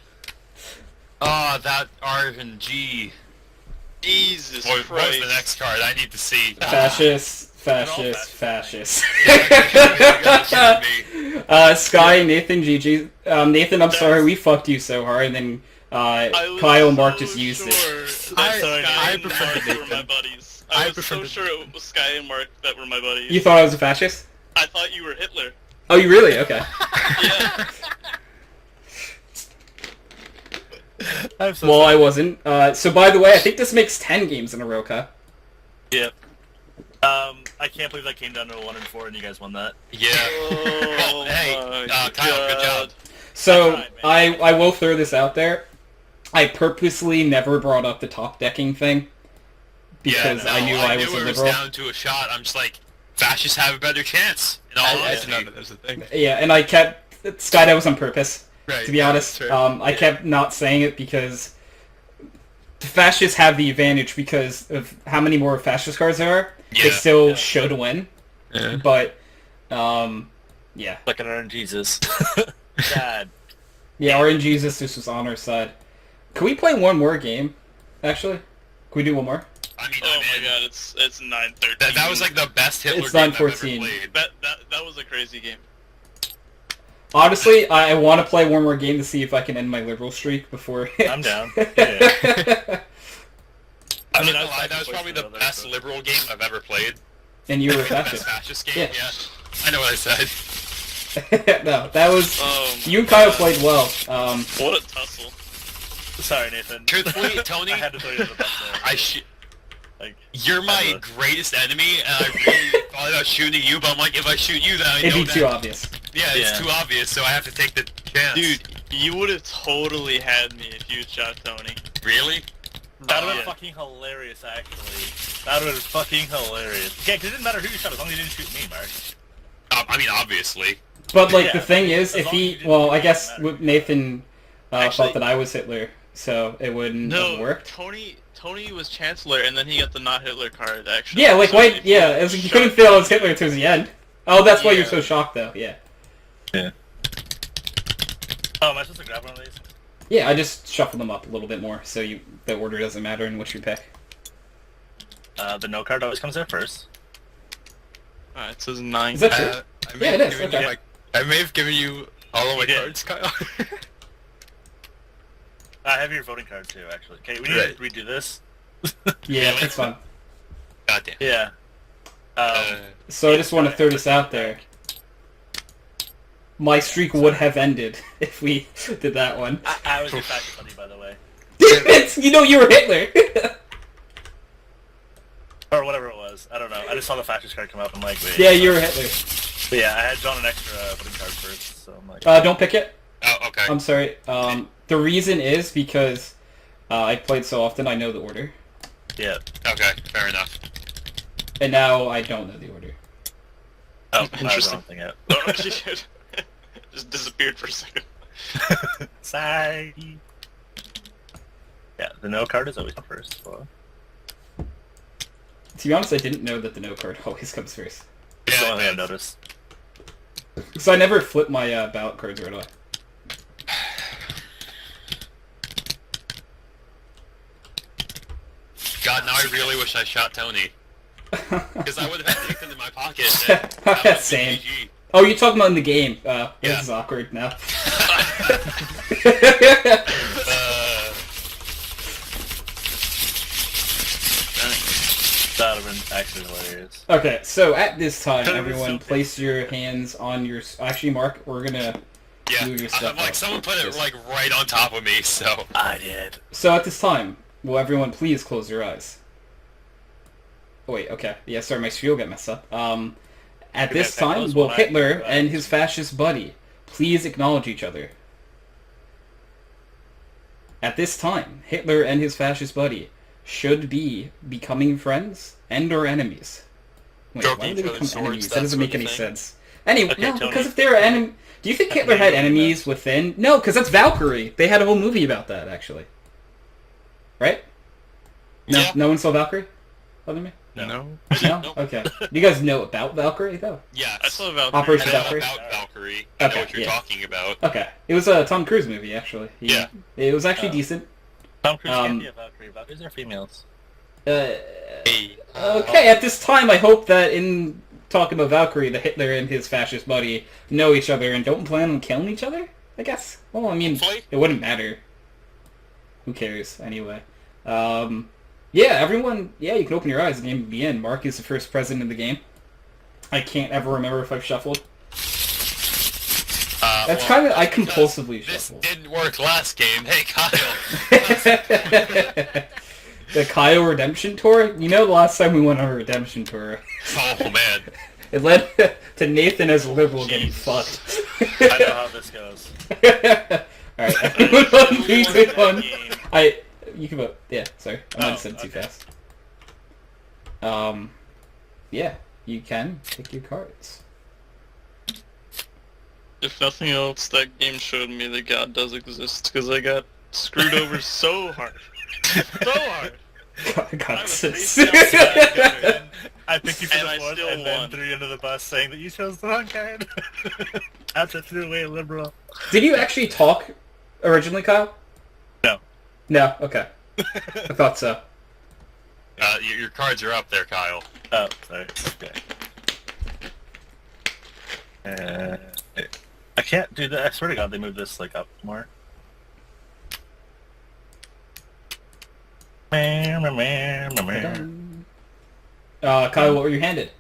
Oh, that R and G. Jesus What was Christ. the next card? I need to see. Fascist. Sky, Nathan, GG. Nathan, I'm sorry we fucked you so hard, and then I was Kyle and Mark so just used it. sure I- that Sky I and prefer Mark Nathan. were my buddies. I I was prefer so the- sure it was Sky and Mark that were my buddies. You thought I was a fascist? I thought you were Hitler. Oh, you really? Okay. Yeah. I'm so Well, sorry. I wasn't. So by the way, I think this makes 10 games in a row, Kyle. Yep. I can't believe that came down to a 1 and 4, and you guys won that. Yeah. Oh, Well, hey, my Kyle, good God. job. So That's right, I will throw this out there. I purposely never brought up the top decking thing because Yeah, no, I knew I was a it was liberal. down to a shot. I'm just like, fascists have a better chance. In all I honesty. didn't know that was a thing. Yeah, and I kept Sky. That was on purpose. Right. To be honest, that's fair. I kept not saying it because the fascists have the advantage because of how many more fascist cards there are. They Yeah. still should win, Yeah. but yeah. Look at our Jesus. God. Yeah, RNGesus, this was on our side. Can we play one more game? Actually, can we do one more? I mean, Oh I'm my in. god, it's 9:13. That was like the best Hitler It's game I've ever 9:14. played. That was a crazy game. Honestly, I want to play one more game to see if I can end my liberal streak before. I'm down. Yeah. I mean, I was that was probably the there, best so- liberal game I've ever played. And you were a Best fascist. fascist game. Yeah. Yeah. I know what I said. No, that was. Oh You and my Kyle God. played well. What a tussle. Sorry, Nathan. Truthfully, Tony, I had to throw you to the bus there. Like, you're my Ever. greatest enemy, and I really thought about shooting you, but I'm like, if I shoot you, then I It'd know be that. too obvious. Yeah, it's Yeah. too obvious, so I have to take the chance. Dude, you would have totally had me if you had shot Tony. Really? That would have Yeah. been fucking hilarious, actually. That would have been fucking hilarious. Yeah, 'cause it didn't matter who you shot as long as you didn't shoot me, Mark. I mean, obviously. But like Yeah, the thing is, as if long as he, you didn't well, do I it, guess it doesn't Nathan Actually- thought that I was Hitler, so it wouldn't have No, worked. Tony was Chancellor, and then he got the not Hitler card, actually. Yeah, like So why? if you Yeah, it was, you shot couldn't feel it was Hitler towards the end. Oh, that's why you're Yeah. so shocked, though. Yeah. Oh, am I supposed to grab one of these? Yeah, I just shuffled them up a little bit more, so the order doesn't matter in which you pick. The no card always comes in first. It says 9. Is that true? I may Yeah, it have is, given okay. you I may have given you all of my You did. cards, Kyle. I have your voting card too, actually. Okay, we need Right. to redo this. Yeah, that's fun. Goddamn. Yeah. So I just want to throw this out there. My streak would have ended if we did that one. I was your fascist buddy, by the way. Damn it! You know you were Hitler! Or whatever it was. I don't know. I just saw the fascist card come up. I'm like, wait. Yeah, you were Hitler. But yeah, I had drawn an extra voting card first, so I'm like... Don't pick it. Oh, okay. I'm sorry. The reason is because I played so often, I know the order. yeah. Okay, fair enough. And now I don't know the order. Oh, I was Interesting. wrong thing yet. Oh, shit. Just disappeared for a second. Sorry. Yeah, the no card is always the first. So. To be honest, I didn't know that the no card always comes first. It's the Yeah, only thing I've that's- noticed. So I never flip my ballot cards right away. God, now I really wish I shot Tony. Because I would have had Nathan in my pocket. And that would have been Same. GG. Oh, you're talking about in the game. Yeah. This is awkward now. That would have been actually hilarious. Okay, so at this time, That was everyone, so place your hands on your... Actually, Mark, we're gonna... Yeah, Move your stuff I'm like, up. someone put it Yes. like right on top of me, so... I did. So at this time, will everyone please close your eyes? Oh, wait, okay. Yeah, sorry, my spiel got messed up. At Okay, this okay, time, close will one eye. Hitler Right. and his fascist buddy please acknowledge each other? At this time, Hitler and his fascist buddy should be becoming friends and or enemies. Wait, Stroking why would they each other's become swords, enemies? That that doesn't sort make of any thing. sense. Anyway, Okay, no, Tony. because if they're enemy... Do you think Hitler had enemies within? No, because that's Valkyrie. They had a whole movie about that, actually. Right? No, Yeah. no one saw Valkyrie? Other than me? No. No? Nope. Okay. You guys know about Valkyrie, though? Yes. I saw Valkyrie. Operation I know Valkyrie? about Valkyrie. I know Okay, what you're yeah. talking about. Okay. It was a Tom Cruise movie, actually. Yeah. It was actually Oh. decent. Tom Cruise Um, can't be a Valkyrie. Valkyries are females. Hey. Okay, at this time, I hope that in talking about Valkyrie, the Hitler and his fascist buddy know each other and don't plan on killing each other, I guess. Well, I mean, Hopefully. it wouldn't matter. Who cares, anyway. Yeah, everyone, yeah, you can open your eyes. The game will begin. Mark is the first president of the game. I can't ever remember if I've shuffled. That's Well, kind of, I because compulsively This shuffle. didn't work last game. Hey, Kyle. The Kyle Redemption Tour? You know the last time we went on a Redemption Tour, Oh, man. it led to Nathan as a liberal getting fucked. I know how this goes. Alright, everyone on 3, 2, 1. You can vote. Yeah, sorry. I might have said it too okay. fast. Yeah, you can pick your cards. If nothing else, that game showed me that God does exist, because I got screwed over so hard. So hard. God, I was sis. face down bad, I picked you for And the I fourth still and then won. threw you under the bus saying that you chose the wrong card. After I threw away a liberal. Did you actually talk originally, Kyle? No. No? Okay. I thought so. Your cards are up there, Kyle. Oh, sorry. Okay. I can't do that. I swear to God, they moved this like up more. Kyle, what were you handed?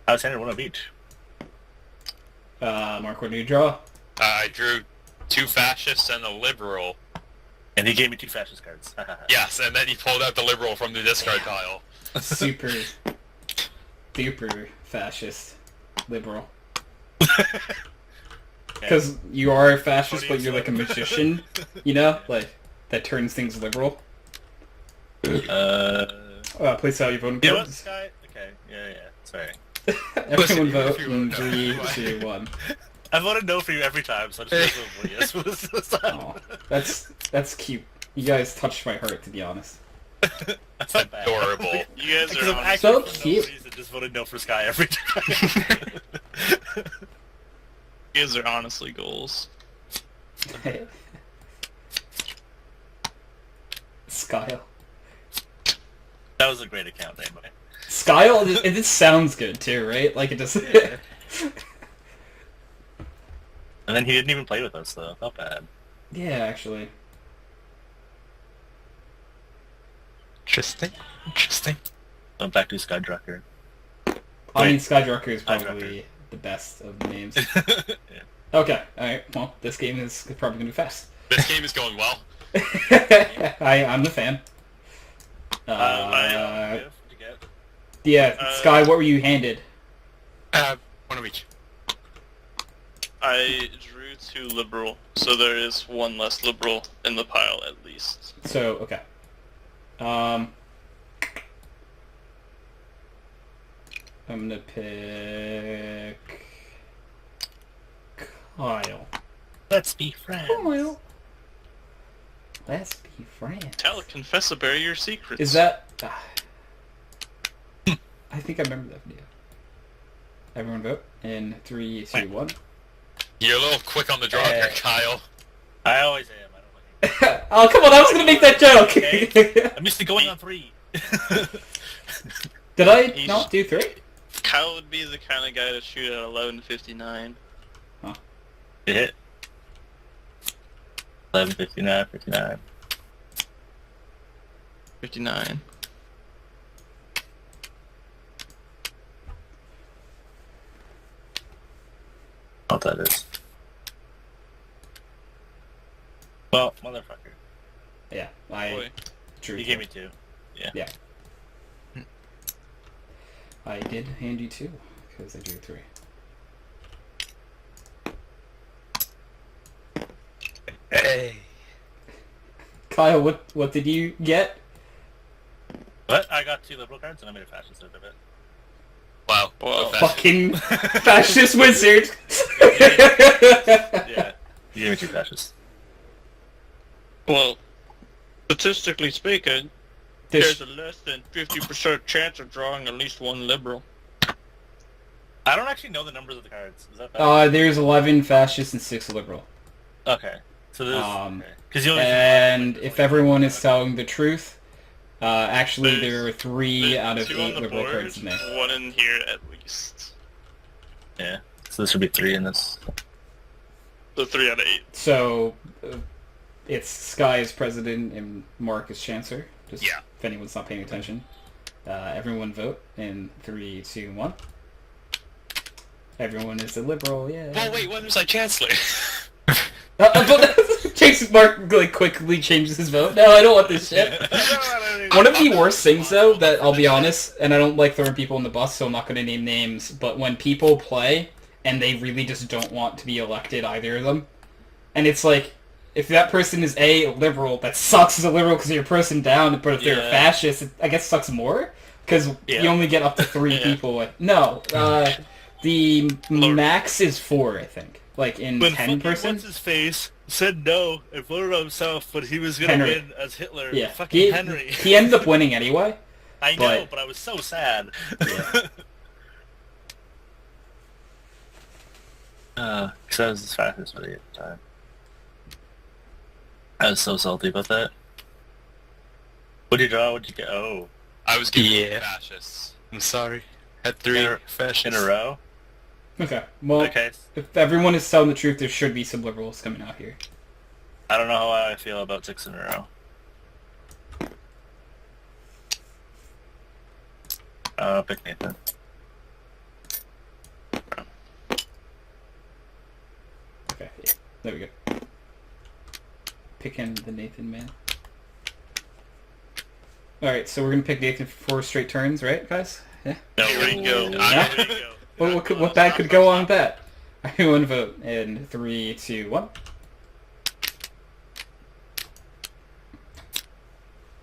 I was handed one of each. Mark, what did you draw? I drew 2 fascists and a liberal. And he gave me 2 fascist cards. Yes, and then he pulled out the liberal from the discard pile. Super duper fascist liberal. Because you are a fascist, but you're like a magician, you know? Like, that turns things liberal. Place out your voting You know what, cards. Sky? Okay, yeah, sorry. Everyone Listen, vote if you in vote 3, no. 2, 1. I voted no for you every time, so I just voted yes for this time. Aw, that's cute. You guys touched my heart, to be honest. That's not bad. Adorable. You guys Because are I'm honest. actually, So for cute. no reason, just voted no for Sky every time. You guys are honestly goals. Skyle. That was a great account name, man. Skyle, it just sounds good too, right? Like it just... Yeah. And then he didn't even play with us, though. Not bad. Yeah, actually. Interesting. Interesting. I'm back to Skydrucker. I mean, Wait. Skydrucker is Skydrucker. probably the best of the names. Yeah. Okay, alright, well, this game is probably gonna be fast. This game is going well. I'm the fan. What'd you get? Yeah, Sky, what were you handed? One of each. I drew 2 liberal, so there is 1 less liberal in the pile at least. So, okay. I'm gonna pick Kyle. Let's be friends. Kyle. Let's be friends. Confess, bury your secrets. Is that... I think I remember that video. Everyone vote in 3, 2, 1. You're a little quick on the draw here, Kyle. I always am. I don't like Oh, come on, I was gonna make that joke! it. I'm used to going on 3. Did I He's- not do 3? Kyle would be the kind of guy to shoot at 11:59. It hit. 11:59, 59. 59. What that is. Well, motherfucker. Yeah, Boy. drew You 2. gave me 2. I did hand you 2, because I drew 3. Hey. Kyle, what did you get? But I got 2 liberal cards and I made a fascist out of it. Wow. Wow. Fucking fascist wizard! Yeah. You gave me 2 fascists. Well, statistically speaking, This- there's a less than 50% chance of drawing at least 1 liberal. I don't actually know the numbers of the cards. Is that bad? there's 11 fascists and 6 liberal. Okay. So there's... Um, okay. 'Cause you only And like, if everyone is telling the truth, actually There's- there are 3 out of 2 8 on the liberal board, cards in there. 1 in here at least. Yeah. So this would be 3 in this. So 3 out of 8. So, it's Sky as president and Mark as chancellor. Just Yeah. if anyone's not paying attention. Everyone vote in 3, 2, 1. Everyone is a liberal, yeah. Well, wait, when was I Chancellor? Mark like quickly changes his vote. No, I don't want this shit. One of the worst things, though, that I'll be honest, and I don't like throwing people in the bus, so I'm not going to name names, but when people play and they really just don't want to be elected, either of them, and it's like, if that person is a liberal, that sucks as a liberal because you're a person down, but if they're a Yeah. fascist, it, I guess sucks more, because Yeah. you only get up to 3 Yeah. people. No, the Lord. max is 4, I think. Like, in When 10-person. what's his face said no and voted on himself, but he was gonna Henry. win as Hitler. Yeah, Fucking Henry. he ended up winning anyway. I know, but- but I was so sad. Yeah. Because I was as fast as me at the time. I was so salty about that. What'd you draw? What'd you get? Oh, I was giving Yeah. fascists. I'm sorry. Had 3 In a- fascists. in a row? Okay, well, Okay. if everyone is telling the truth, there should be some liberals coming out here. I don't know how I feel about 6 in a row. Pick Nathan. Okay, yeah, there we go. Picking the Nathan man. Alright, so we're gonna pick Nathan for 4 straight turns, right, guys? Yeah? Here we go. Yeah? Here we go. What bad could go on with that? Everyone vote in 3, 2, 1.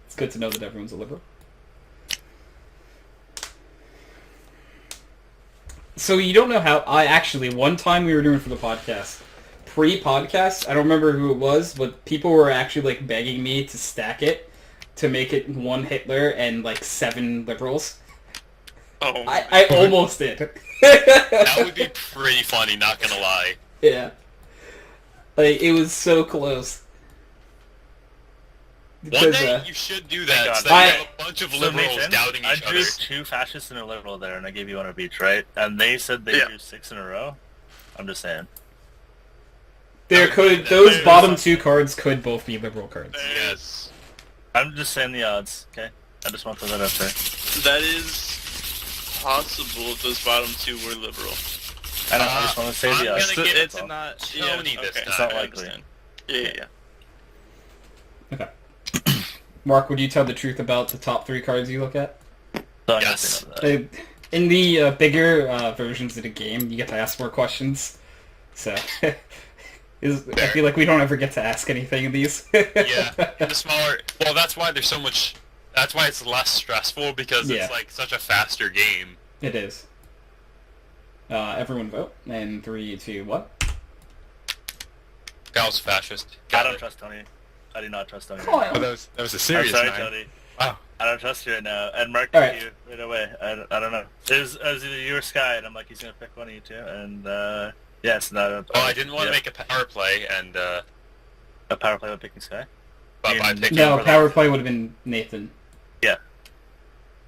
It's good to know that everyone's a liberal. So you don't know how... one time we were doing for the podcast, pre-podcast, I don't remember who it was, but people were actually, like, begging me to stack it, to make it 1 Hitler and, like, 7 liberals. Oh, I almost did. That would be pretty funny, not gonna lie. Yeah. Like, it was so close. One Because, day you should do that. God. So you have a bunch of So liberals Nathan, doubting I each drew other. 2 fascists and a liberal there, and I gave you 1 of each, right? And they said they Yeah. drew 6 in a row. I'm just saying. those There's- bottom 2 cards could both be liberal cards. there's... I'm just saying the odds, okay? I just want to throw that out there. That is possible if those bottom two were liberal. I just want to say I'm the gonna odds. give it It's to not Tony yeah, this okay, time. It's not I likely. understand. Yeah. Okay. Mark, would you tell the truth about the top 3 cards you look at? So I'm gonna Yes. say no to that. In the bigger versions of the game, you get to ask more questions. So, I feel like we don't ever get to ask anything in these. Yeah, in the smaller. Well, that's why there's so much. That's why it's less stressful because Yeah. it's like such a faster game. It is. Everyone vote. And 3, 2, 1. That was fascist. I Got don't it. trust Tony. I do not trust Tony. Come right on. Oh, that was a now. I'm serious sorry, 9. Tony. Wow. I don't trust you right now. And Mark, All right. you right away. I don't know. It was either you or Sky, and I'm like, he's gonna pick one of you two. And yes, no. Oh, I didn't want to make a power play, and a power play with picking Sky. but by Mm. picking. No, power play would have been Nathan.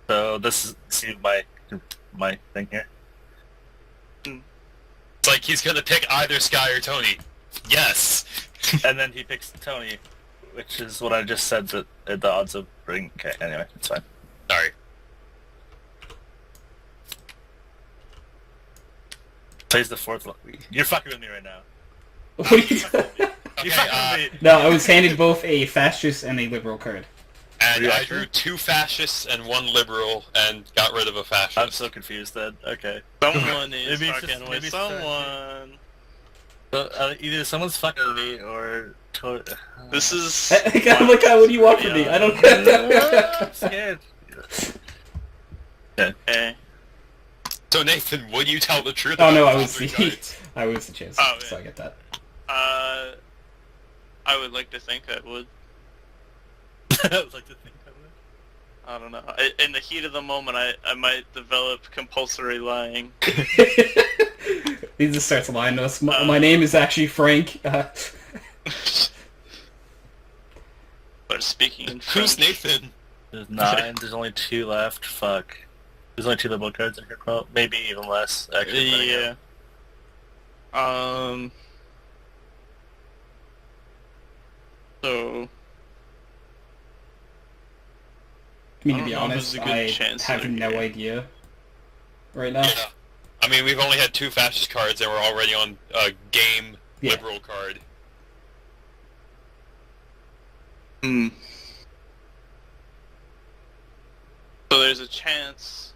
So this is see my thing here. It's like he's gonna pick either Sky or Tony. Yes. And then he picks Tony, which is what I just said that the odds of bring. Okay, anyway, it's fine. Sorry. Plays the 4th one. You're fucking with me right now. What are you You're fucking Okay, with me. No, I was handed both a fascist and a liberal card. and I Reaction? drew 2 fascists and 1 liberal, and got rid of a fascist. I'm so confused then. Okay. Someone is Maybe it's fucking just- with maybe it's someone. So, either someone's fucking with me or... This is. Like, what do you want from me? I don't I'm scared. Okay. So Nathan, would you tell the truth? Oh about no, the I top was 3 the cards? I was the chance, Oh, yeah. so I get that. I would like to think I would. I would like to think I would. I don't know. In the heat of the moment, I might develop compulsory lying. He just starts lying to us. My name is actually Frank. But speaking in Who's French. Nathan? There's 9, there's only 2 left. Fuck. There's only 2 liberal cards in here. Well, maybe even less, actually. Yeah. So. I mean, I to don't be know if honest, there's a good I chance have they're no here. idea right now. Yeah. I mean, we've only had 2 fascist cards, and we're already on a game Yeah. liberal card. Hmm. So there's a chance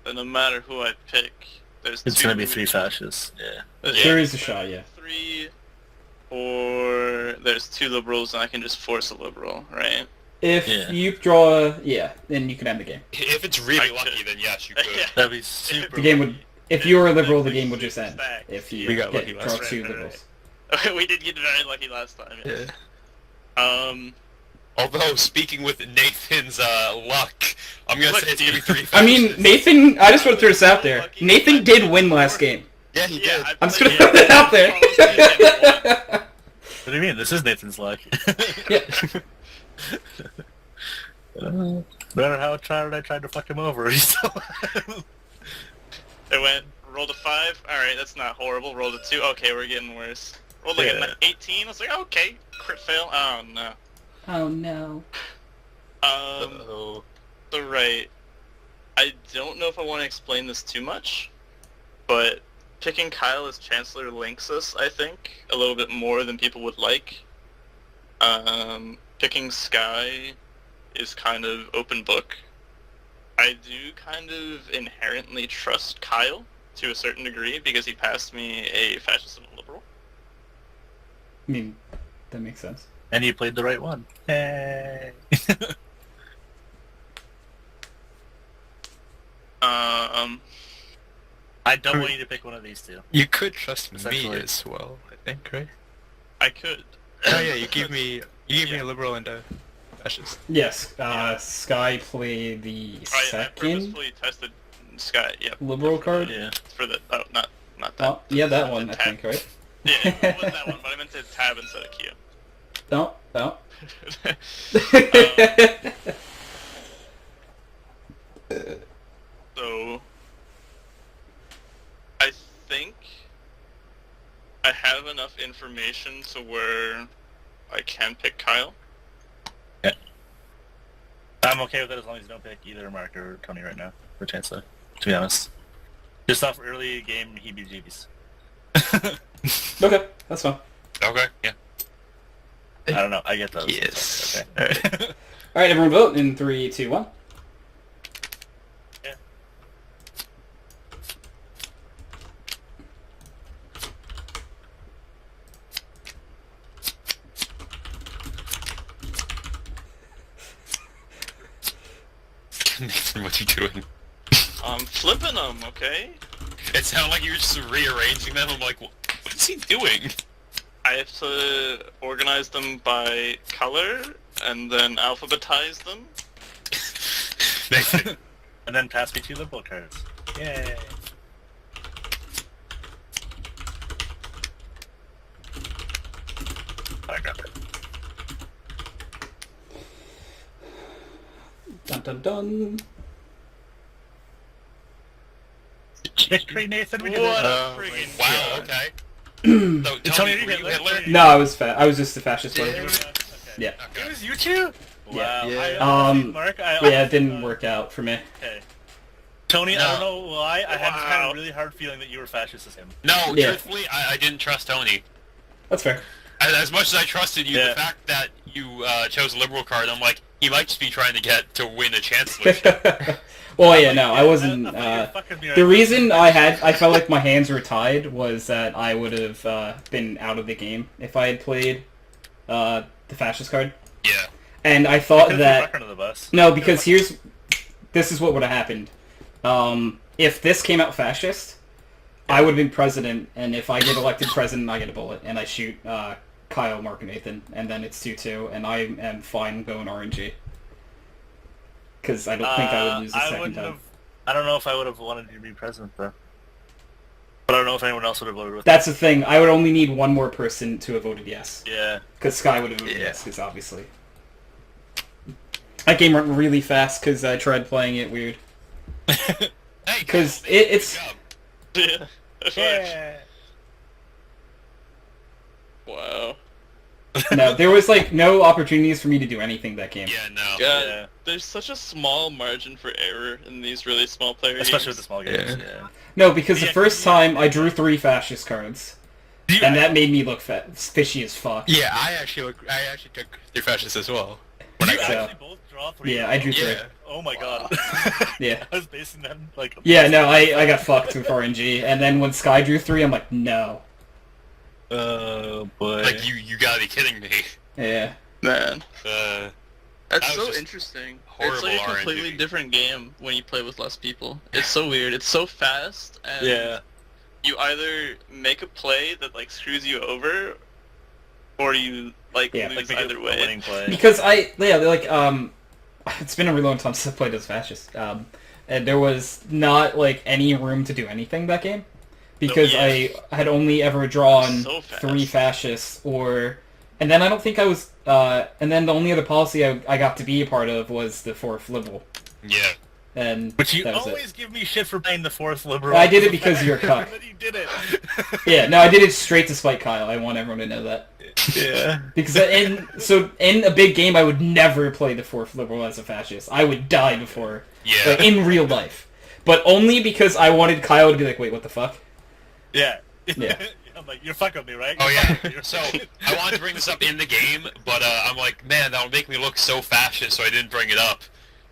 that no matter who I pick, there's It's two, gonna be 3 fascists. Yeah. There is a shot, yeah. 3, or there's 2 liberals and I can just force a liberal, right? If Yeah. you draw, then you can end the game. If it's really I lucky, could. then yes, you could. Yeah. That'd be super. The game would, if you were a liberal, the game would just end. Stacked. If you We got get, lucky draw last 2 time. liberals. We did get very lucky last time. Yeah. Although, speaking with Nathan's luck, I'm gonna Look, say it's gonna be 3 I mean, fascists. Nathan, I just want to throw this out there. Nathan did win last game. Yeah, he Yeah, did. I I'm just played- gonna throw that out there. What do you mean? This is Nathan's luck. Yeah. No matter how hard I tried to fuck him over, he still. It went, rolled a 5. Alright, that's not horrible. Rolled a 2. Okay, we're getting worse. Rolled like Yeah. an 18. I was like, okay, crit fail. Oh no. Oh no. Uh-oh. So right. I don't know if I want to explain this too much, but picking Kyle as Chancellor links us, I think, a little bit more than people would like. Picking Sky is kind of open book. I do kind of inherently trust Kyle to a certain degree because he passed me a fascist and a liberal. I mean, that makes sense. And you played the right one. Hey. I don't want you to pick one of these 2. You could trust me Essentially. as well, I think, right? I could. Oh yeah, you gave me a liberal and a fascist. Yes, Sky played the I second purposefully tested Sky. Yep. liberal card. Yeah. For the not that. Oh, yeah, that The one, I tab. think, right? Yeah, it wasn't that one, but I meant to tab instead of Q. No, no. So, I think I have enough information to where I can pick Kyle. I'm okay with it as long as you don't pick either Mark or Tony right now for Chancellor, to be honest. Just off early game heebie-jeebies. Okay, that's fine. Okay, yeah. I don't know, I get those. Yes. Okay. Alright, everyone vote in 3, 2, 1. Yeah. Nathan, what are you doing? I'm flipping them, okay? It sounded like you were just rearranging them. I'm like, what is he doing? I have to organize them by color and then alphabetize them. Nathan. And then pass me 2 liberal cards. Yay! I got it. Dun dun dun. Victory, Nathan, we did What it! a friggin' Wow, god. okay. So, Tony, Tony, are you were you Hitler? Hitler? No, I was just the fascist one. Okay. Yeah. It was you two? Wow. Yeah. Mark, Yeah, it didn't work out for me. Okay. Tony, I No. don't know why, I had this kind Wow. of really hard feeling that you were fascist as him. No, Yeah. truthfully, I didn't trust Tony. That's fair. As much as I trusted you, Yeah. the fact that you chose a liberal card, I'm like, he might just be trying to get to win a chancellorship. Well, yeah, no, I wasn't. I thought you were fucking me right The now. reason I felt like my hands were tied was that I would have been out of the game if I had played the fascist card. Yeah. And I thought Could've threw that Mark under the bus. no, because this is what would have happened. If this came out fascist, I would have been president, and if I get elected president, I get a bullet, and I shoot Kyle, Mark, and Nathan, and then it's 2-2, and I am fine going RNG. Because I don't think I would lose the second time. I don't know if I would have wanted you to be president, though. But I don't know if anyone else would have voted with That's the thing. I would only need one more person to have voted yes. Yeah. Because Sky would have voted Yeah. yes, because obviously. That game went really fast because I tried playing it weird. Hey, 'Cause Nathan, it's- good job. Yeah. Yeah. Wow. No, there was like no opportunities for me to do anything that game. Yeah, no. God, Yeah. there's such a small margin for error in these really small player Especially games. with the small games, Yeah. yeah. No, because the Yeah, first yeah. time I drew 3 fascist cards, Do you- and that made me look fishy as fuck. Yeah, I actually took the fascists as well. When Did I you got So- actually both draw 3? Yeah, I drew 3. Yeah. Oh my god. Yeah. I was basing them like... Yeah, no, I got fucked with RNG, and then when Sky drew 3, I'm like, no. Oh boy. Like, you gotta be kidding me. Yeah. Man, That that's was so just interesting. It's horrible like a completely RNG. different game when you play with less people. It's so weird. It's so fast, and Yeah. you either make a play that like screws you over, or you like Yeah, lose Like either a way. winning play. Because it's been a really long time since I played as fascist. And there was not like any room to do anything that game. Because Yeah. I had only ever drawn So fast. 3 fascists and then I don't think I was, and then the only other policy I got to be a part of was the 4th liberal. Yeah. And But you that was always it. give me shit for playing the 4th liberal. I did it because you're a cuck. But you did it. Yeah, no, I did it straight to spite Kyle. I want everyone to know that. Yeah. Because in a big game, I would never play the 4th liberal as a fascist. I would die before, Yeah. like, in real life. But only because I wanted Kyle to be like, wait, what the fuck? Yeah. Yeah. I'm like, you're fucking with me, right? Oh yeah. You're So I wanted to bring this up in the game, but I'm like, man, that would make me look so fascist, so I didn't bring it up.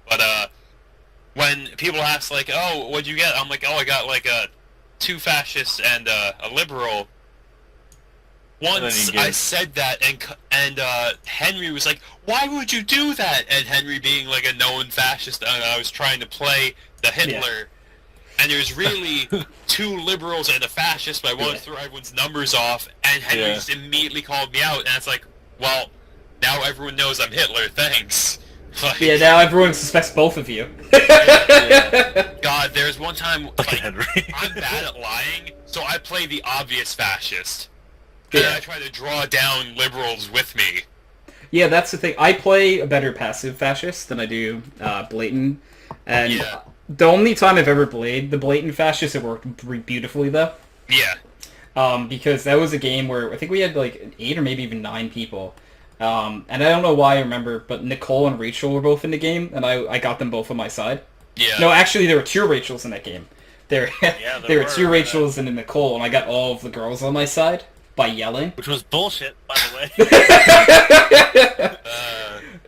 But when people ask like, oh, what'd you get? I'm like, oh, I got like 2 fascists and a liberal. Once And then you I get- said that, and Henry was like, why would you do that? And Henry being like a known fascist, I was trying to play the Hitler. And there's really 2 liberals and a fascist, but I wanted to throw everyone's numbers off, and Henry Yeah. just immediately called me out, and it's like, well, now everyone knows I'm Hitler, thanks. Like, Yeah, now everyone suspects both of you. God, there's one time, Fucking like, Henry. I'm bad at lying, so I play the obvious fascist. And Yeah. I try to draw down liberals with me. Yeah, that's the thing. I play a better passive fascist than I do blatant. And Yeah. the only time I've ever played the blatant fascist, it worked beautifully, though. Yeah. Because that was a game where I think we had like 8 or maybe even 9 people. And I don't know why I remember, but Nicole and Rachel were both in the game, and I got them both on my side. Yeah. No, actually, there were 2 Rachels in that game. There there were 2 were, Rachels and a Nicole, and I got all of the girls on my side by yelling. Which was bullshit, by the way.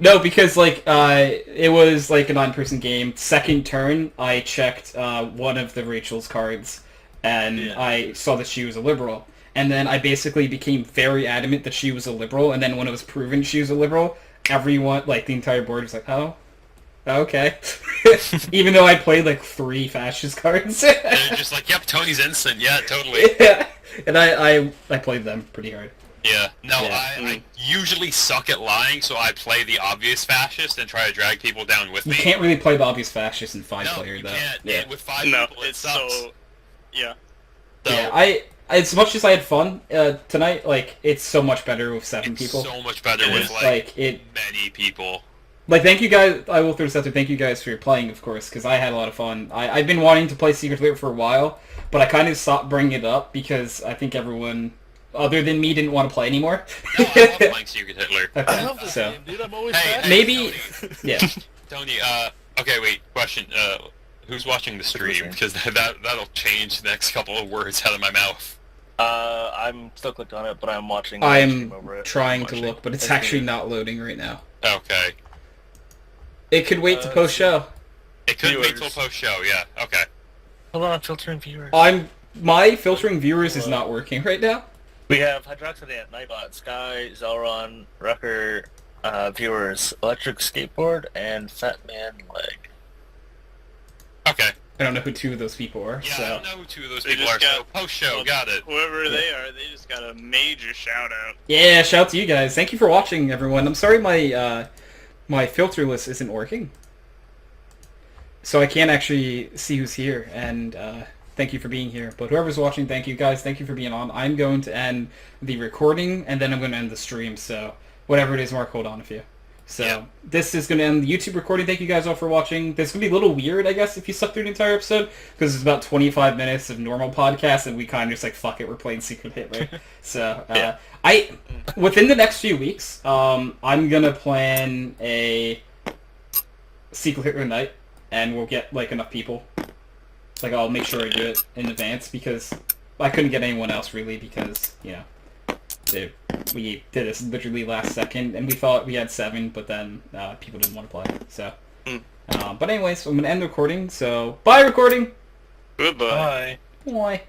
No, because like it was like a 9-person game. Second turn, I checked one of the Rachel's cards, and I saw that she was a liberal. And then I basically became very adamant that she was a liberal. And then when it was proven she was a liberal, everyone, like the entire board, was like, "Oh, okay." Even though I played like 3 fascist cards. They're just like, yep, Tony's innocent. Yeah, totally. Yeah, and I played them pretty hard. Yeah. No, Yeah. I usually suck at lying, so I play the obvious fascist and try to drag people down with You me. can't really play the obvious fascist in 5 No, player you though. can't. Yeah. With 5 No, people, it it's sucks. so... Yeah. So, Yeah, as much as I had fun tonight, like it's so much better with 7 it's people. so much better It with is. Like it, many people. like thank you guys. I will throw this out there. Thank you guys for your playing, of course, because I had a lot of fun. I've been wanting to play Secret Lair for a while, but I kind of stopped bringing it up because I think everyone, other than me, didn't want to play anymore. No, I love playing Secret Hitler. I Okay, love this so game, dude. I'm always Hey, back. hey, maybe, Tony, yeah. Tony, okay, wait, question, who's watching the stream? listening. Because that'll change the next couple of words out of my mouth. I'm still clicked on it, but I'm watching. the stream I'm over it. trying I'm to watching. look, but it's Okay. actually not loading right now. Okay. It could wait to post show. It could wait till Viewers. post-show, yeah, okay. Hold on, filtering viewers. My filtering viewers is not working right now. We have HydroxideAnt, Nightbot, Sky, Zelron, Rucker, viewers, Electric Skateboard, and Fat Man Leg. Okay. I don't know who 2 of those people are. Yeah, I So don't know who 2 of those They people just are, so got- post-show, well, got it. Whoever they are, they just got a major shout out. yeah, shout out to you guys. Thank you for watching, everyone. I'm sorry my my filter list isn't working, so I can't actually see who's here. And thank you for being here. But whoever's watching, thank you guys. Thank you for being on. I'm going to end the recording, and then I'm going to end the stream. So whatever it is, Mark, hold on a few. So Yeah. this is going to end the YouTube recording. Thank you guys all for watching. This is going to be a little weird, I guess, if you stuck through the entire episode, because it's about 25 minutes of normal podcast, and we kind of just like, fuck it, we're playing Secret Hitler. So within the next few weeks, I'm going to plan a Secret Hitler night, and we'll get like enough people. Like I'll make sure I do it in advance, because I couldn't get anyone else really, because, you know, we did this literally last second, and we thought we had 7, but then people didn't want to play. So, but anyways, I'm gonna end the recording. So, bye recording. Goodbye. Bye. Bye.